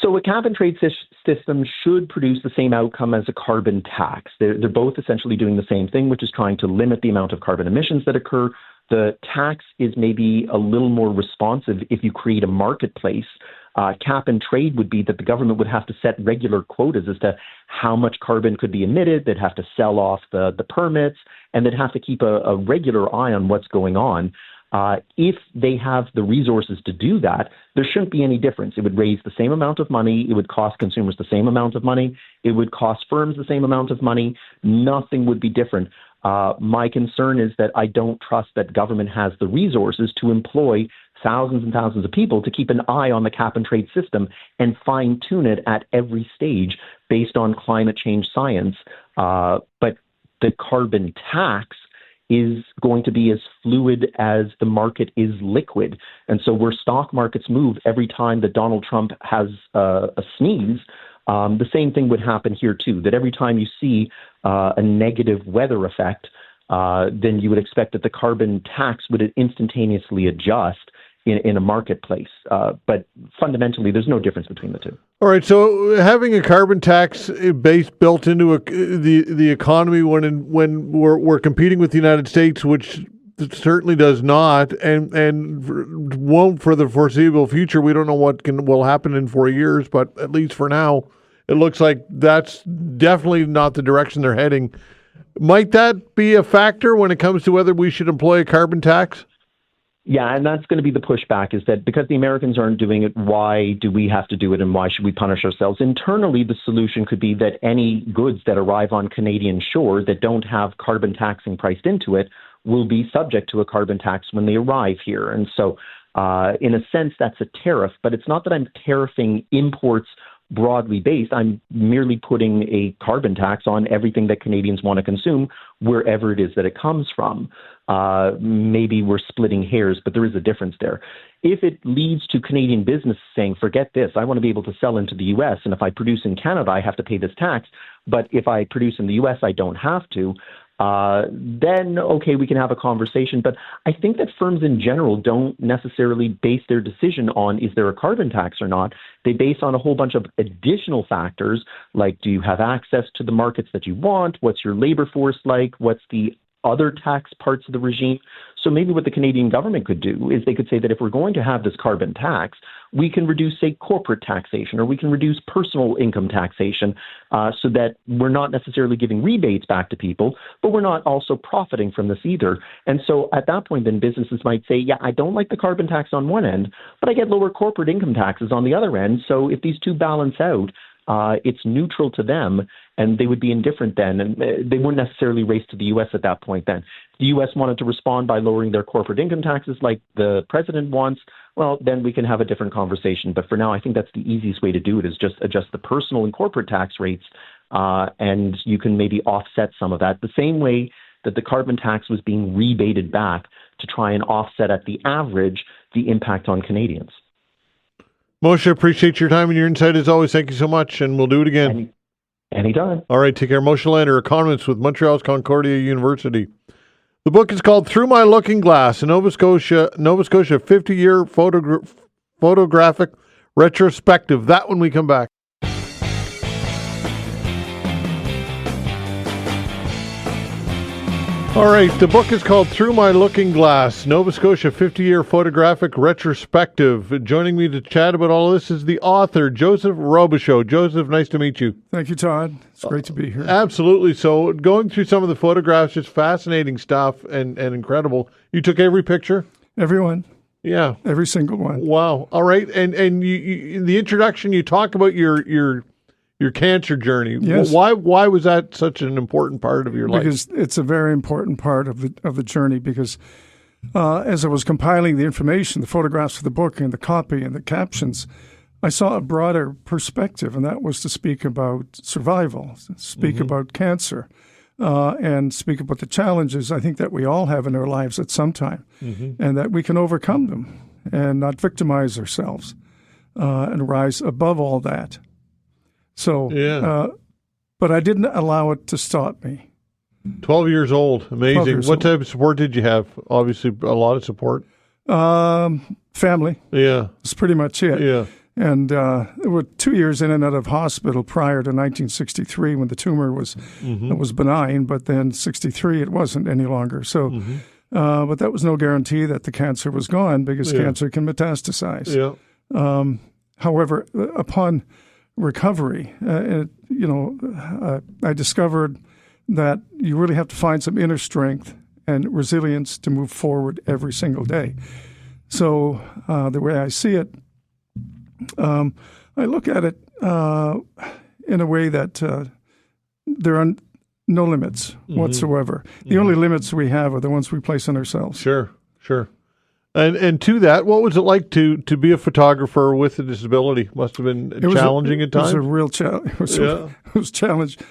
So a cap and trade system should produce the same outcome as a carbon tax. They're both essentially doing the same thing, which is trying to limit the amount of carbon emissions that occur. The tax is maybe a little more responsive if you create a marketplace. Cap and trade would be that the government would have to set regular quotas as to how much carbon could be emitted. They'd have to sell off the permits, and they'd have to keep a regular eye on what's going on. If they have the resources to do that, there shouldn't be any difference. It would raise the same amount of money. It would cost consumers the same amount of money. It would cost firms the same amount of money. Nothing would be different. My concern is that I don't trust that government has the resources to employ thousands and thousands of people to keep an eye on the cap and trade system and fine-tune it at every stage based on climate change science. But the carbon tax is going to be as fluid as the market is liquid. And so where stock markets move every time that Donald Trump has a sneeze, the same thing would happen here too, that every time you see a negative weather effect, then you would expect that the carbon tax would instantaneously adjust in a marketplace. But fundamentally, there's no difference between the two. All right, so having a carbon tax base built into the economy when we're competing with the United States, which certainly does not, and won't for the foreseeable future. We don't know what will happen in 4 years, but at least for now, it looks like that's definitely not the direction they're heading. Might that be a factor when it comes to whether we should employ a carbon tax? Yeah, and that's going to be the pushback, is that because the Americans aren't doing it, why do we have to do it and why should we punish ourselves? Internally, the solution could be that any goods that arrive on Canadian shore that don't have carbon taxing priced into it will be subject to a carbon tax when they arrive here. And so in a sense, that's a tariff, but it's not that I'm tariffing imports broadly based. I'm merely putting a carbon tax on everything that Canadians want to consume, wherever it is that it comes from. Maybe we're splitting hairs, but there is a difference there. If it leads to Canadian business saying, forget this, I want to be able to sell into the U.S., and if I produce in Canada, I have to pay this tax, but if I produce in the U.S., I don't have to, then, okay, we can have a conversation. But I think that firms in general don't necessarily base their decision on is there a carbon tax or not. They base on a whole bunch of additional factors, like do you have access to the markets that you want? What's your labor force like? What's the other tax parts of the regime? So maybe what the Canadian government could do is they could say that if we're going to have this carbon tax, we can reduce, say, corporate taxation, or we can reduce personal income taxation so that we're not necessarily giving rebates back to people, but we're not also profiting from this either. And so at that point, then businesses might say, yeah, I don't like the carbon tax on one end, but I get lower corporate income taxes on the other end. So if these two balance out, it's neutral to them, and they would be indifferent then, and they wouldn't necessarily race to the U.S. at that point then. The U.S. wanted to respond by lowering their corporate income taxes like the president wants, well, then we can have a different conversation. But for now, I think that's the easiest way to do it, is just adjust the personal and corporate tax rates, and you can maybe offset some of that. The same way that the carbon tax was being rebated back to try and offset at the average the impact on Canadians. Moshe, appreciate your time and your insight as always. Thank you so much, and we'll do it again. Anytime. All right, take care. Moshe Lander, economist with Montreal's Concordia University. The book is called Through My Looking Glass, a Nova Scotia 50-year photographic retrospective. That when we come back. All right, the book is called Through My Looking Glass, Nova Scotia 50-year photographic retrospective. Joining me to chat about all of this is the author, Joseph Robichaud. Joseph, nice to meet you. Thank you, Todd. It's great to be here. Absolutely. So going through some of the photographs, just fascinating stuff and incredible. You took every picture? Everyone. Yeah. Every single one. Wow. All right. And you in the introduction, you talk about your cancer journey. Yes. Why was that such an important part of your life? Because it's a very important part of the journey. Because as I was compiling the information, the photographs of the book and the copy and the captions, I saw a broader perspective, and that was to speak about survival, speak about cancer, and speak about the challenges I think that we all have in our lives at some time, and that we can overcome them and not victimize ourselves and rise above all that. So, but I didn't allow it to stop me. 12 years old. Amazing. What type of support did you have? Obviously, a lot of support. Family. Yeah. That's pretty much it. Yeah. And there were 2 years in and out of hospital prior to 1963 when the tumor was benign, but then 63 it wasn't any longer. So, but that was no guarantee that the cancer was gone because cancer can metastasize. Yeah. However, upon recovery, I discovered that you really have to find some inner strength and resilience to move forward every single day. So the way I see it, I look at it in a way that there are no limits whatsoever. The only limits we have are the ones we place on ourselves. Sure. And to that, what was it like to be a photographer with a disability? Must have been challenging at times. It was a real challenge. It was challenged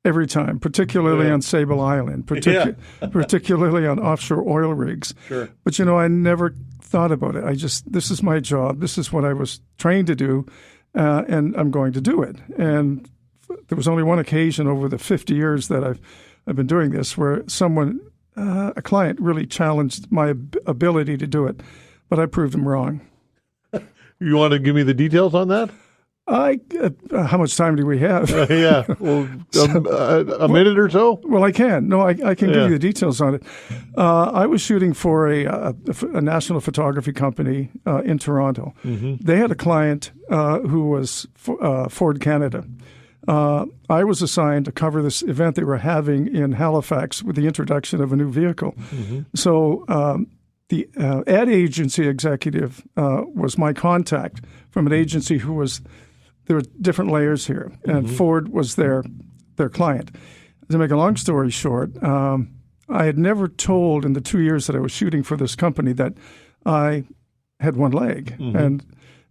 every time, particularly on Sable Island, particularly on offshore oil rigs. Sure. But, I never thought about it. This is my job. This is what I was trained to do, and I'm going to do it. And there was only one occasion over the 50 years that I've been doing this where a client really challenged my ability to do it, but I proved him wrong. You want to give me the details on that? How much time do we have? Well, a minute or so? Well, I can. No, I can give you the details on it. I was shooting for a national photography company in Toronto. They had a client who was Ford Canada. I was assigned to cover this event they were having in Halifax with the introduction of a new vehicle. So the ad agency executive was my contact from an agency who was – there were different layers here, and Ford was their client. To make a long story short, I had never told in the 2 years that I was shooting for this company that I had one leg. And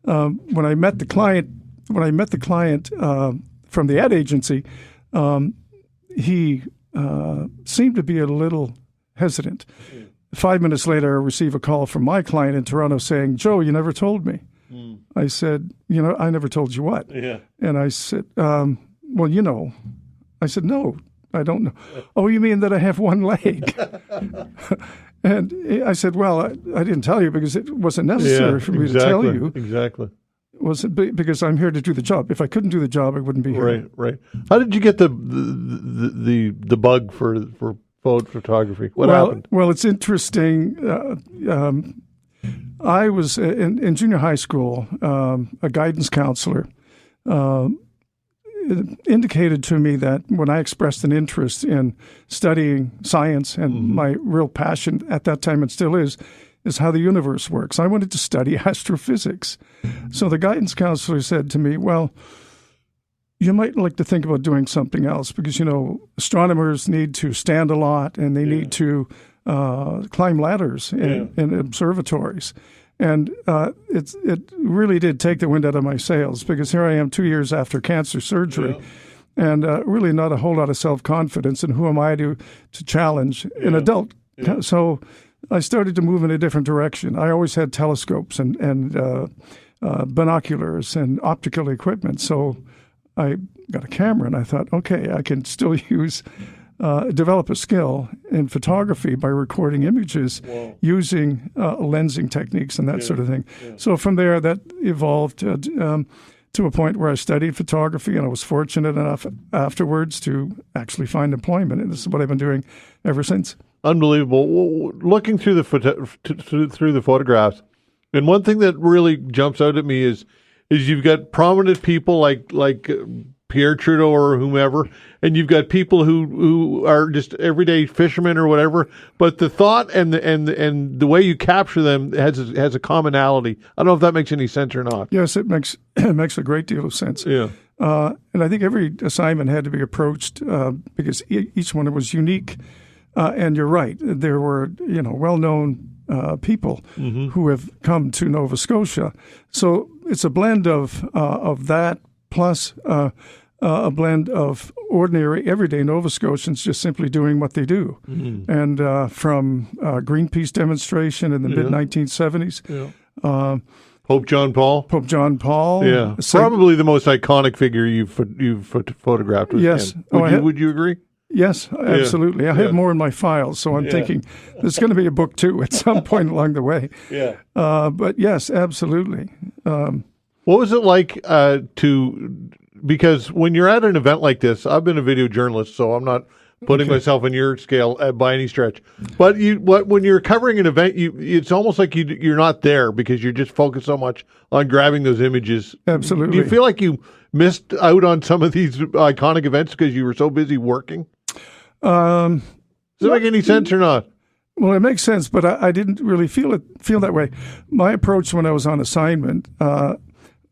when I met the client from the ad agency, he seemed to be a little hesitant. 5 minutes later, I received a call from my client in Toronto saying, "Joe, you never told me." I said, "I never told you what?" And I said, "Well, I said, "No, I don't know." "Oh, you mean that I have one leg?" And I said, "Well, I didn't tell you because it wasn't necessary for me to tell you." Exactly. Was because I'm here to do the job. If I couldn't do the job, I wouldn't be here. Right. How did you get the bug for photography? What happened? Well, it's interesting. I was in junior high school. A guidance counselor indicated to me that when I expressed an interest in studying science, and my real passion at that time and still is how the universe works. I wanted to study astrophysics. So the guidance counselor said to me, "Well, you might like to think about doing something else because, astronomers need to stand a lot and they need to climb ladders in observatories." And it really did take the wind out of my sails because here I am 2 years after cancer surgery and really not a whole lot of self-confidence. And who am I to challenge an adult? So I started to move in a different direction. I always had telescopes and binoculars and optical equipment. So I got a camera and I thought, okay, I can still develop a skill in photography by recording images using lensing techniques and that sort of thing. So from there, that evolved to a point where I studied photography, and I was fortunate enough afterwards to actually find employment. And this is what I've been doing ever since. Unbelievable. Looking through the photographs, and one thing that really jumps out at me is you've got prominent people like Pierre Trudeau or whomever, and you've got people who are just everyday fishermen or whatever. But the thought and the way you capture them has a commonality. I don't know if that makes any sense or not. Yes, it makes a great deal of sense. Yeah. And I think every assignment had to be approached because each one was unique. And you're right. There were, well-known people who have come to Nova Scotia. So it's a blend of that plus a blend of ordinary, everyday Nova Scotians just simply doing what they do. Mm-hmm. And from Greenpeace demonstration in the mid-1970s. Pope John Paul. Yeah. Probably the most iconic figure you've photographed. Yes. Would you agree? Yes, absolutely. I have more in my files, so I'm thinking there's going to be a book too at some point along the way. Yeah. But yes, absolutely. What was it like because when you're at an event like this, I've been a video journalist, so I'm not putting myself in your scale by any stretch. But when you're covering an event, it's almost like you're not there because you're just focused so much on grabbing those images. Absolutely. Do you feel like you missed out on some of these iconic events because you were so busy working? Does it make any sense or not? Well, it makes sense, but I didn't really feel that way. My approach when I was on assignment,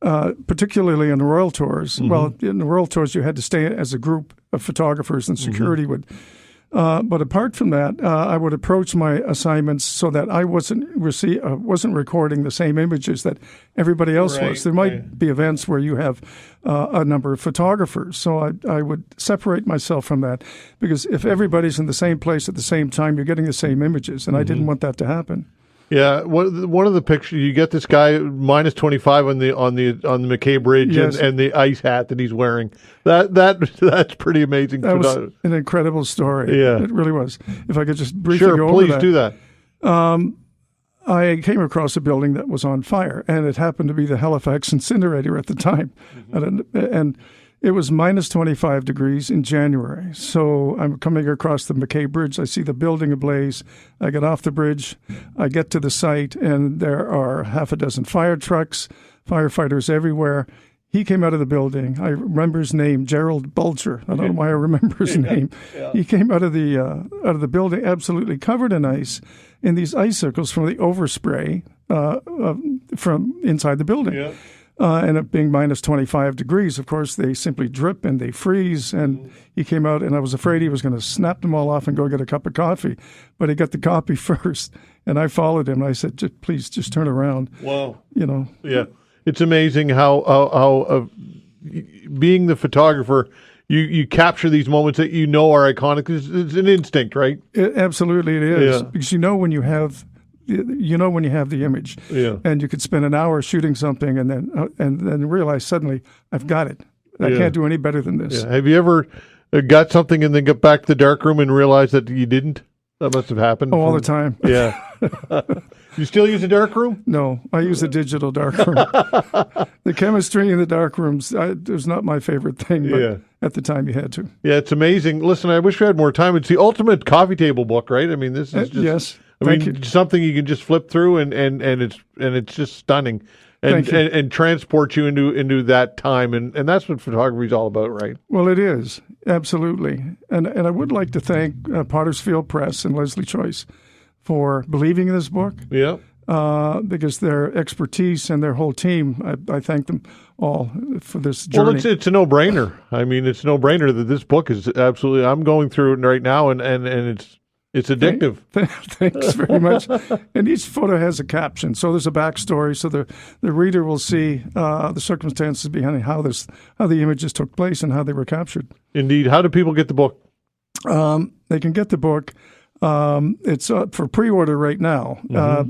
particularly in the Royal Tours, well, in the Royal Tours you had to stay as a group of photographers and security would. But apart from that, I would approach my assignments so that I wasn't recording the same images that everybody else was. There might be events where you have a number of photographers, so I would separate myself from that because if everybody's in the same place at the same time, you're getting the same images, and I didn't want that to happen. Yeah, one of the pictures you get this guy minus 25 on the McKay Bridge and the ice hat that he's wearing. That's pretty amazing. That was an incredible story. Yeah, it really was. If I could just briefly go over please that. do that. I came across a building that was on fire, and it happened to be the Halifax incinerator at the time, and it was minus 25 degrees in January. So I'm coming across the McKay Bridge. I see the building ablaze. I get off the bridge. I get to the site, and there are half a dozen fire trucks, firefighters everywhere. He came out of the building. I remember his name, Gerald Bulger. I don't know why I remember his name. Yeah. He came out of the building absolutely covered in ice, in these icicles from the overspray from inside the building. Yeah. And it being minus 25 degrees, of course, they simply drip and they freeze. And he came out, and I was afraid he was going to snap them all off and go get a cup of coffee. But he got the coffee first, and I followed him. I said, please, just turn around. Wow. Yeah. It's amazing how being the photographer, you capture these moments that you know are iconic. It's an instinct, right? Absolutely it is. Yeah. Because when you have the image, and you could spend an hour shooting something and then realize suddenly I've got it. I can't do any better than this. Yeah. Have you ever got something and then get back to the darkroom and realize that you didn't? That must have happened. All the time. Yeah. You still use a darkroom? No, I use a digital darkroom. The chemistry in the darkrooms was not my favorite thing, but at the time you had to. Yeah, it's amazing. Listen, I wish we had more time. It's the ultimate coffee table book, right? I mean, this is just yes. Something you can just flip through and it's just stunning and transport you into that time and that's what photography is all about, right? Well, it is absolutely, and I would like to thank Pottersfield Press and Leslie Choice for believing in this book. Yeah. Because their expertise and their whole team, I thank them all for this journey. Well, it's a no-brainer. I mean, it's a no-brainer that this book is absolutely. I'm going through it right now, and it's addictive. Thanks very much. And each photo has a caption, so there's a backstory, so the reader will see the circumstances behind how the images took place and how they were captured. Indeed. How do people get the book? They can get the book. It's for pre-order right now.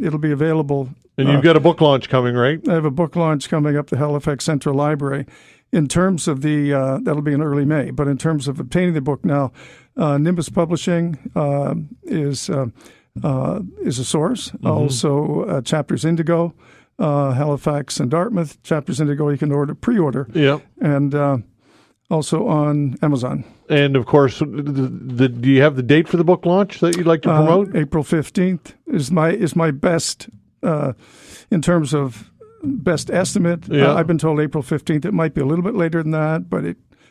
It'll be available. And you've got a book launch coming, right? I have a book launch coming up the Halifax Central Library. In terms of that'll be in early May. But in terms of obtaining the book now, Nimbus Publishing is a source. Also, Chapters Indigo, Halifax and Dartmouth. Chapters Indigo you can pre-order. Yeah. And also on Amazon. And, of course, do you have the date for the book launch that you'd like to promote? April 15th is my best in terms of best estimate. I've been told April 15th. It might be a little bit later than that, but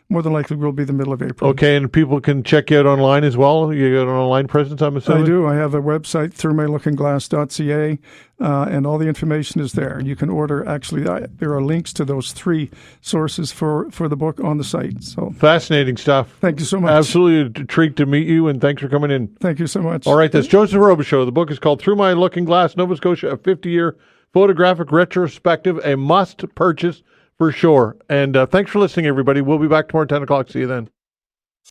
more than likely will be the middle of April. Okay, and people can check you out online as well? You got an online presence, I'm assuming? I do. I have a website, throughmylookinglass.ca, and all the information is there. You can order, actually, there are links to those 3 sources for the book on the site. So fascinating stuff. Thank you so much. Absolutely a treat to meet you, and thanks for coming in. Thank you so much. All right, that's Joseph Robichaud. The book is called Through My Looking Glass, Nova Scotia, a 50-year photographic retrospective, a must-purchase for sure. And thanks for listening, everybody. We'll be back tomorrow at 10 o'clock. See you then.